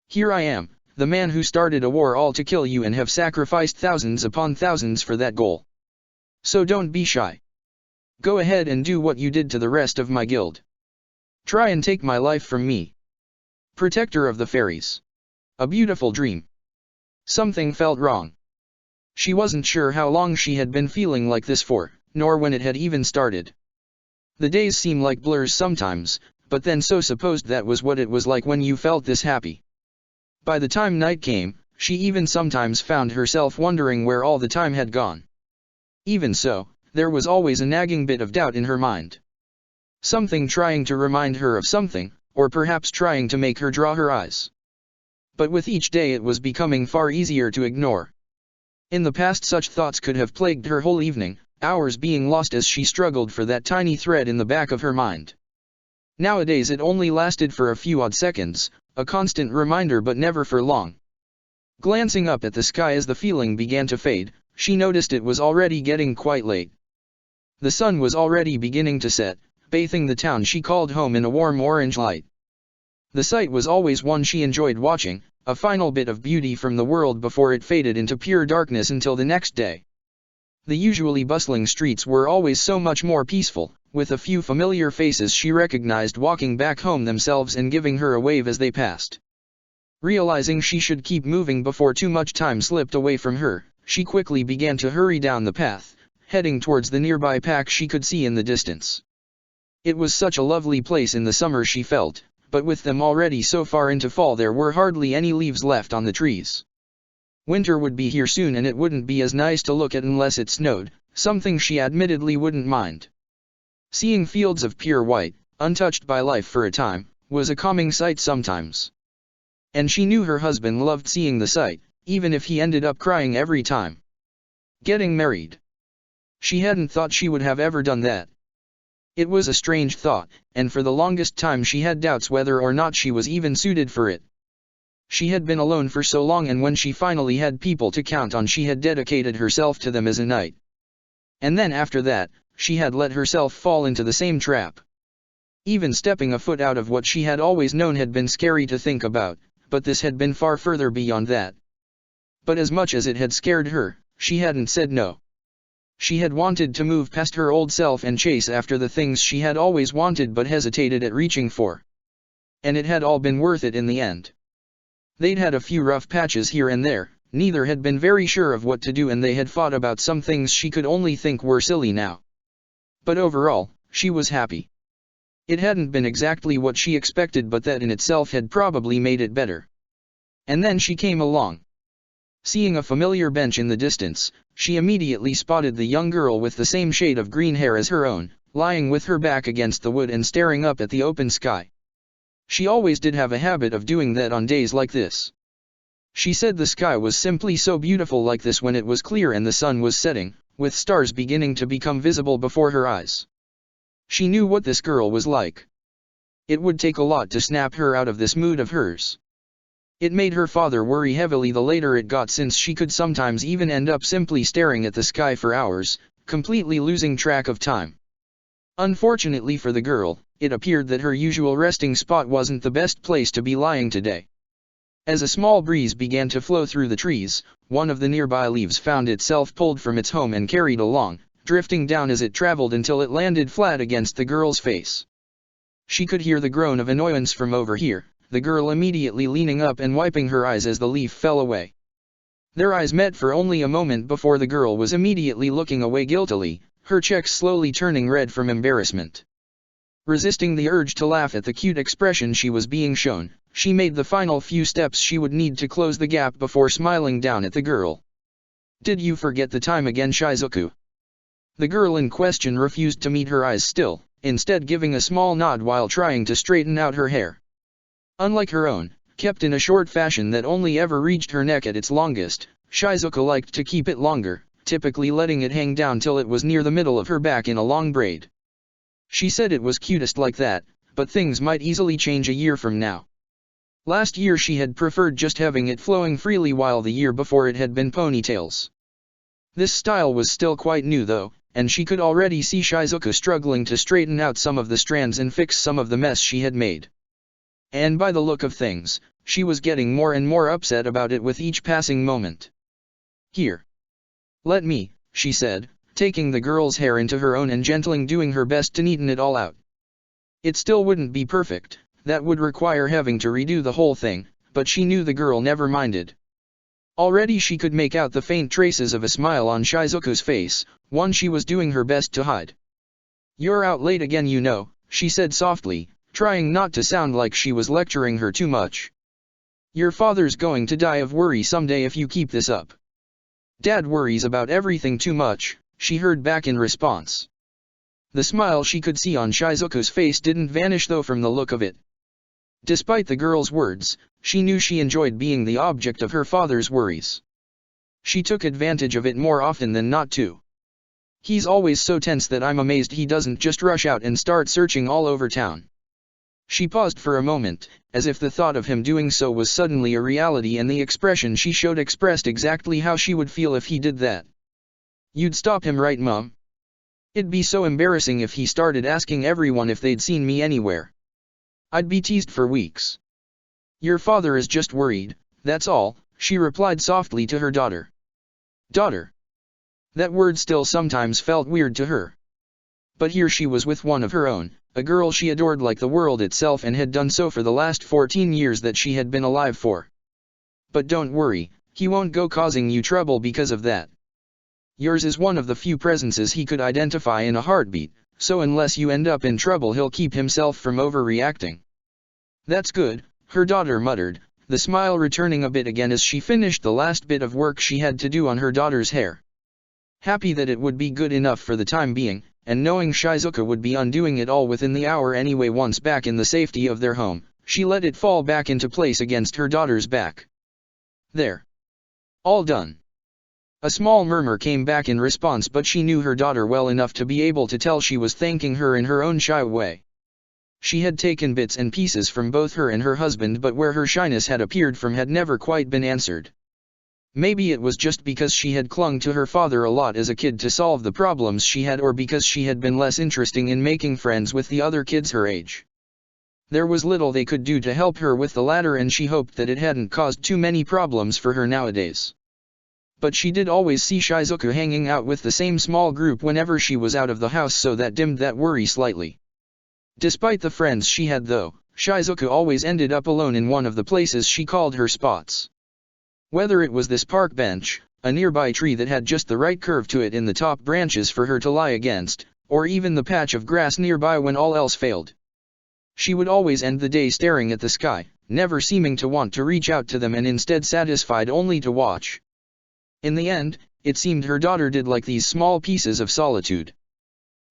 Here I am, the man who started a war all to kill you and have sacrificed thousands upon thousands for that goal. So don't be shy. Go ahead and do what you did to the rest of my guild. Try and take my life from me. Protector of the fairies. A beautiful dream." Something felt wrong. She wasn't sure how long she had been feeling like this for, nor when it had even started. The days seem like blurs sometimes, but then so supposed that was what it was like when you felt this happy. By the time night came, she even sometimes found herself wondering where all the time had gone. Even so, there was always a nagging bit of doubt in her mind. Something trying to remind her of something, or perhaps trying to make her draw her eyes. But with each day it was becoming far easier to ignore. In the past such thoughts could have plagued her whole evening, hours being lost as she struggled for that tiny thread in the back of her mind. Nowadays it only lasted for a few odd seconds, a constant reminder but never for long. Glancing up at the sky as the feeling began to fade, she noticed it was already getting quite late. The sun was already beginning to set, bathing the town she called home in a warm orange light. The sight was always one she enjoyed watching, a final bit of beauty from the world before it faded into pure darkness until the next day. The usually bustling streets were always so much more peaceful, with a few familiar faces she recognized walking back home themselves and giving her a wave as they passed. Realizing she should keep moving before too much time slipped away from her, she quickly began to hurry down the path, heading towards the nearby pack she could see in the distance. It was such a lovely place in the summer she felt, but with them already so far into fall there were hardly any leaves left on the trees. Winter would be here soon and it wouldn't be as nice to look at unless it snowed, something she admittedly wouldn't mind. Seeing fields of pure white, untouched by life for a time, was a calming sight sometimes. And she knew her husband loved seeing the sight, even if he ended up crying every time. Getting married. She hadn't thought she would have ever done that. It was a strange thought, and for the longest time she had doubts whether or not she was even suited for it. She had been alone for so long, and when she finally had people to count on, she had dedicated herself to them as a knight. And then after that, she had let herself fall into the same trap. Even stepping a foot out of what she had always known had been scary to think about, but this had been far further beyond that. But as much as it had scared her, she hadn't said no. She had wanted to move past her old self and chase after the things she had always wanted but hesitated at reaching for. And it had all been worth it in the end. They'd had a few rough patches here and there, neither had been very sure of what to do, and they had fought about some things she could only think were silly now. But overall, she was happy. It hadn't been exactly what she expected, but that in itself had probably made it better. And then she came along. Seeing a familiar bench in the distance, she immediately spotted the young girl with the same shade of green hair as her own, lying with her back against the wood and staring up at the open sky. She always did have a habit of doing that on days like this. She said the sky was simply so beautiful like this when it was clear and the sun was setting, with stars beginning to become visible before her eyes. She knew what this girl was like. It would take a lot to snap her out of this mood of hers. It made her father worry heavily the later it got, since she could sometimes even end up simply staring at the sky for hours, completely losing track of time. Unfortunately for the girl, it appeared that her usual resting spot wasn't the best place to be lying today. As a small breeze began to flow through the trees, one of the nearby leaves found itself pulled from its home and carried along, drifting down as it traveled until it landed flat against the girl's face. She could hear the groan of annoyance from over here, the girl immediately leaning up and wiping her eyes as the leaf fell away. Their eyes met for only a moment before the girl was immediately looking away guiltily, her cheeks slowly turning red from embarrassment. Resisting the urge to laugh at the cute expression she was being shown, she made the final few steps she would need to close the gap before smiling down at the girl. "Did you forget the time again, Shizuku?" The girl in question refused to meet her eyes still, instead giving a small nod while trying to straighten out her hair. Unlike her own, kept in a short fashion that only ever reached her neck at its longest, Shizuku liked to keep it longer, typically letting it hang down till it was near the middle of her back in a long braid. She said it was cutest like that, but things might easily change a year from now. Last year she had preferred just having it flowing freely, while the year before it had been ponytails. This style was still quite new though, and she could already see Shizuku struggling to straighten out some of the strands and fix some of the mess she had made. And by the look of things, she was getting more and more upset about it with each passing moment. "Here. Let me," she said, taking the girl's hair into her own and gently doing her best to neaten it all out. It still wouldn't be perfect, that would require having to redo the whole thing, but she knew the girl never minded. Already she could make out the faint traces of a smile on Shizuku's face, one she was doing her best to hide. "You're out late again, you know," she said softly, trying not to sound like she was lecturing her too much. "Your father's going to die of worry someday if you keep this up." "Dad worries about everything too much," she heard back in response. The smile she could see on Shizuku's face didn't vanish though from the look of it. Despite the girl's words, she knew she enjoyed being the object of her father's worries. She took advantage of it more often than not too. "He's always so tense that I'm amazed he doesn't just rush out and start searching all over town." She paused for a moment, as if the thought of him doing so was suddenly a reality, and the expression she showed expressed exactly how she would feel if he did that. "You'd stop him, right, Mum? It'd be so embarrassing if he started asking everyone if they'd seen me anywhere. I'd be teased for weeks." "Your father is just worried, that's all," she replied softly to her daughter. Daughter. That word still sometimes felt weird to her. But here she was with one of her own, a girl she adored like the world itself, and had done so for the last 14 years that she had been alive for. "But don't worry, he won't go causing you trouble because of that. Yours is one of the few presences he could identify in a heartbeat, so unless you end up in trouble he'll keep himself from overreacting." "That's good," her daughter muttered, the smile returning a bit again as she finished the last bit of work she had to do on her daughter's hair. Happy that it would be good enough for the time being, and knowing Shizuka would be undoing it all within the hour anyway once back in the safety of their home, she let it fall back into place against her daughter's back. There. All done. A small murmur came back in response, but she knew her daughter well enough to be able to tell she was thanking her in her own shy way. She had taken bits and pieces from both her and her husband, but where her shyness had appeared from had never quite been answered. Maybe it was just because she had clung to her father a lot as a kid to solve the problems she had, or because she had been less interested in making friends with the other kids her age. There was little they could do to help her with the latter, and she hoped that it hadn't caused too many problems for her nowadays. But she did always see Shizuka hanging out with the same small group whenever she was out of the house, so that dimmed that worry slightly. Despite the friends she had though, Shizuka always ended up alone in one of the places she called her spots. Whether it was this park bench, a nearby tree that had just the right curve to it in the top branches for her to lie against, or even the patch of grass nearby when all else failed. She would always end the day staring at the sky, never seeming to want to reach out to them and instead satisfied only to watch. In the end, it seemed her daughter did like these small pieces of solitude.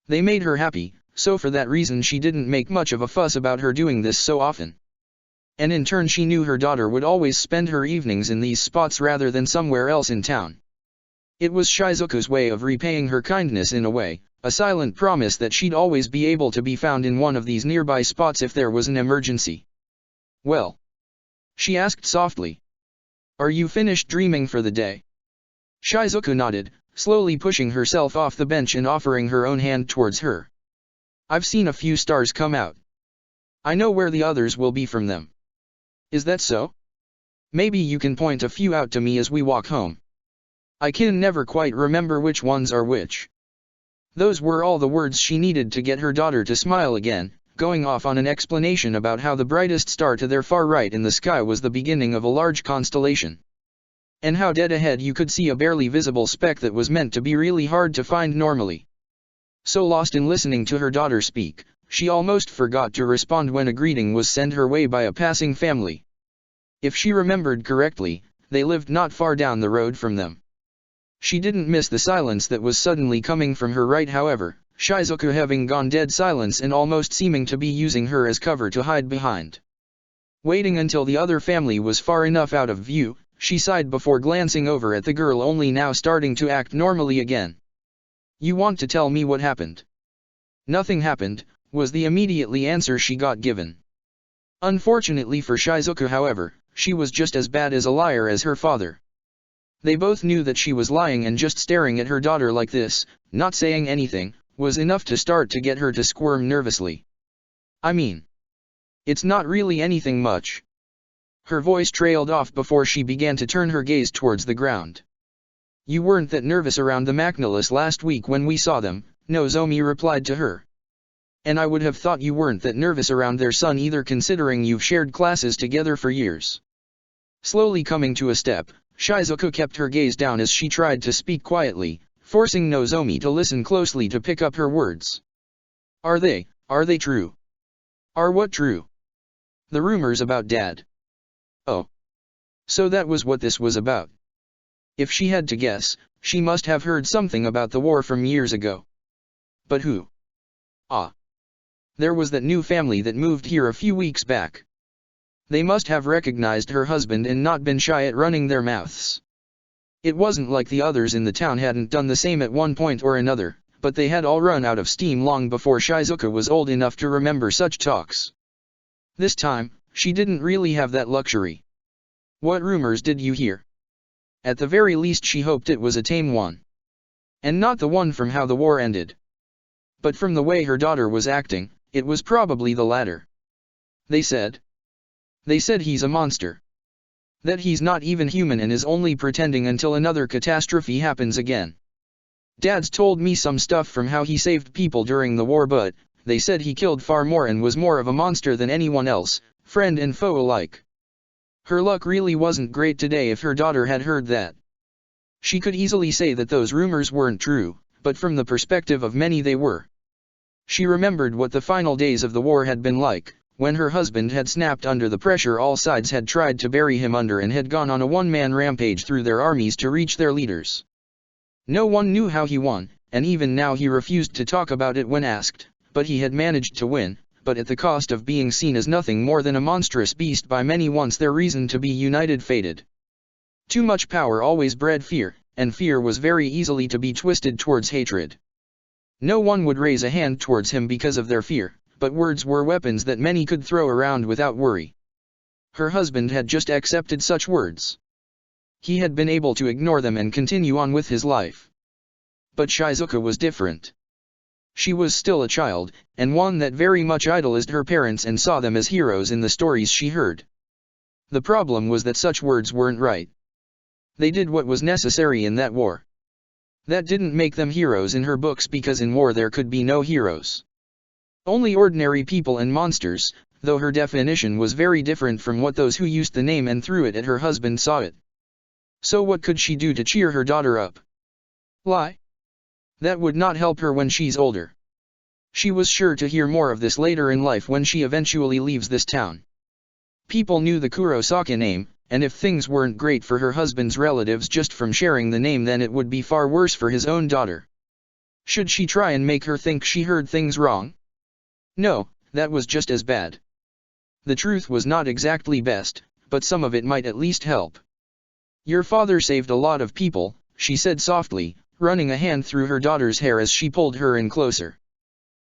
They made her happy, so for that reason she didn't make much of a fuss about her doing this so often. And in turn she knew her daughter would always spend her evenings in these spots rather than somewhere else in town. It was Shizuka's way of repaying her kindness in a way, a silent promise that she'd always be able to be found in one of these nearby spots if there was an emergency. "Well?" she asked softly. "Are you finished dreaming for the day?" Shizuka nodded, slowly pushing herself off the bench and offering her own hand towards her. "I've seen a few stars come out. I know where the others will be from them." "Is that so? Maybe you can point a few out to me as we walk home. I can never quite remember which ones are which." Those were all the words she needed to get her daughter to smile again, going off on an explanation about how the brightest star to their far right in the sky was the beginning of a large constellation. And how dead ahead you could see a barely visible speck that was meant to be really hard to find normally. So lost in listening to her daughter speak, she almost forgot to respond when a greeting was sent her way by a passing family. If she remembered correctly, they lived not far down the road from them. She didn't miss the silence that was suddenly coming from her right, however, Shizuka having gone dead silence and almost seeming to be using her as cover to hide behind. Waiting until the other family was far enough out of view, she sighed before glancing over at the girl, only now starting to act normally again. "You want to tell me what happened?" "Nothing happened," was the immediately answer she got given. Unfortunately for Shizuka, however, she was just as bad as a liar as her father. They both knew that she was lying, and just staring at her daughter like this, not saying anything, was enough to start to get her to squirm nervously. "I mean, it's not really anything much." Her voice trailed off before she began to turn her gaze towards the ground. "You weren't that nervous around the Macnolus last week when we saw them," Nozomi replied to her. "And I would have thought you weren't that nervous around their son either, considering you've shared classes together for years." Slowly coming to a step, Shizuka kept her gaze down as she tried to speak quietly, forcing Nozomi to listen closely to pick up her words. Are they true?" "Are what true?" "The rumors about Dad." "Oh. So that was what this was about." If she had to guess, she must have heard something about the war from years ago. But who? Ah. There was that new family that moved here a few weeks back. They must have recognized her husband and not been shy at running their mouths. It wasn't like the others in the town hadn't done the same at one point or another, but they had all run out of steam long before Shizuka was old enough to remember such talks. This time, she didn't really have that luxury. "What rumors did you hear?" At the very least she hoped it was a tame one. And not the one from how the war ended. But from the way her daughter was acting, it was probably the latter. They said he's a monster. That he's not even human and is only pretending until another catastrophe happens again. Dad's told me some stuff from how he saved people during the war, but they said he killed far more and was more of a monster than anyone else, friend and foe alike." Her luck really wasn't great today if her daughter had heard that. She could easily say that those rumors weren't true, but from the perspective of many they were. She remembered what the final days of the war had been like, when her husband had snapped under the pressure all sides had tried to bury him under and had gone on a one-man rampage through their armies to reach their leaders. No one knew how he won, and even now he refused to talk about it when asked, but he had managed to win, but at the cost of being seen as nothing more than a monstrous beast by many once their reason to be united faded. Too much power always bred fear, and fear was very easily to be twisted towards hatred. No one would raise a hand towards him because of their fear, but words were weapons that many could throw around without worry. Her husband had just accepted such words. He had been able to ignore them and continue on with his life. But Shizuka was different. She was still a child, and one that very much idolized her parents and saw them as heroes in the stories she heard. The problem was that such words weren't right. They did what was necessary in that war. That didn't make them heroes in her books because in war there could be no heroes. Only ordinary people and monsters, though her definition was very different from what those who used the name and threw it at her husband saw it. So what could she do to cheer her daughter up? Lie? That would not help her when she's older. She was sure to hear more of this later in life when she eventually leaves this town. People knew the Kurosaka name, and if things weren't great for her husband's relatives just from sharing the name, then it would be far worse for his own daughter. Should she try and make her think she heard things wrong? No, that was just as bad. The truth was not exactly best, but some of it might at least help. Your father saved a lot of people, she said softly, running a hand through her daughter's hair as she pulled her in closer.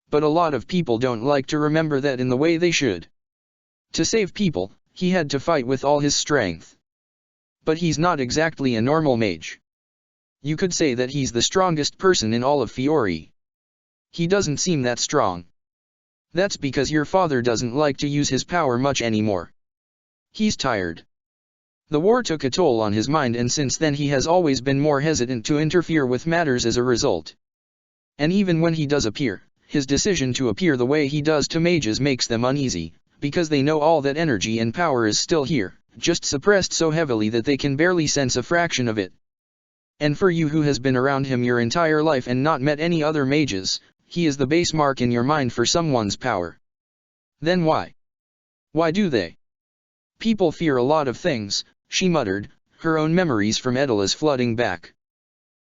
But a lot of people don't like to remember that in the way they should. To save people, he had to fight with all his strength. But he's not exactly a normal mage. You could say that he's the strongest person in all of Fiori. He doesn't seem that strong. That's because your father doesn't like to use his power much anymore. He's tired. The war took a toll on his mind, and since then he has always been more hesitant to interfere with matters as a result. And even when he does appear, his decision to appear the way he does to mages makes them uneasy, because they know all that energy and power is still here, just suppressed so heavily that they can barely sense a fraction of it. And for you who has been around him your entire life and not met any other mages, he is the base mark in your mind for someone's power. Then why? Why do they? People fear a lot of things, she muttered, her own memories from Edelas flooding back.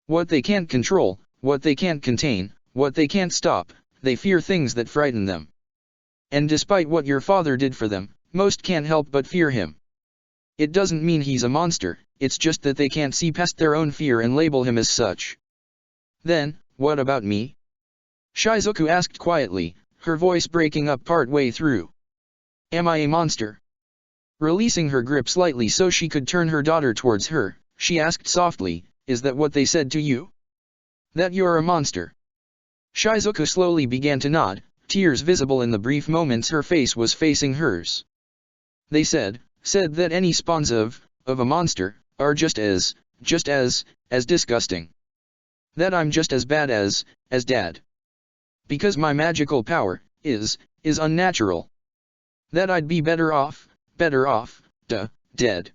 What they can't control, what they can't contain, what they can't stop, they fear things that frighten them. And despite what your father did for them, most can't help but fear him. It doesn't mean he's a monster, it's just that they can't see past their own fear and label him as such. Then, what about me? Shizuku asked quietly, her voice breaking up part way through. Am I a monster? Releasing her grip slightly so she could turn her daughter towards her, she asked softly, is that what they said to you? That you're a monster? Shizuku slowly began to nod, tears visible in the brief moments her face was facing hers. They said that any spawns of a monster, are just as disgusting. That I'm just as bad as Dad. Because my magical power, is unnatural. That I'd be better off, dead.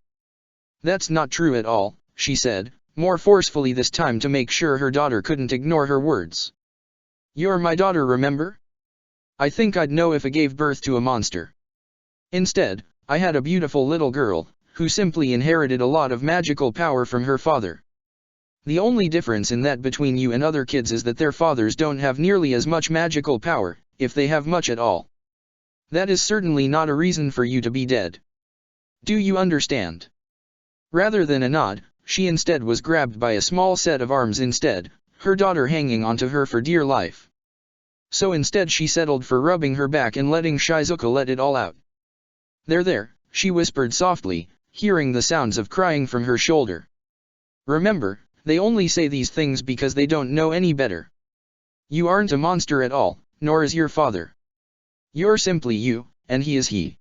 That's not true at all, she said, more forcefully this time to make sure her daughter couldn't ignore her words. You're my daughter, remember? I think I'd know if I gave birth to a monster. Instead, I had a beautiful little girl, who simply inherited a lot of magical power from her father. The only difference in that between you and other kids is that their fathers don't have nearly as much magical power, if they have much at all. That is certainly not a reason for you to be dead. Do you understand? Rather than a nod, she instead was grabbed by a small set of arms instead, her daughter hanging onto her for dear life. So instead she settled for rubbing her back and letting Shizuka let it all out. There, she whispered softly, hearing the sounds of crying from her shoulder. Remember, they only say these things because they don't know any better. You aren't a monster at all, nor is your father. You're simply you, and he is he.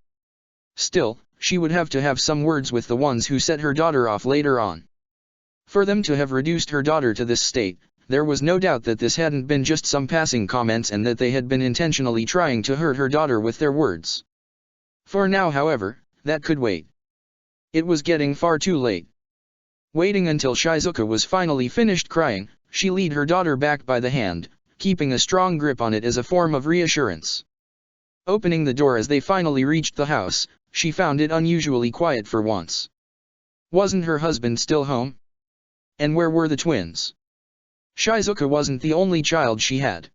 Still, she would have to have some words with the ones who set her daughter off later on. For them to have reduced her daughter to this state, there was no doubt that this hadn't been just some passing comments and that they had been intentionally trying to hurt her daughter with their words. For now, however, that could wait. It was getting far too late. Waiting until Shizuka was finally finished crying, she led her daughter back by the hand, keeping a strong grip on it as a form of reassurance. Opening the door as they finally reached the house, she found it unusually quiet for once. Wasn't her husband still home? And where were the twins? Shizuka wasn't the only child she had.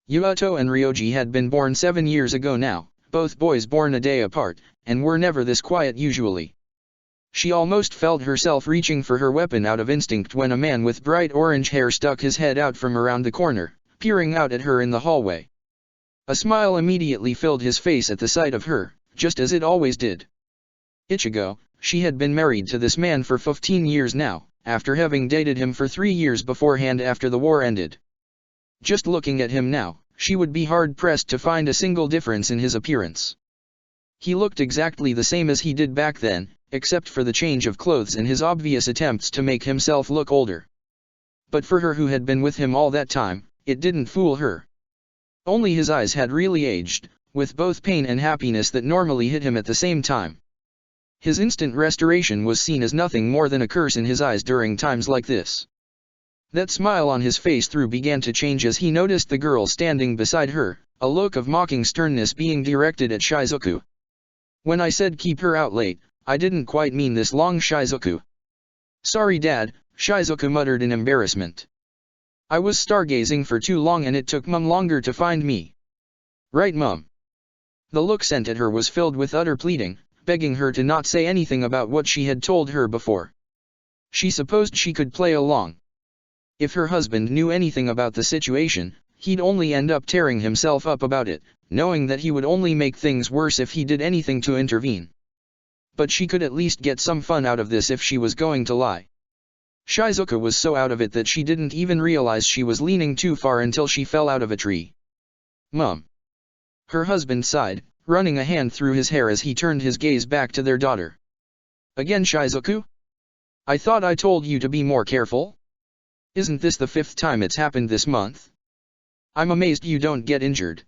Yuato and Ryoji had been born 7 years ago now, both boys born a day apart, and were never this quiet usually. She almost felt herself reaching for her weapon out of instinct when a man with bright orange hair stuck his head out from around the corner, peering out at her in the hallway. A smile immediately filled his face at the sight of her, just as it always did. Ichigo, she had been married to this man for 15 years now, after having dated him for 3 years beforehand after the war ended. Just looking at him now, she would be hard-pressed to find a single difference in his appearance. He looked exactly the same as he did back then, except for the change of clothes and his obvious attempts to make himself look older. But for her who had been with him all that time, it didn't fool her. Only his eyes had really aged, with both pain and happiness that normally hit him at the same time. His instant restoration was seen as nothing more than a curse in his eyes during times like this. That smile on his face began to change as he noticed the girl standing beside her, a look of mocking sternness being directed at Shizuku. When I said keep her out late, I didn't quite mean this long, Shizuku. Sorry Dad, Shizuku muttered in embarrassment. I was stargazing for too long and it took Mum longer to find me. Right Mum? The look sent at her was filled with utter pleading, begging her to not say anything about what she had told her before. She supposed she could play along. If her husband knew anything about the situation, he'd only end up tearing himself up about it, knowing that he would only make things worse if he did anything to intervene. But she could at least get some fun out of this if she was going to lie. Shizuka was so out of it that she didn't even realize she was leaning too far until she fell out of a tree. Mum. Her husband sighed, running a hand through his hair as he turned his gaze back to their daughter. Again Shizuku? I thought I told you to be more careful? Isn't this the 5th time it's happened this month? I'm amazed you don't get injured.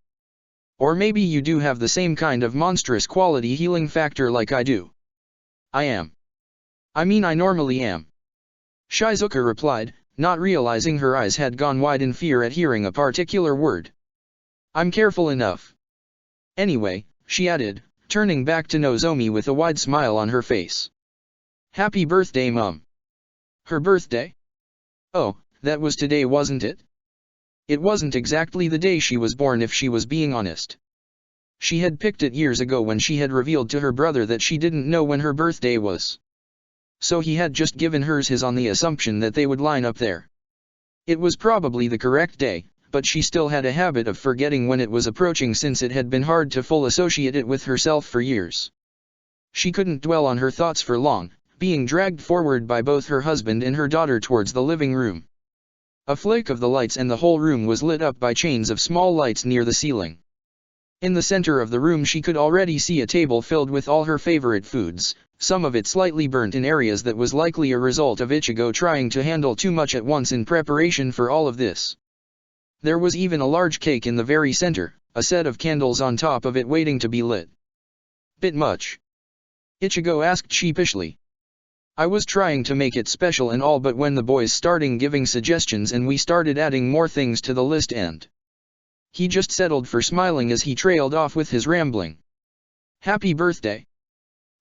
Or maybe you do have the same kind of monstrous quality healing factor like I do. I am. I mean I normally am. Shizuka replied, not realizing her eyes had gone wide in fear at hearing a particular word. I'm careful enough. Anyway, she added, turning back to Nozomi with a wide smile on her face. Happy birthday Mum. Her birthday? Oh, that was today wasn't it? It wasn't exactly the day she was born if she was being honest. She had picked it years ago when she had revealed to her brother that she didn't know when her birthday was. So he had just given hers his on the assumption that they would line up there. It was probably the correct day, but she still had a habit of forgetting when it was approaching since it had been hard to fully associate it with herself for years. She couldn't dwell on her thoughts for long, being dragged forward by both her husband and her daughter towards the living room. A flick of the lights and the whole room was lit up by chains of small lights near the ceiling. In the center of the room she could already see a table filled with all her favorite foods, some of it slightly burnt in areas that was likely a result of Ichigo trying to handle too much at once in preparation for all of this. There was even a large cake in the very center, a set of candles on top of it waiting to be lit. Bit much? Ichigo asked sheepishly. I was trying to make it special and all, but when the boys started giving suggestions and we started adding more things to the list and... He just settled for smiling as he trailed off with his rambling. Happy birthday.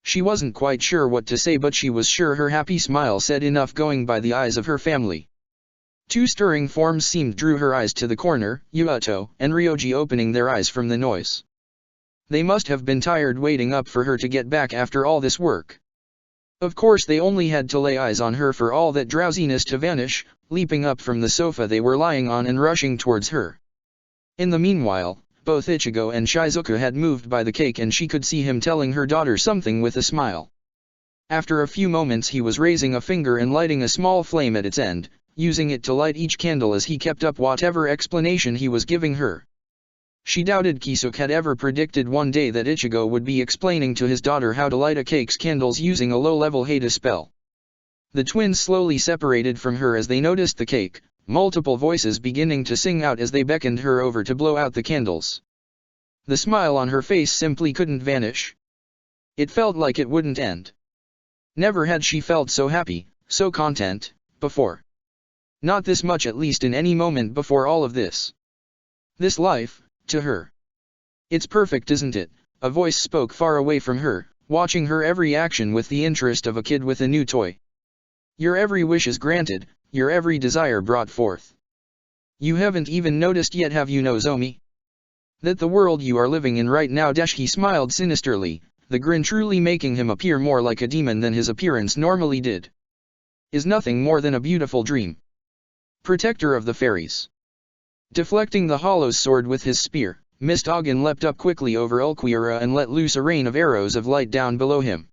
She wasn't quite sure what to say, but she was sure her happy smile said enough going by the eyes of her family. Two stirring forms seemed drew her eyes to the corner, Yuato and Ryoji opening their eyes from the noise. They must have been tired waiting up for her to get back after all this work. Of course they only had to lay eyes on her for all that drowsiness to vanish, leaping up from the sofa they were lying on and rushing towards her. In the meanwhile, both Ichigo and Shizuka had moved by the cake and she could see him telling her daughter something with a smile. After a few moments he was raising a finger and lighting a small flame at its end, using it to light each candle as he kept up whatever explanation he was giving her. She doubted Kisuke had ever predicted one day that Ichigo would be explaining to his daughter how to light a cake's candles using a low-level Hada spell. The twins slowly separated from her as they noticed the cake, multiple voices beginning to sing out as they beckoned her over to blow out the candles. The smile on her face simply couldn't vanish. It felt like it wouldn't end. Never had she felt so happy, so content, before. Not this much, at least in any moment before all of this. This life, to her. It's perfect, isn't it? A voice spoke far away from her, watching her every action with the interest of a kid with a new toy. Your every wish is granted, your every desire brought forth. You haven't even noticed yet, have you, Nozomi? That the world you are living in right now." He smiled sinisterly, the grin truly making him appear more like a demon than his appearance normally did. "Is nothing more than a beautiful dream. Protector of the fairies." Deflecting the hollow's sword with his spear, Mist Ogden leapt up quickly over Ulquiorra and let loose a rain of arrows of light down below him.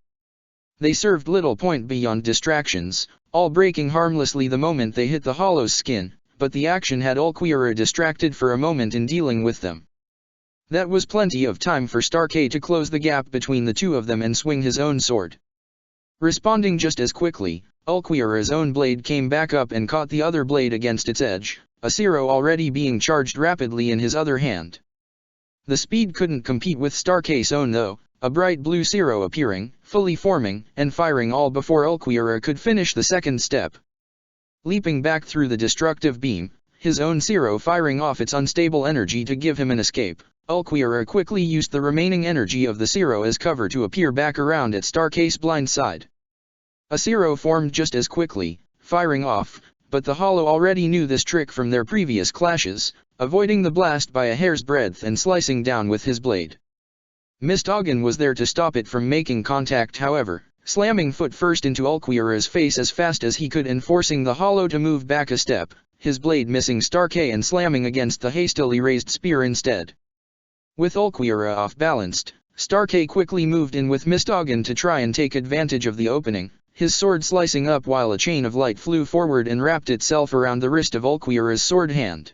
They served little point beyond distractions, all breaking harmlessly the moment they hit the hollow's skin, but the action had Ulquiorra distracted for a moment in dealing with them. That was plenty of time for Starkey to close the gap between the two of them and swing his own sword. Responding just as quickly, Ulquiorra's own blade came back up and caught the other blade against its edge, a Ciro already being charged rapidly in his other hand. The speed couldn't compete with Starkey's own though, a bright blue Ciro appearing, fully forming, and firing all before Ulquiorra could finish the second step. Leaping back through the destructive beam, his own Ciro firing off its unstable energy to give him an escape, Ulquiorra quickly used the remaining energy of the Ciro as cover to appear back around at Starkey's blind side. A Ciro formed just as quickly, firing off, but the Hollow already knew this trick from their previous clashes, avoiding the blast by a hair's breadth and slicing down with his blade. Mist Ogden was there to stop it from making contact, however, slamming foot first into Ulquiorra's face as fast as he could and forcing the Hollow to move back a step, his blade missing Starkey and slamming against the hastily raised spear instead. With Ulquiorra off-balanced, Starkey quickly moved in with Mist Ogden to try and take advantage of the opening, his sword slicing up while a chain of light flew forward and wrapped itself around the wrist of Ulquiorra's sword hand.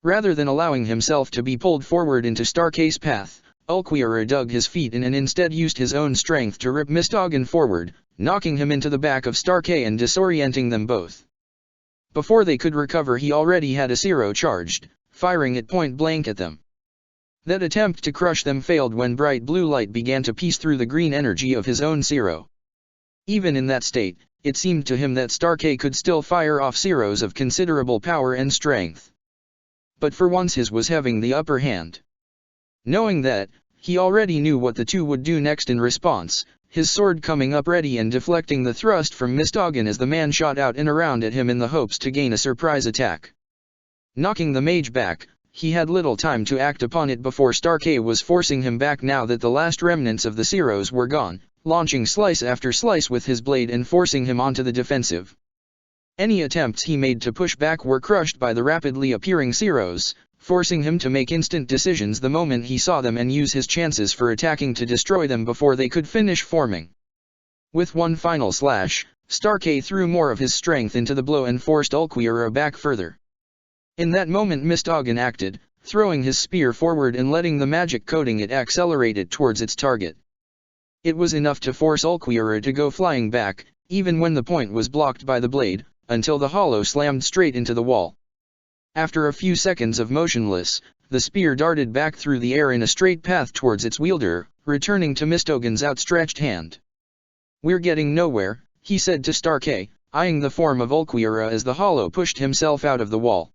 Rather than allowing himself to be pulled forward into Starkey's path, Ulquiorra dug his feet in and instead used his own strength to rip Mist Ogden forward, knocking him into the back of Starkey and disorienting them both. Before they could recover, he already had a Ciro charged, firing it point blank at them. That attempt to crush them failed when bright blue light began to piece through the green energy of his own Ciro. Even in that state, it seemed to him that Starkey could still fire off Ciros of considerable power and strength. But for once his was having the upper hand. Knowing that, he already knew what the two would do next in response, his sword coming up ready and deflecting the thrust from Mist Ogden as the man shot out and around at him in the hopes to gain a surprise attack. Knocking the mage back, he had little time to act upon it before Starkey was forcing him back now that the last remnants of the Ciros were gone, launching slice after slice with his blade and forcing him onto the defensive. Any attempts he made to push back were crushed by the rapidly appearing Ciros, forcing him to make instant decisions the moment he saw them and use his chances for attacking to destroy them before they could finish forming. With one final slash, Starkey threw more of his strength into the blow and forced Ulquiorra back further. In that moment Mist Ogden acted, throwing his spear forward and letting the magic coating it accelerate it towards its target. It was enough to force Ulquiorra to go flying back, even when the point was blocked by the blade, until the Hollow slammed straight into the wall. After a few seconds of motionless, the spear darted back through the air in a straight path towards its wielder, returning to Mist Ogden's outstretched hand. "We're getting nowhere," he said to Starkey, eyeing the form of Ulquiorra as the Hollow pushed himself out of the wall.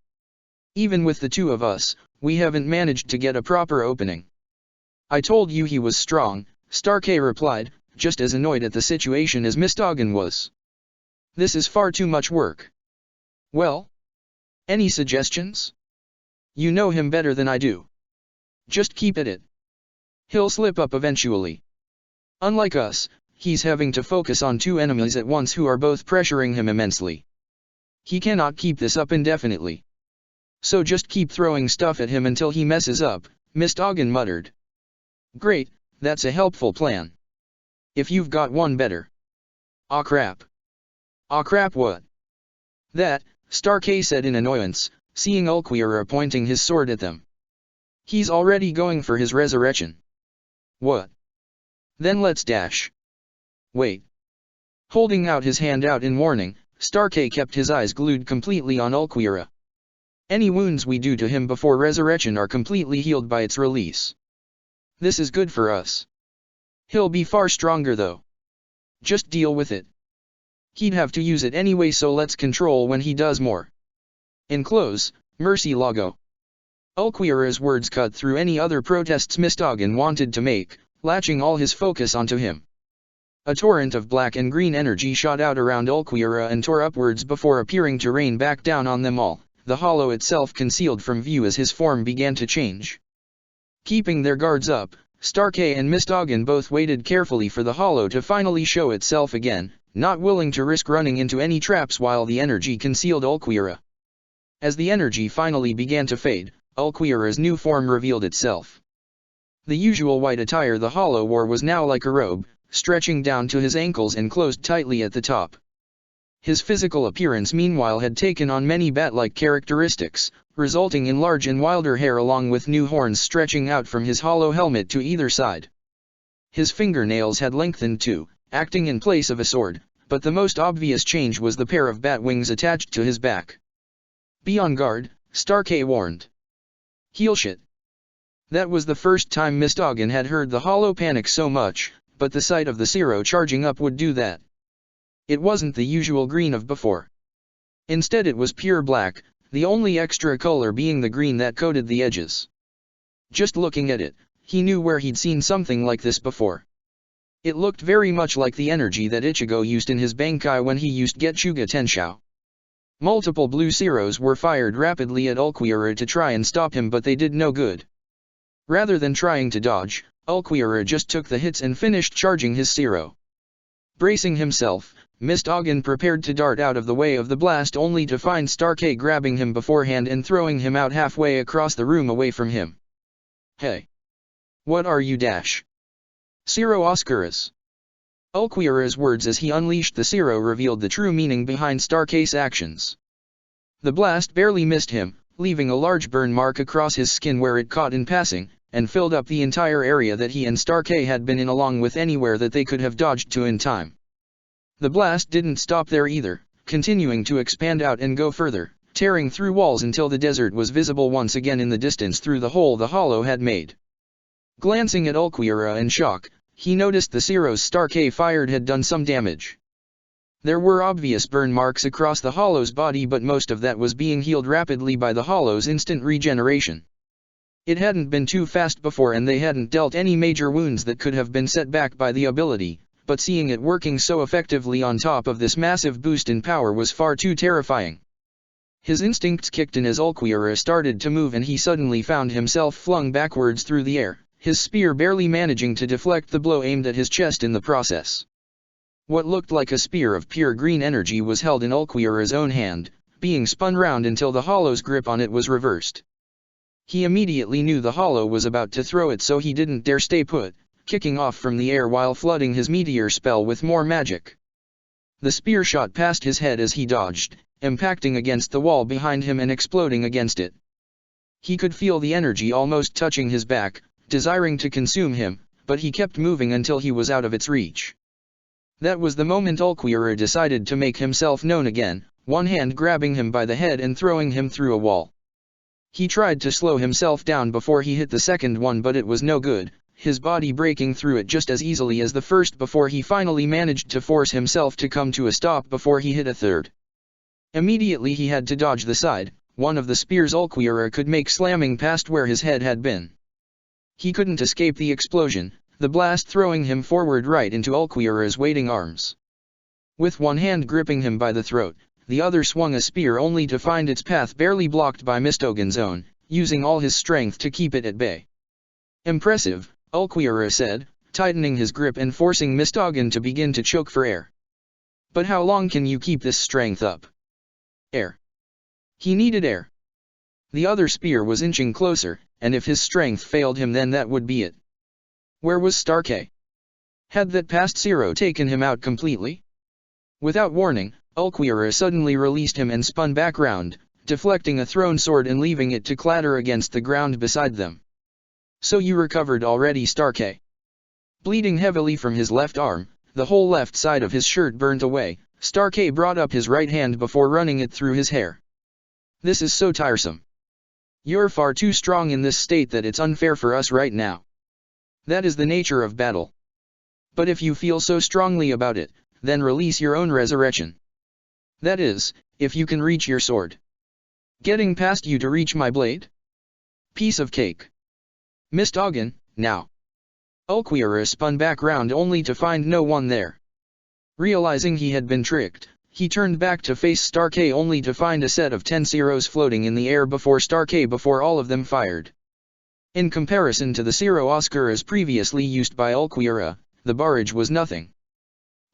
"Even with the two of us, we haven't managed to get a proper opening." "I told you he was strong," Starkey replied, just as annoyed at the situation as Mist Ogden was. "This is far too much work." "Well? Any suggestions? You know him better than I do. Just keep at it. He'll slip up eventually. Unlike us, he's having to focus on two enemies at once who are both pressuring him immensely. He cannot keep this up indefinitely. So just keep throwing stuff at him until he messes up," Mist Ogden muttered. "Great, that's a helpful plan. If you've got one better." "Aw crap." "Aw crap what?" "That," Starkey said in annoyance, seeing Ulquiorra pointing his sword at them. "He's already going for his resurrection." "What? Then let's dash." "Wait." Holding out his hand out in warning, Starkey kept his eyes glued completely on Ulquiorra. "Any wounds we do to him before resurrection are completely healed by its release. This is good for us. He'll be far stronger though. Just deal with it. He'd have to use it anyway, so let's control when he does more. Enclose, Mercy Lago." Ulquiorra's words cut through any other protests Mist Ogden wanted to make, latching all his focus onto him. A torrent of black and green energy shot out around Ulquiorra and tore upwards before appearing to rain back down on them all, the hollow itself concealed from view as his form began to change. Keeping their guards up, Starkey and Mistoggen both waited carefully for the hollow to finally show itself again, not willing to risk running into any traps while the energy concealed Ulquiorra. As the energy finally began to fade, Ulquiorra's new form revealed itself. The usual white attire the hollow wore was now like a robe, stretching down to his ankles and closed tightly at the top. His physical appearance meanwhile had taken on many bat-like characteristics, resulting in large and wilder hair along with new horns stretching out from his hollow helmet to either side. His fingernails had lengthened too, acting in place of a sword, but the most obvious change was the pair of bat wings attached to his back. "Be on guard," Starkey warned. "Heal shit." That was the first time Mistoggen had heard the hollow panic so much, but the sight of the Zero charging up would do that. It wasn't the usual green of before. Instead it was pure black, the only extra color being the green that coated the edges. Just looking at it, he knew where he'd seen something like this before. It looked very much like the energy that Ichigo used in his Bankai when he used Getsuga Tenshou. Multiple blue Zeros were fired rapidly at Ulquiorra to try and stop him, but they did no good. Rather than trying to dodge, Ulquiorra just took the hits and finished charging his Zero. Bracing himself, Mistoggen prepared to dart out of the way of the blast only to find Starkey grabbing him beforehand and throwing him out halfway across the room away from him. "Hey! What are you dash? Zero Oscaris." Ulquiorra's words as he unleashed the Zero revealed the true meaning behind Starkey's actions. The blast barely missed him, leaving a large burn mark across his skin where it caught in passing, and filled up the entire area that he and Starkey had been in along with anywhere that they could have dodged to in time. The blast didn't stop there either, continuing to expand out and go further, tearing through walls until the desert was visible once again in the distance through the hole the hollow had made. Glancing at Ulquiorra in shock, he noticed the Zeros Starkey fired had done some damage. There were obvious burn marks across the hollow's body, but most of that was being healed rapidly by the hollow's instant regeneration. It hadn't been too fast before and they hadn't dealt any major wounds that could have been set back by the ability, but seeing it working so effectively on top of this massive boost in power was far too terrifying. His instincts kicked in as Ulquiorra started to move and he suddenly found himself flung backwards through the air, his spear barely managing to deflect the blow aimed at his chest in the process. What looked like a spear of pure green energy was held in Ulquiorra's own hand, being spun round until the hollow's grip on it was reversed. He immediately knew the hollow was about to throw it, so he didn't dare stay put, kicking off from the air while flooding his meteor spell with more magic. The spear shot past his head as he dodged, impacting against the wall behind him and exploding against it. He could feel the energy almost touching his back, desiring to consume him, but he kept moving until he was out of its reach. That was the moment Ulquiorra decided to make himself known again, one hand grabbing him by the head and throwing him through a wall. He tried to slow himself down before he hit the second one, but it was no good, his body breaking through it just as easily as the first before he finally managed to force himself to come to a stop before he hit a third. Immediately he had to dodge the side, one of the spears Ulquiorra could make slamming past where his head had been. He couldn't escape the explosion, the blast throwing him forward right into Ulquiorra's waiting arms. With one hand gripping him by the throat, the other swung a spear only to find its path barely blocked by Mistoggen's own, using all his strength to keep it at bay. "Impressive," Ulquiorra said, tightening his grip and forcing Mistoggen to begin to choke for air. "But how long can you keep this strength up?" Air. He needed air. The other spear was inching closer, and if his strength failed him then that would be it. Where was Starkey? Had that past Zero taken him out completely? Without warning, Ulquiorra suddenly released him and spun back round, deflecting a thrown sword and leaving it to clatter against the ground beside them. "So you recovered already, Starkey?" Bleeding heavily from his left arm, the whole left side of his shirt burnt away, Starkey brought up his right hand before running it through his hair. "This is so tiresome. You're far too strong in this state that it's unfair for us right now. That is the nature of battle. But if you feel so strongly about it, then release your own resurrection. That is, if you can reach your sword. Getting past you to reach my blade? Piece of cake. Mistoggen, now. Ulquiorra spun back round only to find no one there. Realizing he had been tricked, he turned back to face Stark only to find a set of 10 Ceros floating in the air before all of them fired. In comparison to the Cero Oscuras previously used by Ulquiorra, the barrage was nothing.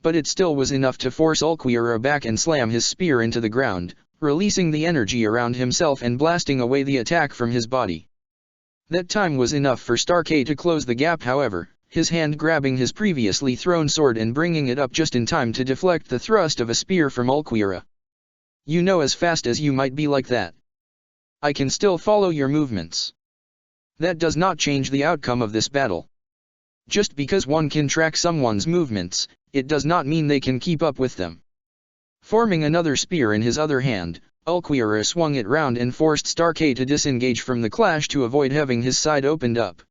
But it still was enough to force Ulquiorra back and slam his spear into the ground, releasing the energy around himself and blasting away the attack from his body. That time was enough for Stark to close the gap, however, his hand grabbing his previously thrown sword and bringing it up just in time to deflect the thrust of a spear from Ulquiorra. You know, as fast as you might be like that, I can still follow your movements. That does not change the outcome of this battle. Just because one can track someone's movements, it does not mean they can keep up with them. Forming another spear in his other hand, Ulquiorra swung it round and forced Stark to disengage from the clash to avoid having his side opened up.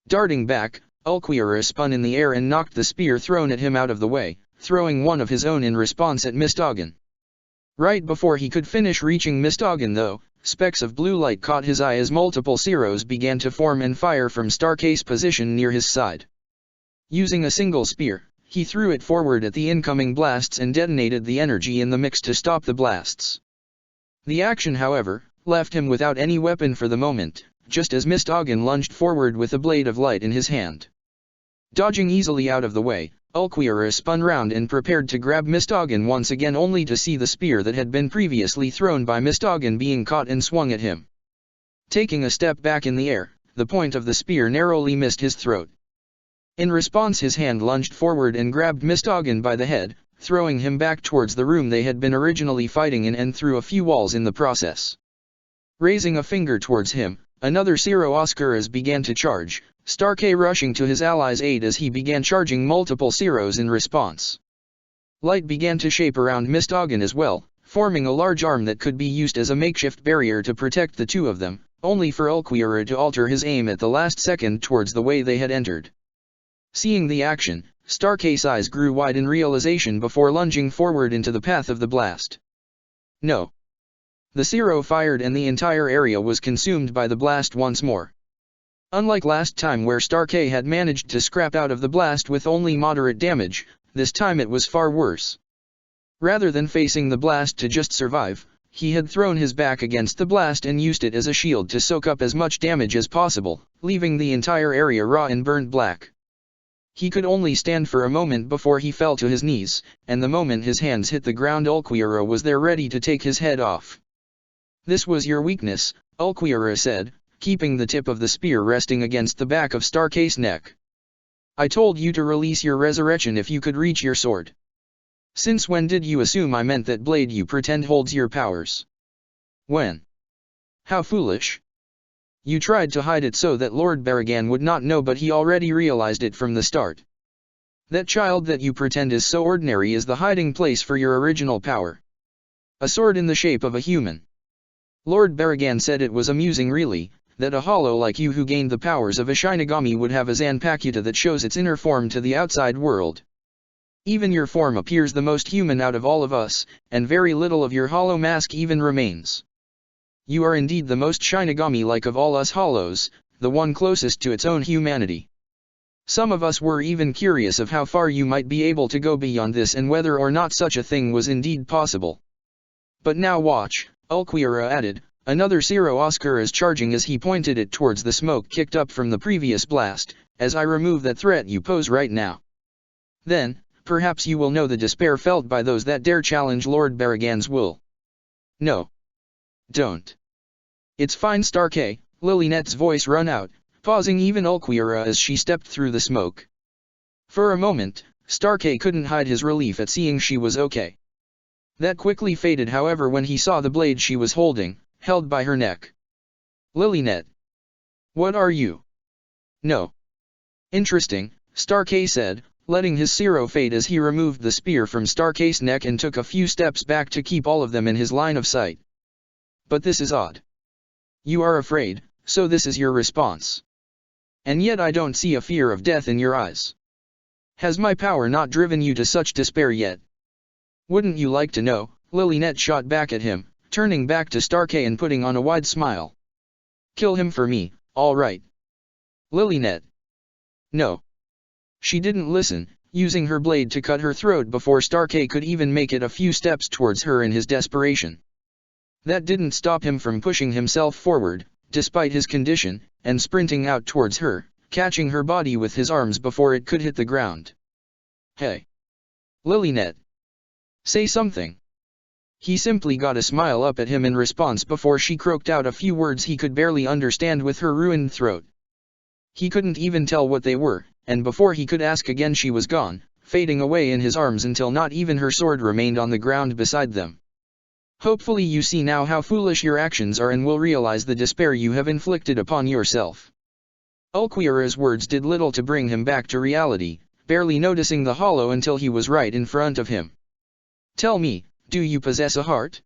Darting back, Ulquiorra spun in the air and knocked the spear thrown at him out of the way, throwing one of his own in response at Mistoggan. Right before he could finish reaching Mistoggan though, specks of blue light caught his eye as multiple Ceros began to form and fire from Stark's position near his side. Using a single spear, he threw it forward at the incoming blasts and detonated the energy in the mix to stop the blasts. The action, however, left him without any weapon for the moment, just as Mistoggan lunged forward with a blade of light in his hand. Dodging easily out of the way, Ulquiorra spun round and prepared to grab Mistoggan once again, only to see the spear that had been previously thrown by Mistoggan being caught and swung at him. Taking a step back in the air, the point of the spear narrowly missed his throat. In response, his hand lunged forward and grabbed Mistoggan by the head, throwing him back towards the room they had been originally fighting in and through a few walls in the process. Raising a finger towards him, another Cero Oscuras began to charge, Stark rushing to his ally's aid as he began charging multiple Ceros in response. Light began to shape around Mistoggan as well, forming a large arm that could be used as a makeshift barrier to protect the two of them, only for Ulquiorra to alter his aim at the last second towards the way they had entered. Seeing the action, Stark's eyes grew wide in realization before lunging forward into the path of the blast. No. The Cero fired and the entire area was consumed by the blast once more. Unlike last time where Stark had managed to scrap out of the blast with only moderate damage, this time it was far worse. Rather than facing the blast to just survive, he had thrown his back against the blast and used it as a shield to soak up as much damage as possible, leaving the entire area raw and burned black. He could only stand for a moment before he fell to his knees, and the moment his hands hit the ground Ulquiorra was there ready to take his head off. "This was your weakness," Ulquiorra said, keeping the tip of the spear resting against the back of Stark's neck. "I told you to release your resurrection if you could reach your sword. Since when did you assume I meant that blade you pretend holds your powers? When? How foolish. You tried to hide it so that Lord Barrigan would not know, but he already realized it from the start. That child that you pretend is so ordinary is the hiding place for your original power. A sword in the shape of a human. Lord Barrigan said it was amusing really, that a hollow like you who gained the powers of a Shinigami would have a Zanpakuta that shows its inner form to the outside world. Even your form appears the most human out of all of us, and very little of your hollow mask even remains. You are indeed the most Shinigami-like of all us hollows, the one closest to its own humanity. Some of us were even curious of how far you might be able to go beyond this and whether or not such a thing was indeed possible. But now watch," Ulquiorra added, another Cero Oscuras charging as he pointed it towards the smoke kicked up from the previous blast, "as I remove that threat you pose right now. Then, perhaps you will know the despair felt by those that dare challenge Lord Barrigan's will." "No. Don't. It's fine, Stark," Lilynet's voice run out, pausing even Ulquiorra as she stepped through the smoke. For a moment, Stark couldn't hide his relief at seeing she was okay. That quickly faded however when he saw the blade she was holding, held by her neck. "Lilynet. What are you?" "No. Interesting," Stark said, letting his Cero fade as he removed the spear from Stark's neck and took a few steps back to keep all of them in his line of sight. "But this is odd. You are afraid, so this is your response. And yet I don't see a fear of death in your eyes. Has my power not driven you to such despair yet?" "Wouldn't you like to know?" Lilynet shot back at him, turning back to Stark and putting on a wide smile. "Kill him for me, all right. Lilynet. No. She didn't listen, using her blade to cut her throat before Starkey could even make it a few steps towards her in his desperation. That didn't stop him from pushing himself forward, despite his condition, and sprinting out towards her, catching her body with his arms before it could hit the ground. Hey! Lilynette! Say something! He simply got a smile up at him in response before she croaked out a few words he could barely understand with her ruined throat. He couldn't even tell what they were, and before he could ask again she was gone, fading away in his arms until not even her sword remained on the ground beside them. Hopefully you see now how foolish your actions are and will realize the despair you have inflicted upon yourself. Ulquiorra's words did little to bring him back to reality, barely noticing the hollow until he was right in front of him. Tell me, do you possess a heart?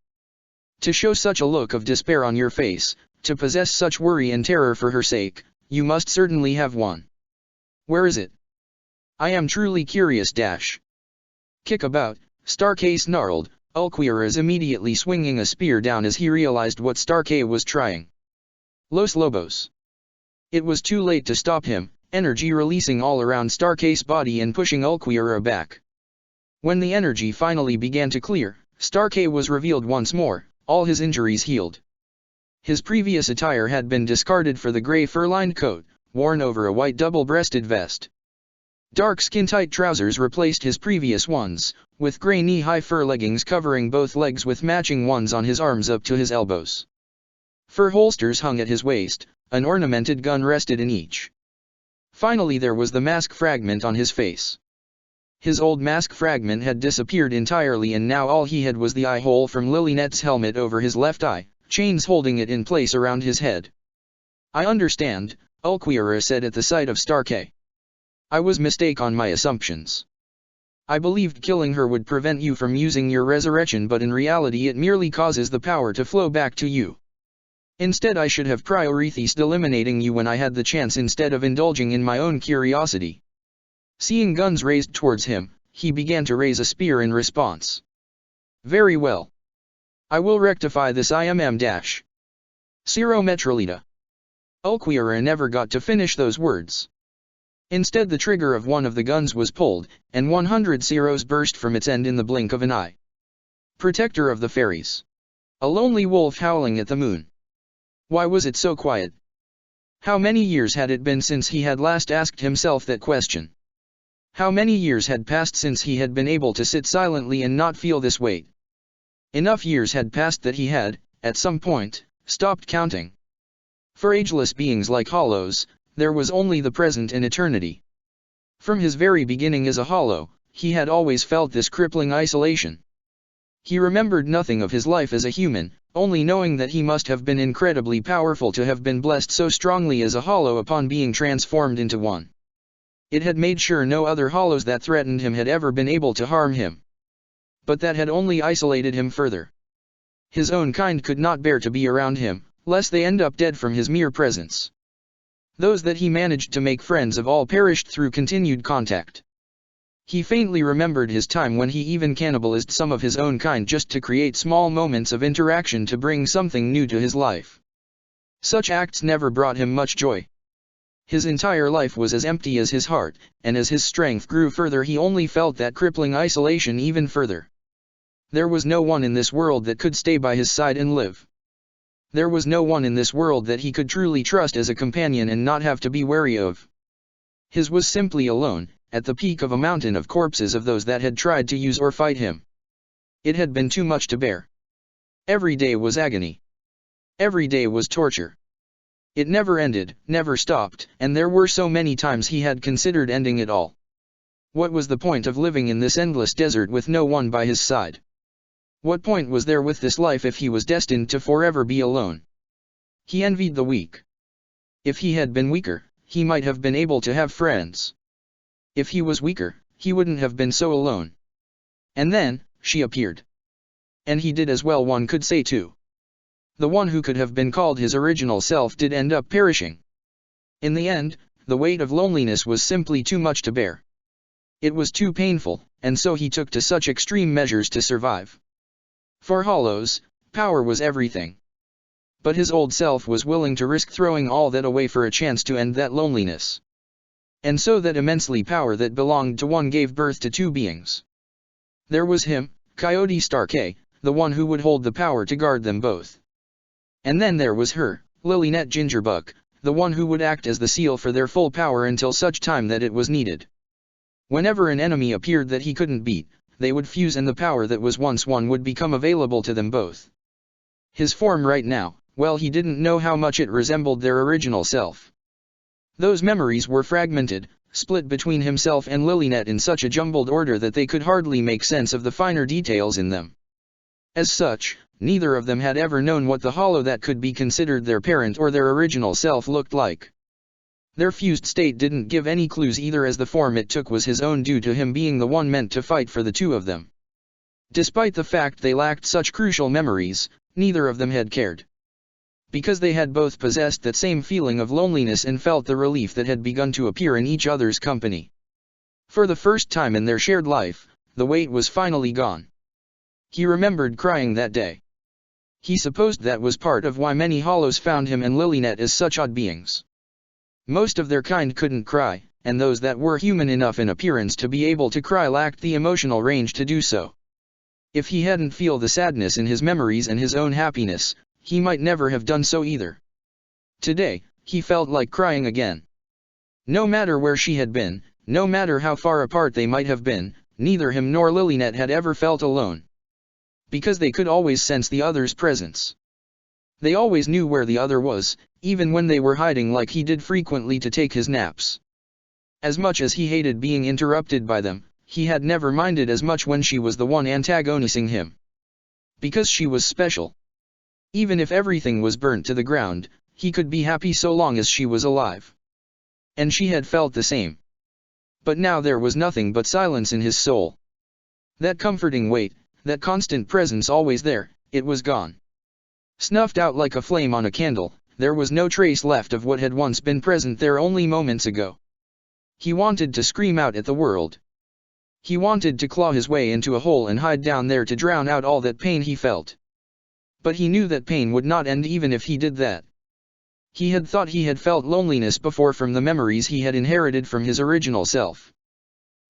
To show such a look of despair on your face, to possess such worry and terror for her sake, you must certainly have one. Where is it? I am truly curious. Kick about, Starkey snarled, Ulquiorra's immediately swinging a spear down as he realized what Starkey was trying. Los Lobos. It was too late to stop him, energy releasing all around Starkey's body and pushing Ulquiorra back. When the energy finally began to clear, Starkey was revealed once more, all his injuries healed. His previous attire had been discarded for the grey fur-lined coat, worn over a white double-breasted vest. Dark skin-tight trousers replaced his previous ones, with grey knee-high fur leggings covering both legs with matching ones on his arms up to his elbows. Fur holsters hung at his waist, an ornamented gun rested in each. Finally there was the mask fragment on his face. His old mask fragment had disappeared entirely and now all he had was the eye hole from Lilynette's helmet over his left eye, chains holding it in place around his head. I understand, Ulquiorra said at the sight of Starkey. I was mistaken on my assumptions. I believed killing her would prevent you from using your resurrection, but in reality it merely causes the power to flow back to you. Instead I should have prioritized eliminating you when I had the chance instead of indulging in my own curiosity. Seeing guns raised towards him, he began to raise a spear in response. Very well. I will rectify this. Ciro Metrolita. Ulquiorra never got to finish those words. Instead the trigger of one of the guns was pulled, and 100 Ciros burst from its end in the blink of an eye. Protector of the Fairies. A lonely wolf howling at the moon. Why was it so quiet? How many years had it been since he had last asked himself that question? How many years had passed since he had been able to sit silently and not feel this weight? Enough years had passed that he had, at some point, stopped counting. For ageless beings like hollows, there was only the present and eternity. From his very beginning as a hollow, he had always felt this crippling isolation. He remembered nothing of his life as a human, only knowing that he must have been incredibly powerful to have been blessed so strongly as a hollow upon being transformed into one. It had made sure no other hollows that threatened him had ever been able to harm him. But that had only isolated him further. His own kind could not bear to be around him, lest they end up dead from his mere presence. Those that he managed to make friends of all perished through continued contact. He faintly remembered his time when he even cannibalized some of his own kind just to create small moments of interaction to bring something new to his life. Such acts never brought him much joy. His entire life was as empty as his heart, and as his strength grew further he only felt that crippling isolation even further. There was no one in this world that could stay by his side and live. There was no one in this world that he could truly trust as a companion and not have to be wary of. His was simply alone, at the peak of a mountain of corpses of those that had tried to use or fight him. It had been too much to bear. Every day was agony. Every day was torture. It never ended, never stopped, and there were so many times he had considered ending it all. What was the point of living in this endless desert with no one by his side? What point was there with this life if he was destined to forever be alone? He envied the weak. If he had been weaker, he might have been able to have friends. If he was weaker, he wouldn't have been so alone. And then, she appeared. And he did as well, one could say too. The one who could have been called his original self did end up perishing. In the end, the weight of loneliness was simply too much to bear. It was too painful, and so he took to such extreme measures to survive. For hollows, power was everything. But his old self was willing to risk throwing all that away for a chance to end that loneliness. And so that immensely power that belonged to one gave birth to two beings. There was him, Coyote Starkey, the one who would hold the power to guard them both. And then there was her, Lilynette Gingerbuck, the one who would act as the seal for their full power until such time that it was needed. Whenever an enemy appeared that he couldn't beat, they would fuse and the power that was once one would become available to them both. His form right now, well, he didn't know how much it resembled their original self. Those memories were fragmented, split between himself and Lilynette in such a jumbled order that they could hardly make sense of the finer details in them. As such, neither of them had ever known what the hollow that could be considered their parent or their original self looked like. Their fused state didn't give any clues either, as the form it took was his own due to him being the one meant to fight for the two of them. Despite the fact they lacked such crucial memories, neither of them had cared. Because they had both possessed that same feeling of loneliness and felt the relief that had begun to appear in each other's company. For the first time in their shared life, the weight was finally gone. He remembered crying that day. He supposed that was part of why many hollows found him and Lilynette as such odd beings. Most of their kind couldn't cry, and those that were human enough in appearance to be able to cry lacked the emotional range to do so. If he hadn't felt the sadness in his memories and his own happiness, he might never have done so either. Today, he felt like crying again. No matter where she had been, no matter how far apart they might have been, neither him nor Lilynette had ever felt alone. Because they could always sense the other's presence. They always knew where the other was, even when they were hiding like he did frequently to take his naps. As much as he hated being interrupted by them, he had never minded as much when she was the one antagonizing him. Because she was special. Even if everything was burnt to the ground, he could be happy so long as she was alive. And she had felt the same. But now there was nothing but silence in his soul. That comforting weight, that constant presence always there, it was gone. Snuffed out like a flame on a candle, there was no trace left of what had once been present there only moments ago. He wanted to scream out at the world. He wanted to claw his way into a hole and hide down there to drown out all that pain he felt. But he knew that pain would not end even if he did that. He had thought he had felt loneliness before from the memories he had inherited from his original self.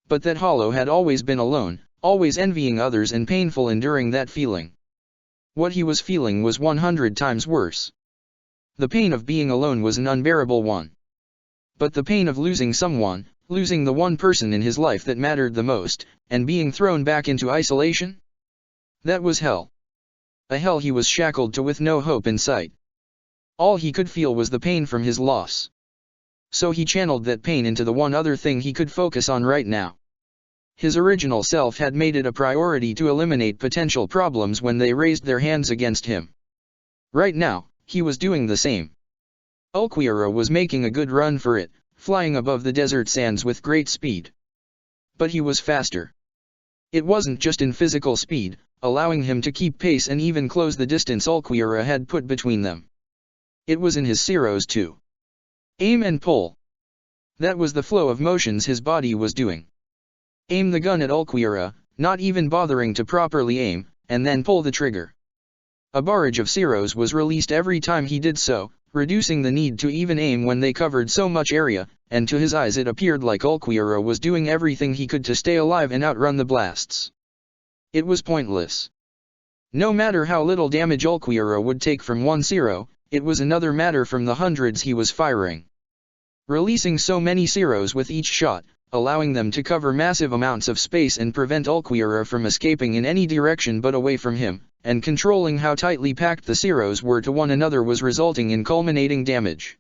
But that hollow had always been alone, always envying others and painful enduring that feeling. What he was feeling was 100 times worse. The pain of being alone was an unbearable one. But the pain of losing someone, losing the one person in his life that mattered the most, and being thrown back into isolation? That was hell. A hell he was shackled to with no hope in sight. All he could feel was the pain from his loss. So he channeled that pain into the one other thing he could focus on right now. His original self had made it a priority to eliminate potential problems when they raised their hands against him. Right now, he was doing the same. Ulquiorra was making a good run for it, flying above the desert sands with great speed. But he was faster. It wasn't just in physical speed, allowing him to keep pace and even close the distance Ulquiorra had put between them. It was in his seros too. Aim and pull. That was the flow of motions his body was doing. Aim the gun at Ulquiorra, not even bothering to properly aim, and then pull the trigger. A barrage of seros was released every time he did so, reducing the need to even aim when they covered so much area, and to his eyes it appeared like Ulquiorra was doing everything he could to stay alive and outrun the blasts. It was pointless. No matter how little damage Ulquiorra would take from one sero, it was another matter from the hundreds he was firing. Releasing so many seros with each shot, allowing them to cover massive amounts of space and prevent Ulquiorra from escaping in any direction but away from him, and controlling how tightly packed the seros were to one another was resulting in culminating damage.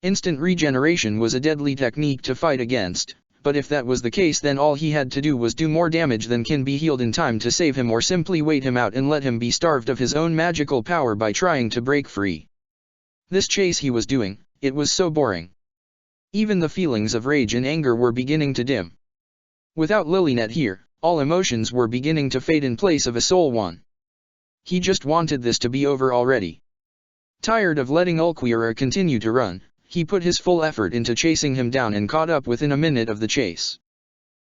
Instant regeneration was a deadly technique to fight against, but if that was the case then all he had to do was do more damage than can be healed in time to save him or simply wait him out and let him be starved of his own magical power by trying to break free. This chase he was doing, it was so boring. Even the feelings of rage and anger were beginning to dim. Without Lilynette here, all emotions were beginning to fade in place of a sole one. He just wanted this to be over already. Tired of letting Ulquiorra continue to run, he put his full effort into chasing him down and caught up within a minute of the chase.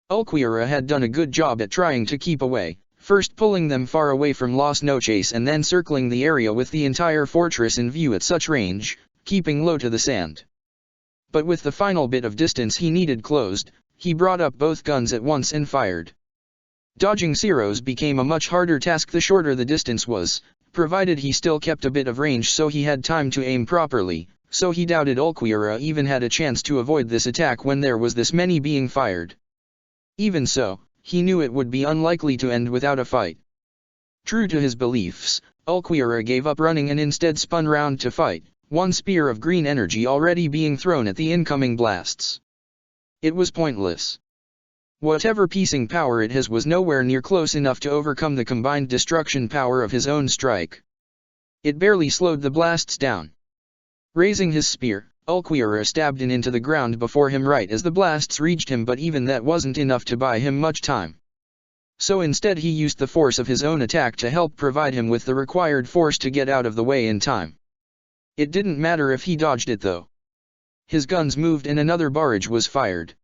Ulquiorra had done a good job at trying to keep away, first pulling them far away from Las Noches and then circling the area with the entire fortress in view at such range, keeping low to the sand. But with the final bit of distance he needed closed, he brought up both guns at once and fired. Dodging Zeros became a much harder task the shorter the distance was, provided he still kept a bit of range so he had time to aim properly, so he doubted Ulquiorra even had a chance to avoid this attack when there was this many being fired. Even so, he knew it would be unlikely to end without a fight. True to his beliefs, Ulquiorra gave up running and instead spun round to fight, one spear of green energy already being thrown at the incoming blasts. It was pointless. Whatever piecing power it has was nowhere near close enough to overcome the combined destruction power of his own strike. It barely slowed the blasts down. Raising his spear, Ulquiorra stabbed into the ground before him right as the blasts reached him, but even that wasn't enough to buy him much time. So instead he used the force of his own attack to help provide him with the required force to get out of the way in time. It didn't matter if he dodged it though. His guns moved and another barrage was fired.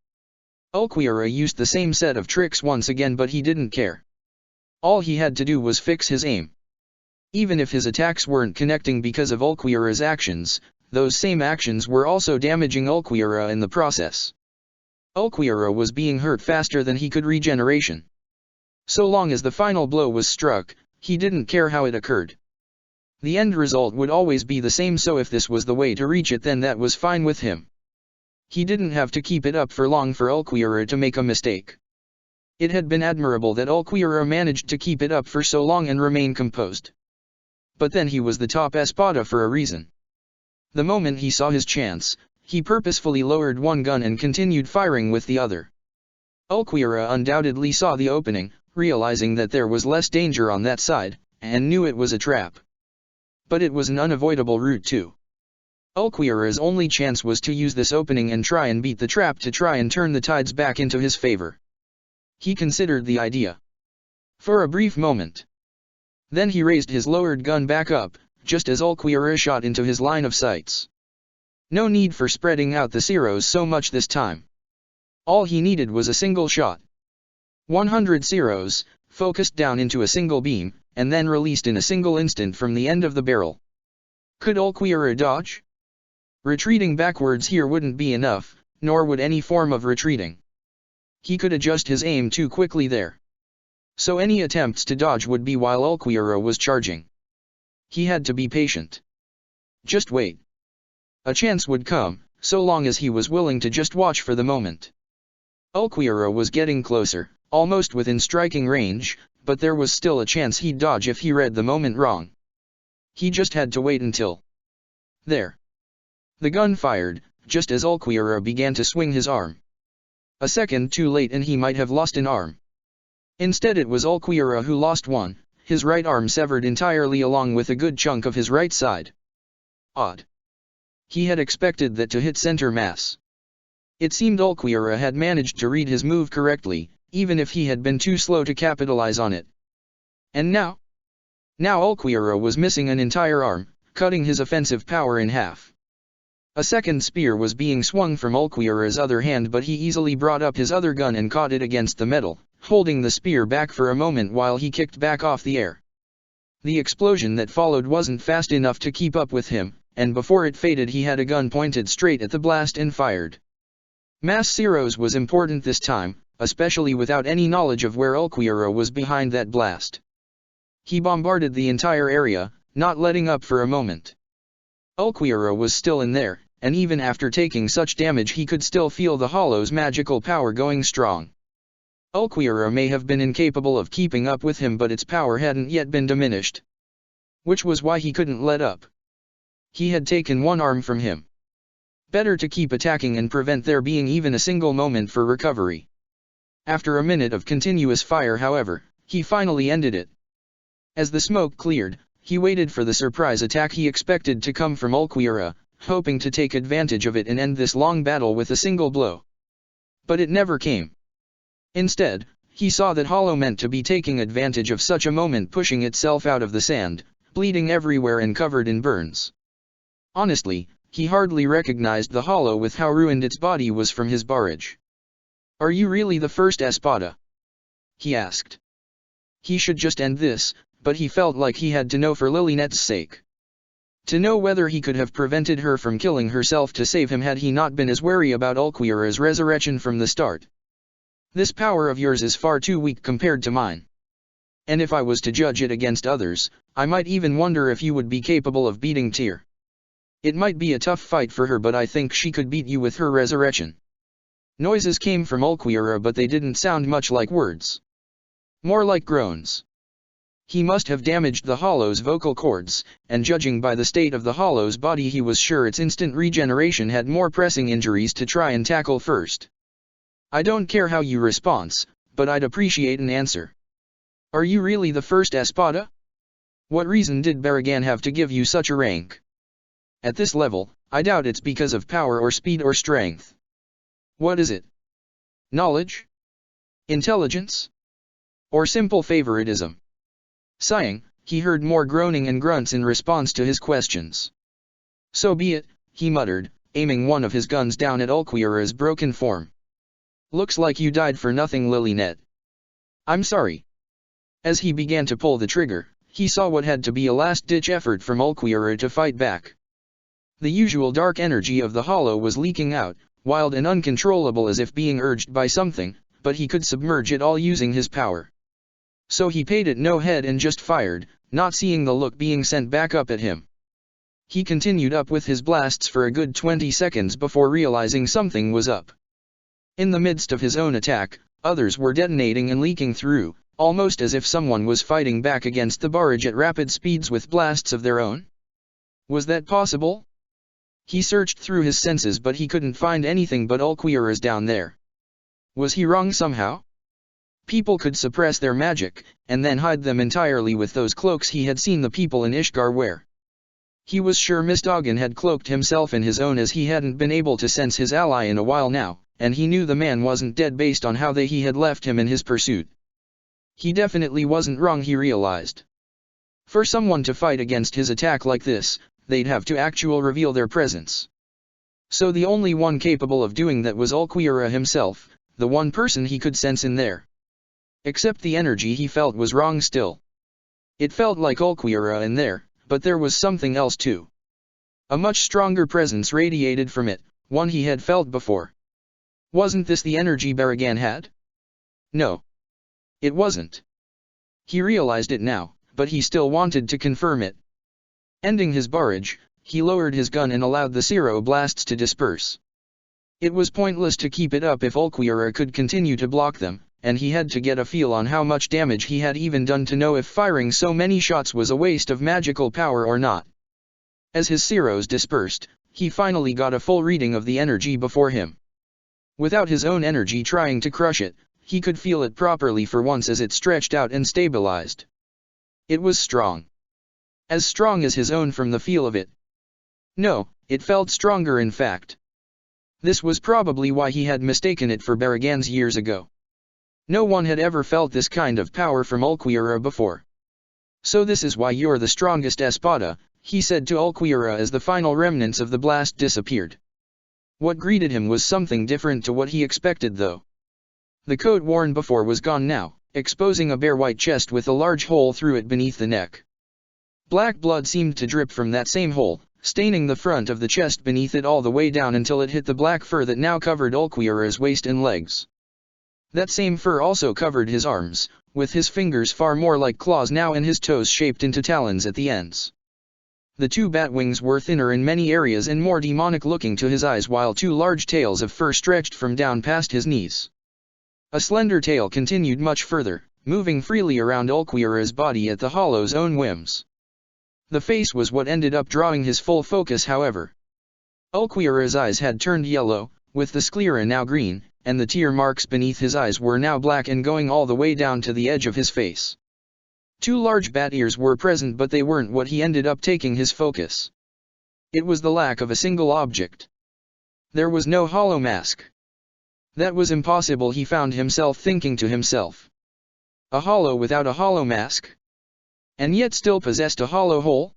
Ulquiorra used the same set of tricks once again, but he didn't care. All he had to do was fix his aim. Even if his attacks weren't connecting because of Ulquiorra's actions, those same actions were also damaging Ulquiorra in the process. Ulquiorra was being hurt faster than he could regeneration. So long as the final blow was struck, he didn't care how it occurred. The end result would always be the same, so if this was the way to reach it, then that was fine with him. He didn't have to keep it up for long for Ulquiorra to make a mistake. It had been admirable that Ulquiorra managed to keep it up for so long and remain composed. But then he was the top espada for a reason. The moment he saw his chance, he purposefully lowered one gun and continued firing with the other. Ulquiorra undoubtedly saw the opening, realizing that there was less danger on that side, and knew it was a trap. But it was an unavoidable route too. Ulquiorra's only chance was to use this opening and try and beat the trap to try and turn the tides back into his favor. He considered the idea for a brief moment. Then he raised his lowered gun back up, just as Ulquiorra shot into his line of sights. No need for spreading out the Zeros so much this time. All he needed was a single shot. 100 Zeros, focused down into a single beam, and then released in a single instant from the end of the barrel. Could Ulquiorra dodge? Retreating backwards here wouldn't be enough, nor would any form of retreating. He could adjust his aim too quickly there. So any attempts to dodge would be while Ulquiorra was charging. He had to be patient. Just wait. A chance would come, so long as he was willing to just watch for the moment. Ulquiorra was getting closer, almost within striking range, but there was still a chance he'd dodge if he read the moment wrong. He just had to wait until. There. The gun fired, just as Ulquiorra began to swing his arm. A second too late and he might have lost an arm. Instead it was Ulquiorra who lost one, his right arm severed entirely along with a good chunk of his right side. Odd. He had expected that to hit center mass. It seemed Ulquiorra had managed to read his move correctly, even if he had been too slow to capitalize on it. And now? Now Ulquiorra was missing an entire arm, cutting his offensive power in half. A second spear was being swung from Ulquiorra's other hand, but he easily brought up his other gun and caught it against the metal, holding the spear back for a moment while he kicked back off the air. The explosion that followed wasn't fast enough to keep up with him, and before it faded he had a gun pointed straight at the blast and fired. Mass Zeros was important this time, especially without any knowledge of where Ulquiorra was behind that blast. He bombarded the entire area, not letting up for a moment. Ulquiorra was still in there, and even after taking such damage he could still feel the hollow's magical power going strong. Ulquiorra may have been incapable of keeping up with him, but its power hadn't yet been diminished. Which was why he couldn't let up. He had taken one arm from him. Better to keep attacking and prevent there being even a single moment for recovery. After a minute of continuous fire, however, he finally ended it. As the smoke cleared, he waited for the surprise attack he expected to come from Ulquiorra, hoping to take advantage of it and end this long battle with a single blow. But it never came. Instead, he saw that Hollow meant to be taking advantage of such a moment, pushing itself out of the sand, bleeding everywhere and covered in burns. Honestly, he hardly recognized the Hollow with how ruined its body was from his barrage. "Are you really the first espada?" he asked. He should just end this, but he felt like he had to know for Lilynet's sake. To know whether he could have prevented her from killing herself to save him had he not been as wary about Ulquiorra's resurrection from the start. This power of yours is far too weak compared to mine. And if I was to judge it against others, I might even wonder if you would be capable of beating Tyr. It might be a tough fight for her, but I think she could beat you with her resurrection. Noises came from Ulquiorra, but they didn't sound much like words. More like groans. He must have damaged the hollow's vocal cords, and judging by the state of the hollow's body he was sure its instant regeneration had more pressing injuries to try and tackle first. I don't care how you respond, but I'd appreciate an answer. Are you really the first Espada? What reason did Barragan have to give you such a rank? At this level, I doubt it's because of power or speed or strength. What is it? Knowledge? Intelligence? Or simple favoritism? Sighing, he heard more groaning and grunts in response to his questions. So be it, he muttered, aiming one of his guns down at Ulquiorra's broken form. Looks like you died for nothing, Lilynet. I'm sorry. As he began to pull the trigger, he saw what had to be a last-ditch effort from Ulquiorra to fight back. The usual dark energy of the hollow was leaking out, wild and uncontrollable as if being urged by something, but he could submerge it all using his power. So he paid it no heed and just fired, not seeing the look being sent back up at him. He continued up with his blasts for a good 20 seconds before realizing something was up. In the midst of his own attack, others were detonating and leaking through, almost as if someone was fighting back against the barrage at rapid speeds with blasts of their own. Was that possible? He searched through his senses, but he couldn't find anything but Ulquiorra's down there. Was he wrong somehow? People could suppress their magic, and then hide them entirely with those cloaks he had seen the people in Ishgar wear. He was sure Mistoggan had cloaked himself in his own, as he hadn't been able to sense his ally in a while now, and he knew the man wasn't dead based on how he had left him in his pursuit. He definitely wasn't wrong, he realized. For someone to fight against his attack like this, they'd have to actually reveal their presence. So the only one capable of doing that was Ulquiorra himself, the one person he could sense in there. Except the energy he felt was wrong still. It felt like Ulquiorra in there, but there was something else too. A much stronger presence radiated from it, one he had felt before. Wasn't this the energy Barragan had? No. It wasn't. He realized it now, but he still wanted to confirm it. Ending his barrage, he lowered his gun and allowed the Ciro blasts to disperse. It was pointless to keep it up if Ulquiorra could continue to block them, and he had to get a feel on how much damage he had even done to know if firing so many shots was a waste of magical power or not. As his Ciros dispersed, he finally got a full reading of the energy before him. Without his own energy trying to crush it, he could feel it properly for once as it stretched out and stabilized. It was strong. As strong as his own from the feel of it. No, it felt stronger in fact. This was probably why he had mistaken it for Barragan's years ago. No one had ever felt this kind of power from Ulquiorra before. So this is why you're the strongest Espada, he said to Ulquiorra as the final remnants of the blast disappeared. What greeted him was something different to what he expected though. The coat worn before was gone now, exposing a bare white chest with a large hole through it beneath the neck. Black blood seemed to drip from that same hole, staining the front of the chest beneath it all the way down until it hit the black fur that now covered Ulquiorra's waist and legs. That same fur also covered his arms, with his fingers far more like claws now and his toes shaped into talons at the ends. The two bat wings were thinner in many areas and more demonic looking to his eyes, while two large tails of fur stretched from down past his knees. A slender tail continued much further, moving freely around Ulquiorra's body at the hollow's own whims. The face was what ended up drawing his full focus, however. Ulquiorra's eyes had turned yellow, with the sclera now green, and the tear marks beneath his eyes were now black and going all the way down to the edge of his face. Two large bat ears were present, but they weren't what he ended up taking his focus. It was the lack of a single object. There was no hollow mask. That was impossible, he found himself thinking to himself. A hollow without a hollow mask? And yet still possessed a hollow hole?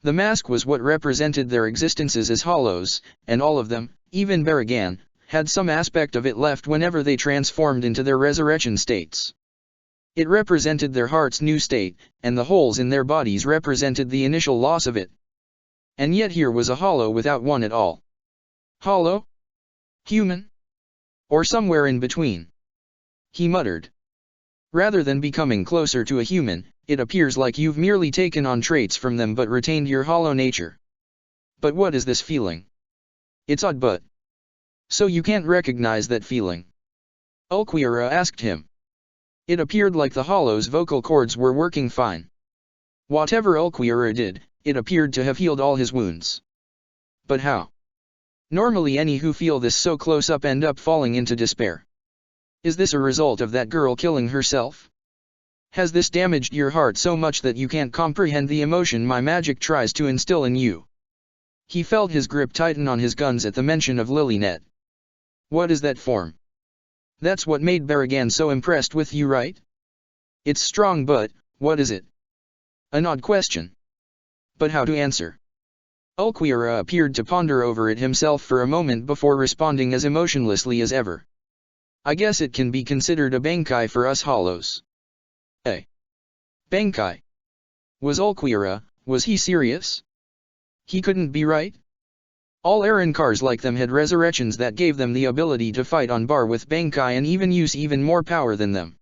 The mask was what represented their existences as hollows, and all of them, even Barragan, had some aspect of it left whenever they transformed into their resurrection states. It represented their heart's new state, and the holes in their bodies represented the initial loss of it. And yet here was a hollow without one at all. Hollow? Human? Or somewhere in between? He muttered. Rather than becoming closer to a human, it appears like you've merely taken on traits from them but retained your hollow nature. But what is this feeling? It's odd, but... So you can't recognize that feeling? Ulquiorra asked him. It appeared like the hollow's vocal cords were working fine. Whatever Ulquiorra did, it appeared to have healed all his wounds. But how? Normally any who feel this so close up end up falling into despair. Is this a result of that girl killing herself? Has this damaged your heart so much that you can't comprehend the emotion my magic tries to instill in you? He felt his grip tighten on his guns at the mention of Lilynet. What is that form? That's what made Barragan so impressed with you, right? It's strong, but what is it? An odd question. But how to answer? Ulquiorra appeared to ponder over it himself for a moment before responding as emotionlessly as ever. I guess it can be considered a bankai for us hollows. A bankai? Was he serious? He couldn't be right? All Arankars like them had resurrections that gave them the ability to fight on par with bankai and even use even more power than them.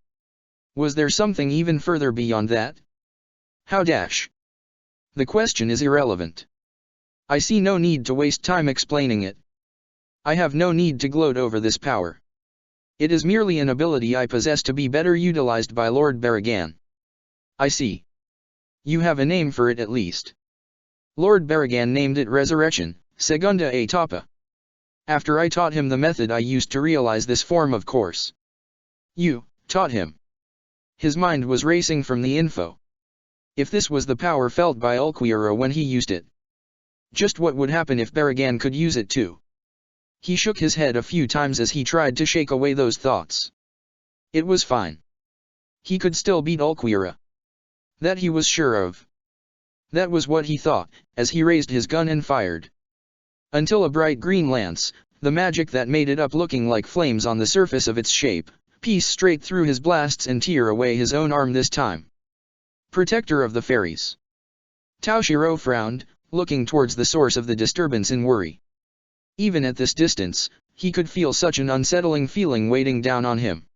Was there something even further beyond that? How dash? The question is irrelevant. I see no need to waste time explaining it. I have no need to gloat over this power. It is merely an ability I possess to be better utilized by Lord Barragan. I see. You have a name for it at least. Lord Barragan named it Resurrection, Segunda Etapa. After I taught him the method I used to realize this form, of course. You taught him. His mind was racing from the info. If this was the power felt by Ulquiorra when he used it, just what would happen if Barragan could use it too? He shook his head a few times as he tried to shake away those thoughts. It was fine. He could still beat Ulquiorra. That he was sure of. That was what he thought, as he raised his gun and fired. Until a bright green lance, the magic that made it up looking like flames on the surface of its shape, pieced straight through his blasts and tear away his own arm this time. Protector of the Fairies. Taoshiro frowned, looking towards the source of the disturbance in worry. Even at this distance, he could feel such an unsettling feeling weighting down on him.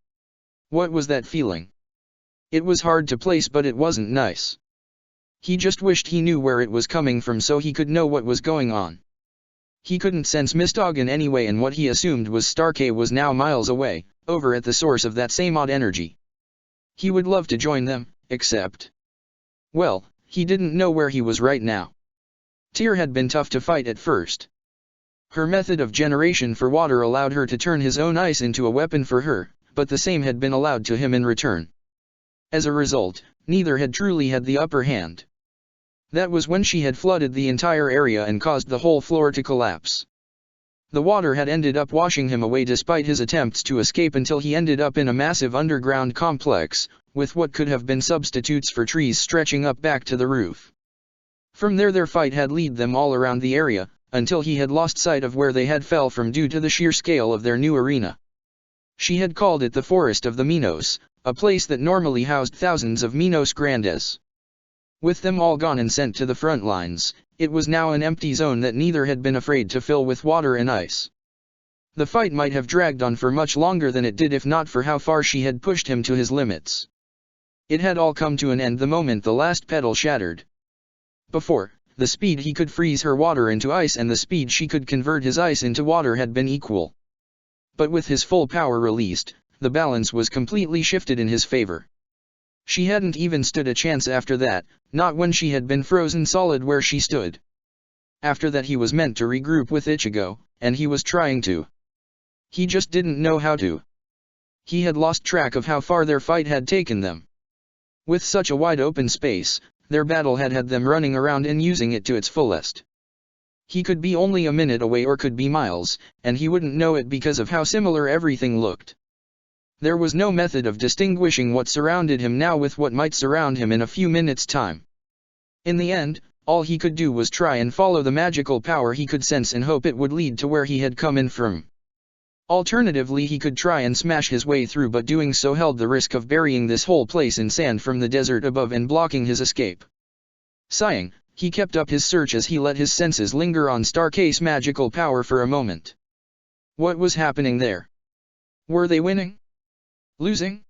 What was that feeling? It was hard to place, but it wasn't nice. He just wished he knew where it was coming from so he could know what was going on. He couldn't sense Mistogan anyway, and what he assumed was Starkey was now miles away, over at the source of that same odd energy. He would love to join them, except... well, he didn't know where he was right now. Tyr had been tough to fight at first. Her method of generation for water allowed her to turn his own ice into a weapon for her, but the same had been allowed to him in return. As a result, neither had truly had the upper hand. That was when she had flooded the entire area and caused the whole floor to collapse. The water had ended up washing him away despite his attempts to escape until he ended up in a massive underground complex, with what could have been substitutes for trees stretching up back to the roof. From there their fight had led them all around the area, until he had lost sight of where they had fell from due to the sheer scale of their new arena. She had called it the Forest of the Minos, a place that normally housed thousands of Minos Grandes. With them all gone and sent to the front lines, it was now an empty zone that neither had been afraid to fill with water and ice. The fight might have dragged on for much longer than it did if not for how far she had pushed him to his limits. It had all come to an end the moment the last petal shattered. Before, the speed he could freeze her water into ice and the speed she could convert his ice into water had been equal. But with his full power released, the balance was completely shifted in his favor. She hadn't even stood a chance after that, not when she had been frozen solid where she stood. After that he was meant to regroup with Ichigo, and he was trying to. He just didn't know how to. He had lost track of how far their fight had taken them. With such a wide open space, their battle had them running around and using it to its fullest. He could be only a minute away or could be miles, and he wouldn't know it because of how similar everything looked. There was no method of distinguishing what surrounded him now with what might surround him in a few minutes' time. In the end, all he could do was try and follow the magical power he could sense and hope it would lead to where he had come in from. Alternatively, he could try and smash his way through, but doing so held the risk of burying this whole place in sand from the desert above and blocking his escape. Sighing, He kept up his search as he let his senses linger on Stark's magical power for a moment. What was happening there? Were they winning? Losing?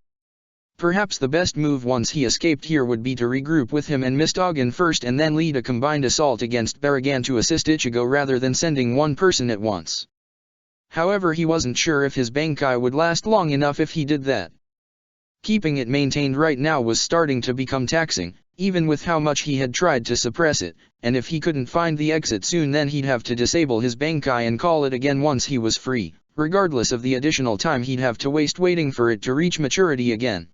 Perhaps the best move once he escaped here would be to regroup with him and Mistogan first and then lead a combined assault against Baragan to assist Ichigo rather than sending one person at once. However, he wasn't sure if his Bankai would last long enough if he did that. Keeping it maintained right now was starting to become taxing, even with how much he had tried to suppress it, and if he couldn't find the exit soon then he'd have to disable his Bankai and call it again once he was free, regardless of the additional time he'd have to waste waiting for it to reach maturity again.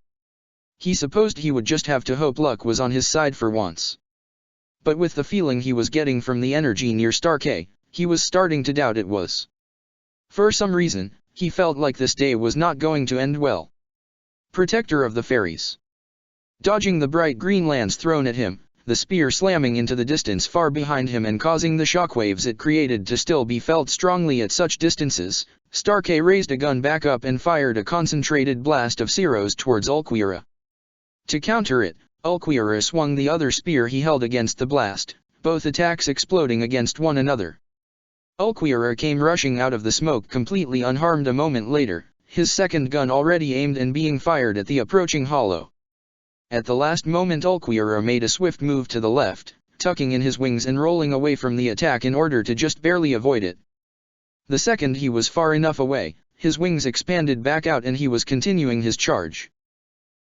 He supposed he would just have to hope luck was on his side for once. But with the feeling he was getting from the energy near Stark, he was starting to doubt it was. For some reason, he felt like this day was not going to end well. Protector of the Fairies. Dodging the bright green lance thrown at him, the spear slamming into the distance far behind him and causing the shockwaves it created to still be felt strongly at such distances, Stark raised a gun back up and fired a concentrated blast of Zeros towards Ulquiorra. To counter it, Ulquiorra swung the other spear he held against the blast, both attacks exploding against one another. Ulquiorra came rushing out of the smoke completely unharmed a moment later, his second gun already aimed and being fired at the approaching hollow. At the last moment Ulquiorra made a swift move to the left, tucking in his wings and rolling away from the attack in order to just barely avoid it. The second he was far enough away, his wings expanded back out and he was continuing his charge.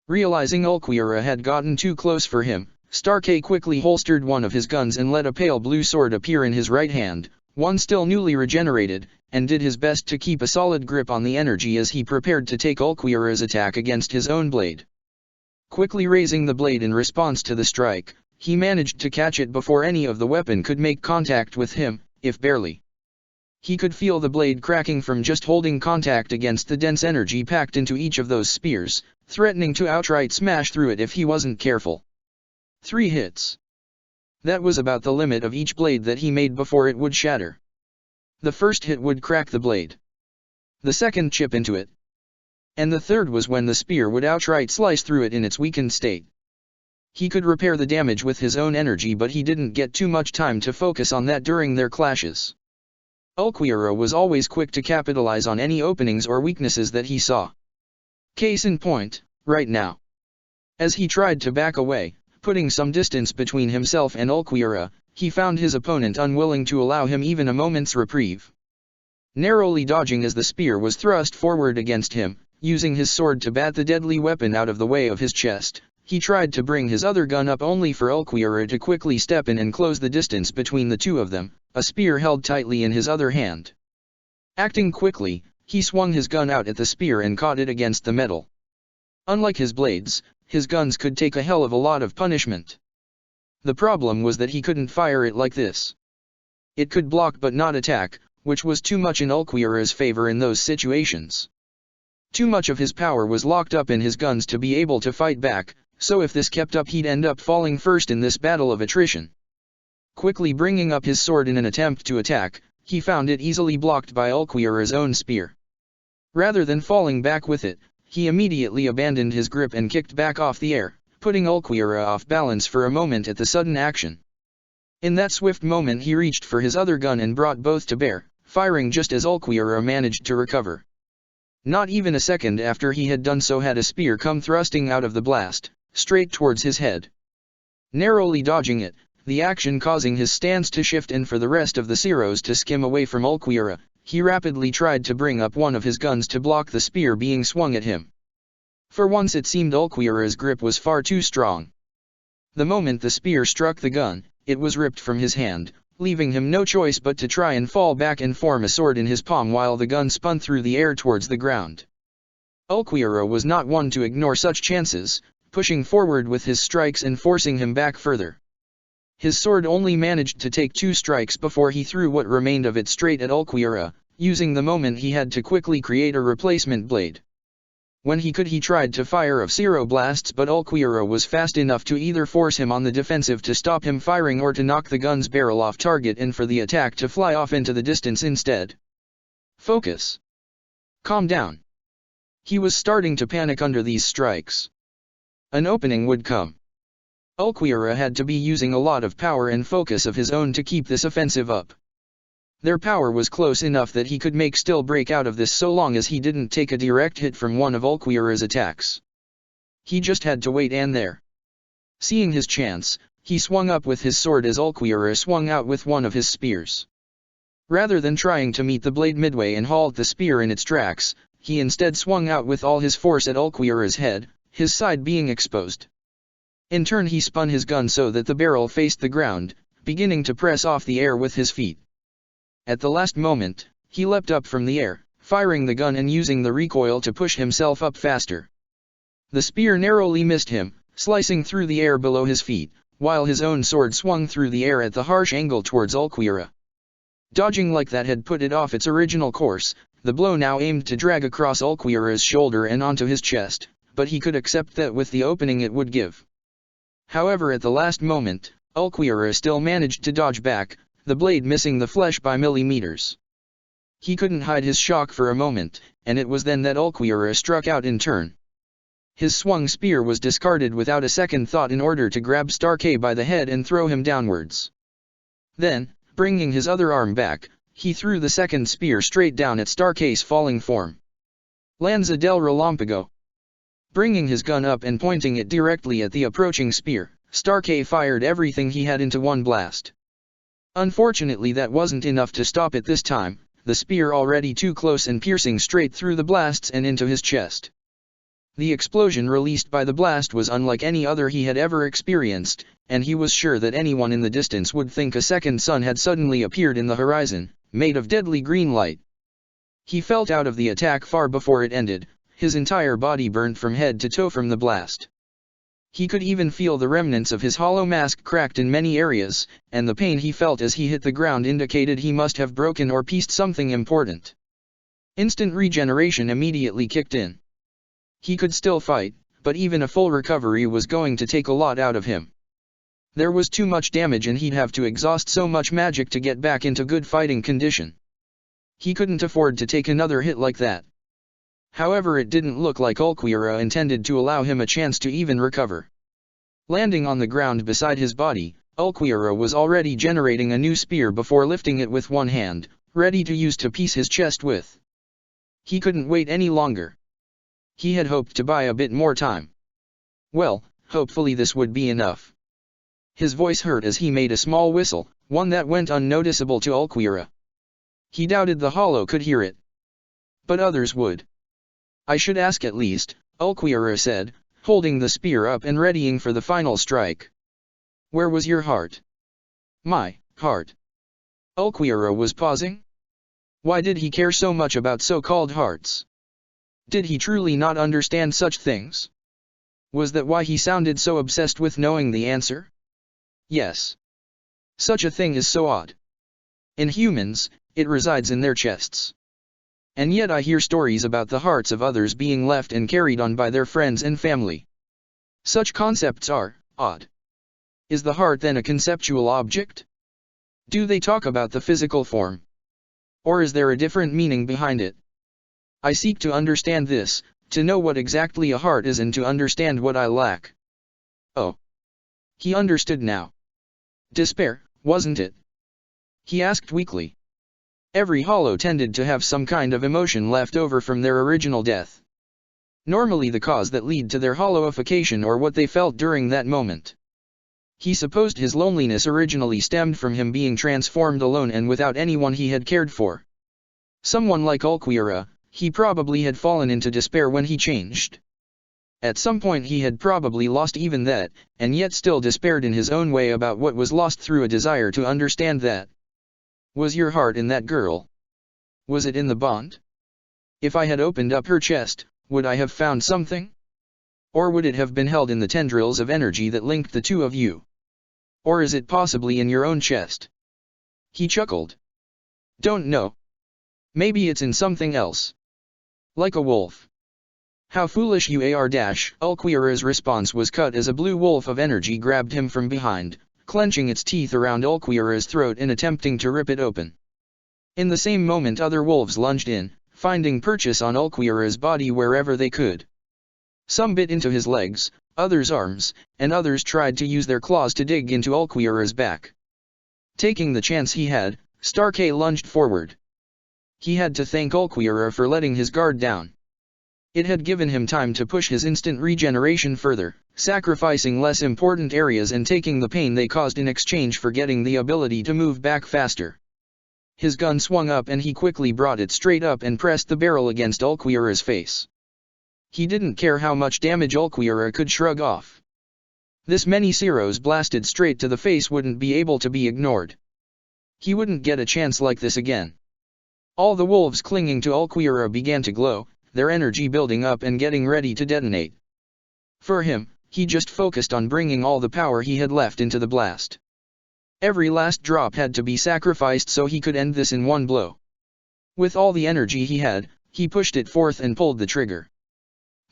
Realizing Ulquiorra had gotten too close for him, Stark quickly holstered one of his guns and let a pale blue sword appear in his right hand, one still newly regenerated, and did his best to keep a solid grip on the energy as he prepared to take Ulquiorra's attack against his own blade. Quickly raising the blade in response to the strike, he managed to catch it before any of the weapon could make contact with him, if barely. He could feel the blade cracking from just holding contact against the dense energy packed into each of those spears, threatening to outright smash through it if he wasn't careful. 3 hits. That was about the limit of each blade that he made before it would shatter. The first hit would crack the blade. The second chip into it. And the third was when the spear would outright slice through it in its weakened state. He could repair the damage with his own energy, but he didn't get too much time to focus on that during their clashes. Ulquiorra was always quick to capitalize on any openings or weaknesses that he saw. Case in point, right now. As he tried to back away, putting some distance between himself and Ulquiorra, he found his opponent unwilling to allow him even a moment's reprieve. Narrowly dodging as the spear was thrust forward against him, using his sword to bat the deadly weapon out of the way of his chest, he tried to bring his other gun up only for Ulquiorra to quickly step in and close the distance between the two of them, a spear held tightly in his other hand. Acting quickly, he swung his gun out at the spear and caught it against the metal. Unlike his blades, his guns could take a hell of a lot of punishment. The problem was that he couldn't fire it like this. It could block but not attack, which was too much in Ulquiorra's favor in those situations. Too much of his power was locked up in his guns to be able to fight back, so if this kept up he'd end up falling first in this battle of attrition. Quickly bringing up his sword in an attempt to attack, he found it easily blocked by Ulquiorra's own spear. Rather than falling back with it, he immediately abandoned his grip and kicked back off the air, putting Ulquiorra off balance for a moment at the sudden action. In that swift moment he reached for his other gun and brought both to bear, firing just as Ulquiorra managed to recover. Not even a second after he had done so had a spear come thrusting out of the blast, straight towards his head. Narrowly dodging it, the action causing his stance to shift and for the rest of the Zeros to skim away from Ulquiorra, he rapidly tried to bring up one of his guns to block the spear being swung at him. For once it seemed Ulquiorra's grip was far too strong. The moment the spear struck the gun, it was ripped from his hand, leaving him no choice but to try and fall back and form a sword in his palm while the gun spun through the air towards the ground. Ulquiorra was not one to ignore such chances, pushing forward with his strikes and forcing him back further. His sword only managed to take 2 strikes before he threw what remained of it straight at Ulquiorra, using the moment he had to quickly create a replacement blade. When he could he tried to fire of Zero blasts, but Ulquiorra was fast enough to either force him on the defensive to stop him firing or to knock the gun's barrel off target and for the attack to fly off into the distance instead. Focus. Calm down. He was starting to panic under these strikes. An opening would come. Ulquiorra had to be using a lot of power and focus of his own to keep this offensive up. Their power was close enough that he could still break out of this so long as he didn't take a direct hit from one of Ulquiorra's attacks. He just had to wait, and there. Seeing his chance, he swung up with his sword as Ulquiorra swung out with one of his spears. Rather than trying to meet the blade midway and halt the spear in its tracks, he instead swung out with all his force at Ulquiorra's head, his side being exposed. In turn he spun his gun so that the barrel faced the ground, beginning to press off the air with his feet. At the last moment, he leapt up from the air, firing the gun and using the recoil to push himself up faster. The spear narrowly missed him, slicing through the air below his feet, while his own sword swung through the air at the harsh angle towards Ulquiorra. Dodging like that had put it off its original course. The blow now aimed to drag across Ulquiorra's shoulder and onto his chest, but he could accept that with the opening it would give. However, at the last moment, Ulquiorra still managed to dodge back, the blade missing the flesh by millimeters. He couldn't hide his shock for a moment, and it was then that Ulquiorra struck out in turn. His swung spear was discarded without a second thought in order to grab Starkey by the head and throw him downwards. Then, bringing his other arm back, he threw the second spear straight down at Starkey's falling form. Lanza del Relámpago. Bringing his gun up and pointing it directly at the approaching spear, Starkey fired everything he had into one blast. Unfortunately, that wasn't enough to stop it this time, the spear already too close and piercing straight through the blasts and into his chest. The explosion released by the blast was unlike any other he had ever experienced, and he was sure that anyone in the distance would think a second sun had suddenly appeared in the horizon, made of deadly green light. He felt out of the attack far before it ended, his entire body burned from head to toe from the blast. He could even feel the remnants of his hollow mask cracked in many areas, and the pain he felt as he hit the ground indicated he must have broken or pieced something important. Instant regeneration immediately kicked in. He could still fight, but even a full recovery was going to take a lot out of him. There was too much damage and he'd have to exhaust so much magic to get back into good fighting condition. He couldn't afford to take another hit like that. However, it didn't look like Ulquiorra intended to allow him a chance to even recover. Landing on the ground beside his body, Ulquiorra was already generating a new spear before lifting it with one hand, ready to use to piece his chest with. He couldn't wait any longer. He had hoped to buy a bit more time. Well, hopefully this would be enough. His voice hurt as he made a small whistle, one that went unnoticeable to Ulquiorra. He doubted the hollow could hear it. But others would. I should ask at least, Ulquiorra said, holding the spear up and readying for the final strike. Where was your heart? My heart. Ulquiorra was pausing. Why did he care so much about so-called hearts? Did he truly not understand such things? Was that why he sounded so obsessed with knowing the answer? Yes. Such a thing is so odd. In humans, it resides in their chests. And yet I hear stories about the hearts of others being left and carried on by their friends and family. Such concepts are odd. Is the heart then a conceptual object? Do they talk about the physical form? Or is there a different meaning behind it? I seek to understand this, to know what exactly a heart is and to understand what I lack. Oh. He understood now. Despair, wasn't it? He asked weakly. Every hollow tended to have some kind of emotion left over from their original death. Normally the cause that led to their hollowification or what they felt during that moment. He supposed his loneliness originally stemmed from him being transformed alone and without anyone he had cared for. Someone like Ulquiorra, he probably had fallen into despair when he changed. At some point he had probably lost even that, and yet still despaired in his own way about what was lost through a desire to understand that. Was your heart in that girl? Was it in the bond? If I had opened up her chest, would I have found something? Or would it have been held in the tendrils of energy that linked the two of you? Or is it possibly in your own chest? He chuckled. Don't know. Maybe it's in something else. Like a wolf. How foolish you are. Ulquiorra's response was cut as a blue wolf of energy grabbed him from behind, clenching its teeth around Ulquiorra's throat and attempting to rip it open. In the same moment other wolves lunged in, finding purchase on Ulquiorra's body wherever they could. Some bit into his legs, others arms, and others tried to use their claws to dig into Ulquiorra's back. Taking the chance he had, Starkey lunged forward. He had to thank Ulquiorra for letting his guard down. It had given him time to push his instant regeneration further, sacrificing less important areas and taking the pain they caused in exchange for getting the ability to move back faster. His gun swung up and he quickly brought it straight up and pressed the barrel against Ulquiorra's face. He didn't care how much damage Ulquiorra could shrug off. This many Ceros blasted straight to the face wouldn't be able to be ignored. He wouldn't get a chance like this again. All the wolves clinging to Ulquiorra began to glow, their energy building up and getting ready to detonate. For him, he just focused on bringing all the power he had left into the blast. Every last drop had to be sacrificed so he could end this in one blow. With all the energy he had, he pushed it forth and pulled the trigger.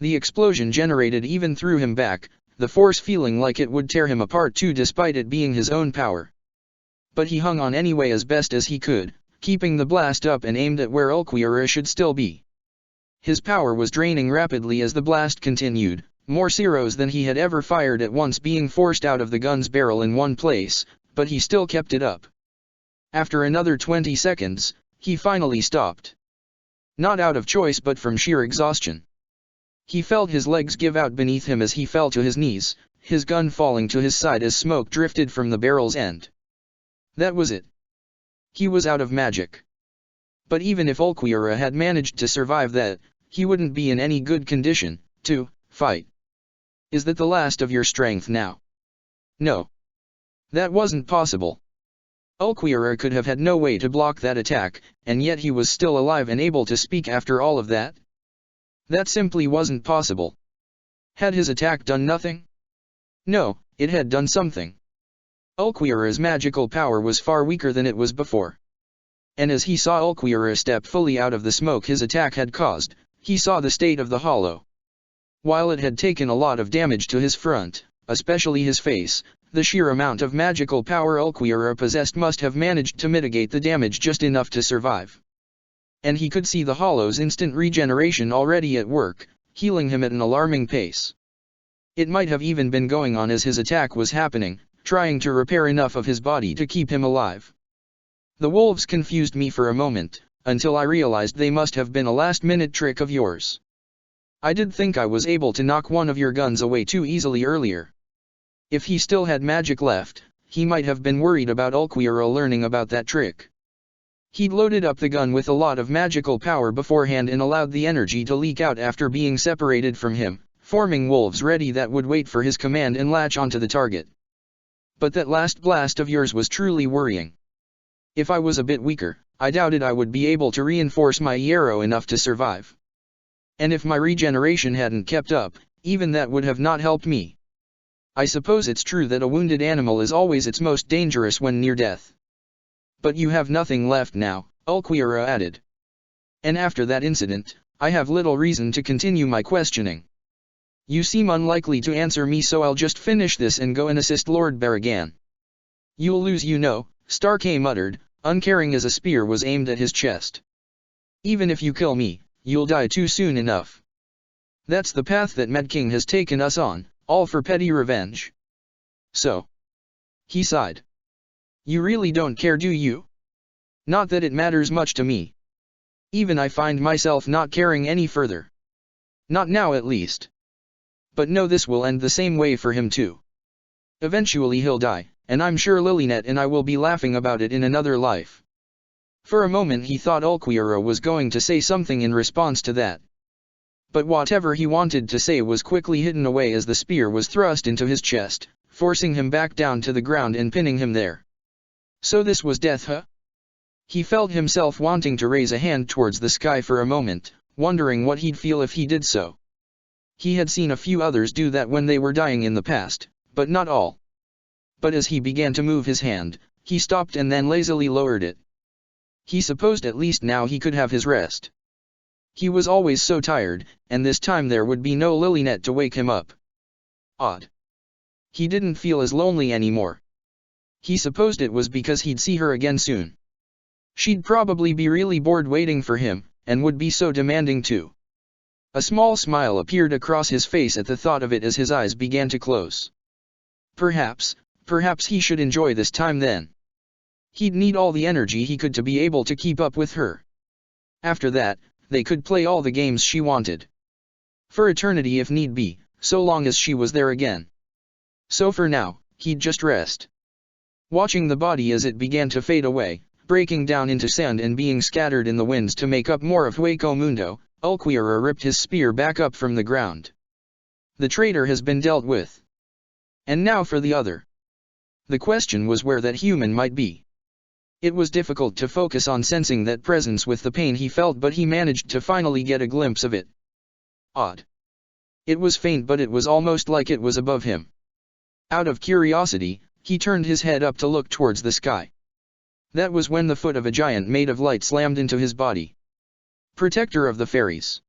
The explosion generated even threw him back, the force feeling like it would tear him apart too despite it being his own power. But he hung on anyway as best as he could, keeping the blast up and aimed at where Ulquiorra should still be. His power was draining rapidly as the blast continued, more Ceros than he had ever fired at once being forced out of the gun's barrel in one place, but he still kept it up. After another 20 seconds, he finally stopped. Not out of choice but from sheer exhaustion. He felt his legs give out beneath him as he fell to his knees, his gun falling to his side as smoke drifted from the barrel's end. That was it. He was out of magic. But even if Ulquiorra had managed to survive that, he wouldn't be in any good condition to fight. Is that the last of your strength now? No. That wasn't possible. Ulquiorra could have had no way to block that attack, and yet he was still alive and able to speak after all of that? That simply wasn't possible. Had his attack done nothing? No, it had done something. Ulquiorra's magical power was far weaker than it was before. And as he saw Ulquiorra step fully out of the smoke his attack had caused, he saw the state of the hollow. While it had taken a lot of damage to his front, especially his face, the sheer amount of magical power Ulquiorra possessed must have managed to mitigate the damage just enough to survive. And he could see the hollow's instant regeneration already at work, healing him at an alarming pace. It might have even been going on as his attack was happening, trying to repair enough of his body to keep him alive. The wolves confused me for a moment, until I realized they must have been a last-minute trick of yours. I did think I was able to knock one of your guns away too easily earlier. If he still had magic left, he might have been worried about Ulquiorra learning about that trick. He'd loaded up the gun with a lot of magical power beforehand and allowed the energy to leak out after being separated from him, forming wolves ready that would wait for his command and latch onto the target. But that last blast of yours was truly worrying. If I was a bit weaker, I doubted I would be able to reinforce my arrow enough to survive. And if my regeneration hadn't kept up, even that would have not helped me. I suppose it's true that a wounded animal is always its most dangerous when near death. But you have nothing left now, Ulquiorra added. And after that incident, I have little reason to continue my questioning. You seem unlikely to answer me, so I'll just finish this and go and assist Lord Barragan. You'll lose, you know, Starkey muttered, uncaring as a spear was aimed at his chest. Even if you kill me, you'll die too soon enough. That's the path that Mad King has taken us on, all for petty revenge. So. He sighed. You really don't care, do you? Not that it matters much to me. Even I find myself not caring any further. Not now at least. But no, this will end the same way for him too. Eventually he'll die, and I'm sure Lilynet and I will be laughing about it in another life. For a moment he thought Ulquiorra was going to say something in response to that. But whatever he wanted to say was quickly hidden away as the spear was thrust into his chest, forcing him back down to the ground and pinning him there. So this was death, huh? He felt himself wanting to raise a hand towards the sky for a moment, wondering what he'd feel if he did so. He had seen a few others do that when they were dying in the past, but not all. But as he began to move his hand, he stopped and then lazily lowered it. He supposed at least now he could have his rest. He was always so tired, and this time there would be no Lilynet to wake him up. Odd. He didn't feel as lonely anymore. He supposed it was because he'd see her again soon. She'd probably be really bored waiting for him, and would be so demanding too. A small smile appeared across his face at the thought of it as his eyes began to close. Perhaps he should enjoy this time then. He'd need all the energy he could to be able to keep up with her. After that, they could play all the games she wanted. For eternity if need be, so long as she was there again. So for now, he'd just rest. Watching the body as it began to fade away, breaking down into sand and being scattered in the winds to make up more of Hueco Mundo, Ulquiorra ripped his spear back up from the ground. The traitor has been dealt with. And now for the other. The question was where that human might be. It was difficult to focus on sensing that presence with the pain he felt, but he managed to finally get a glimpse of it. Odd. It was faint, but it was almost like it was above him. Out of curiosity, he turned his head up to look towards the sky. That was when the foot of a giant made of light slammed into his body. Protector of the Fairies.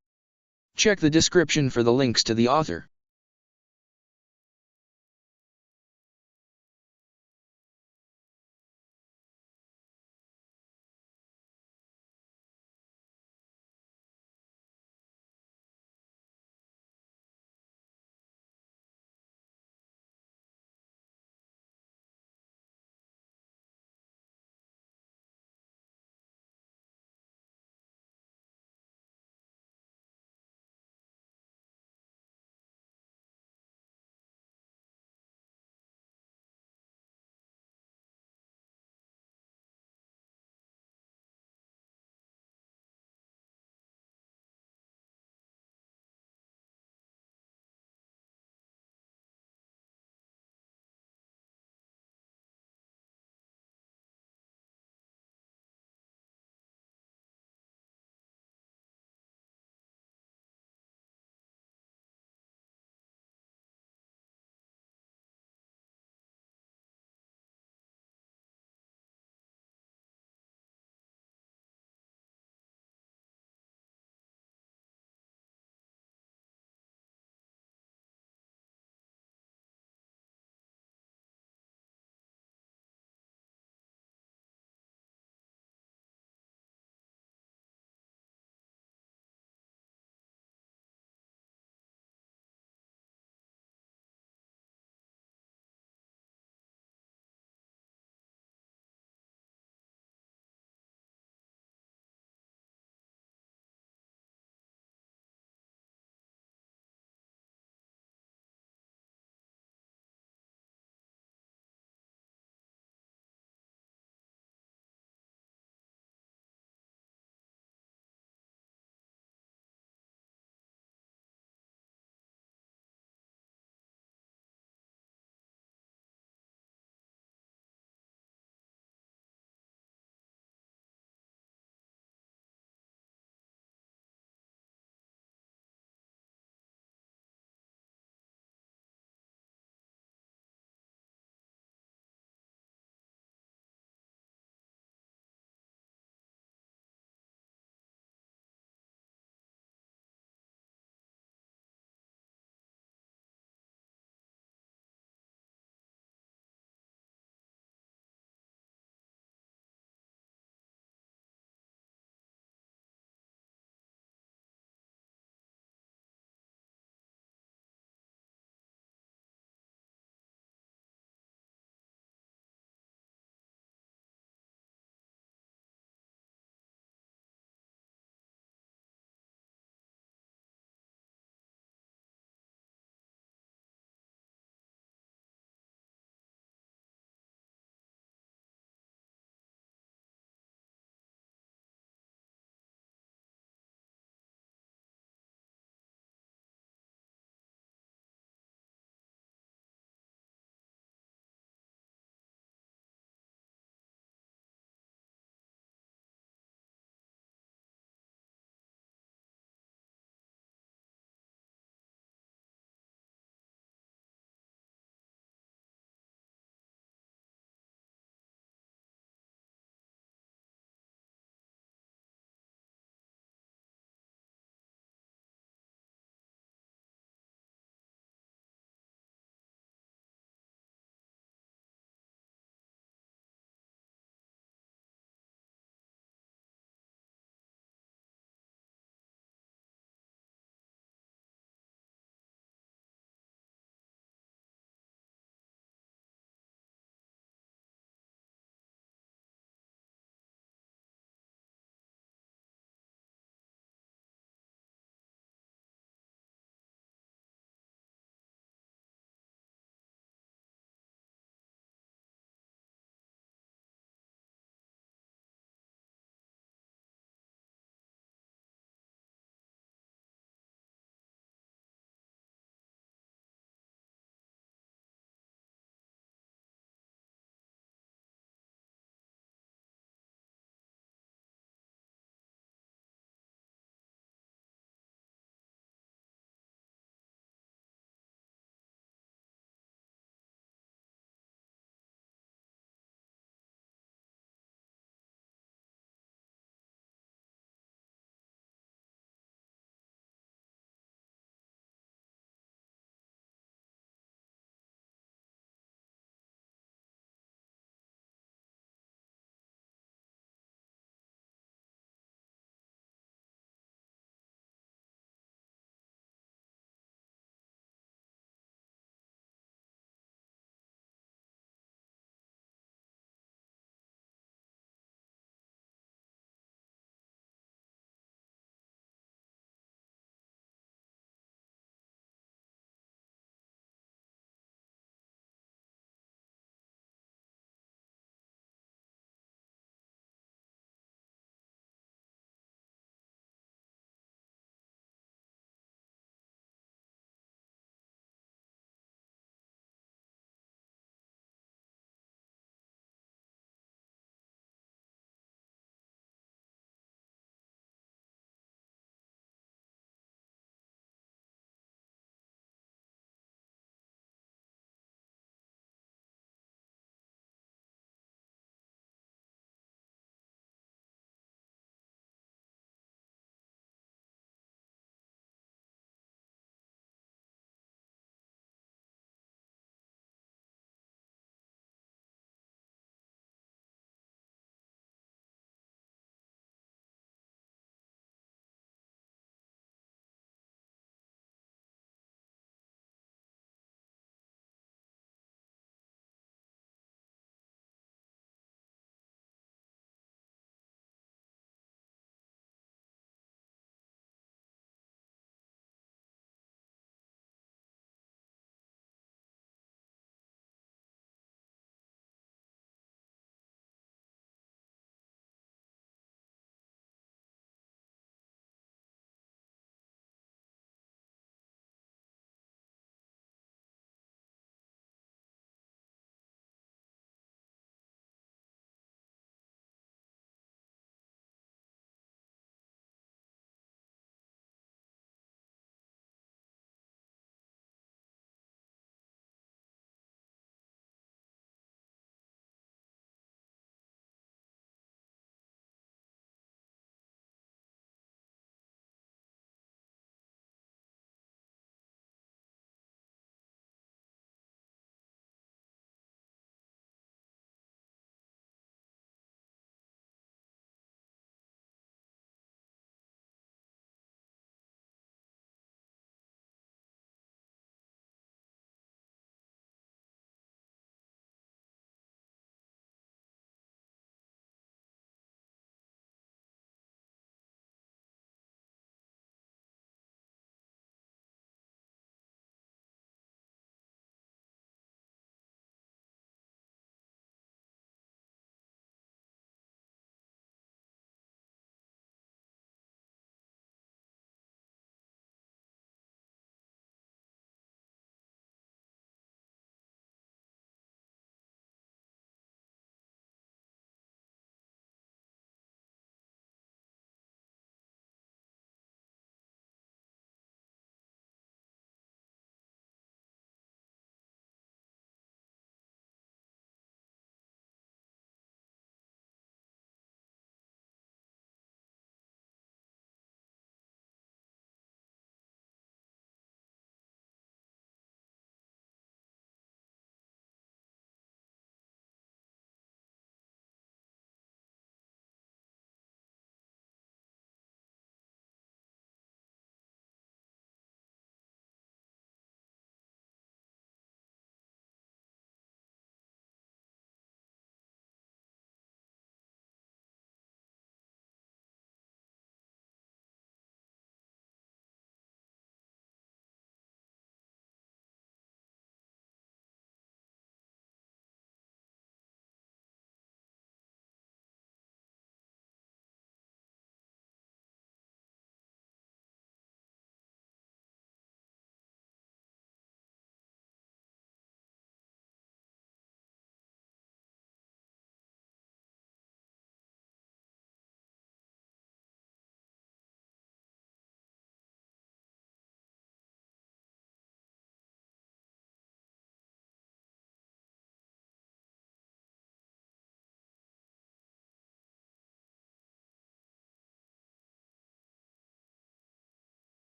Check the description for the links to the author.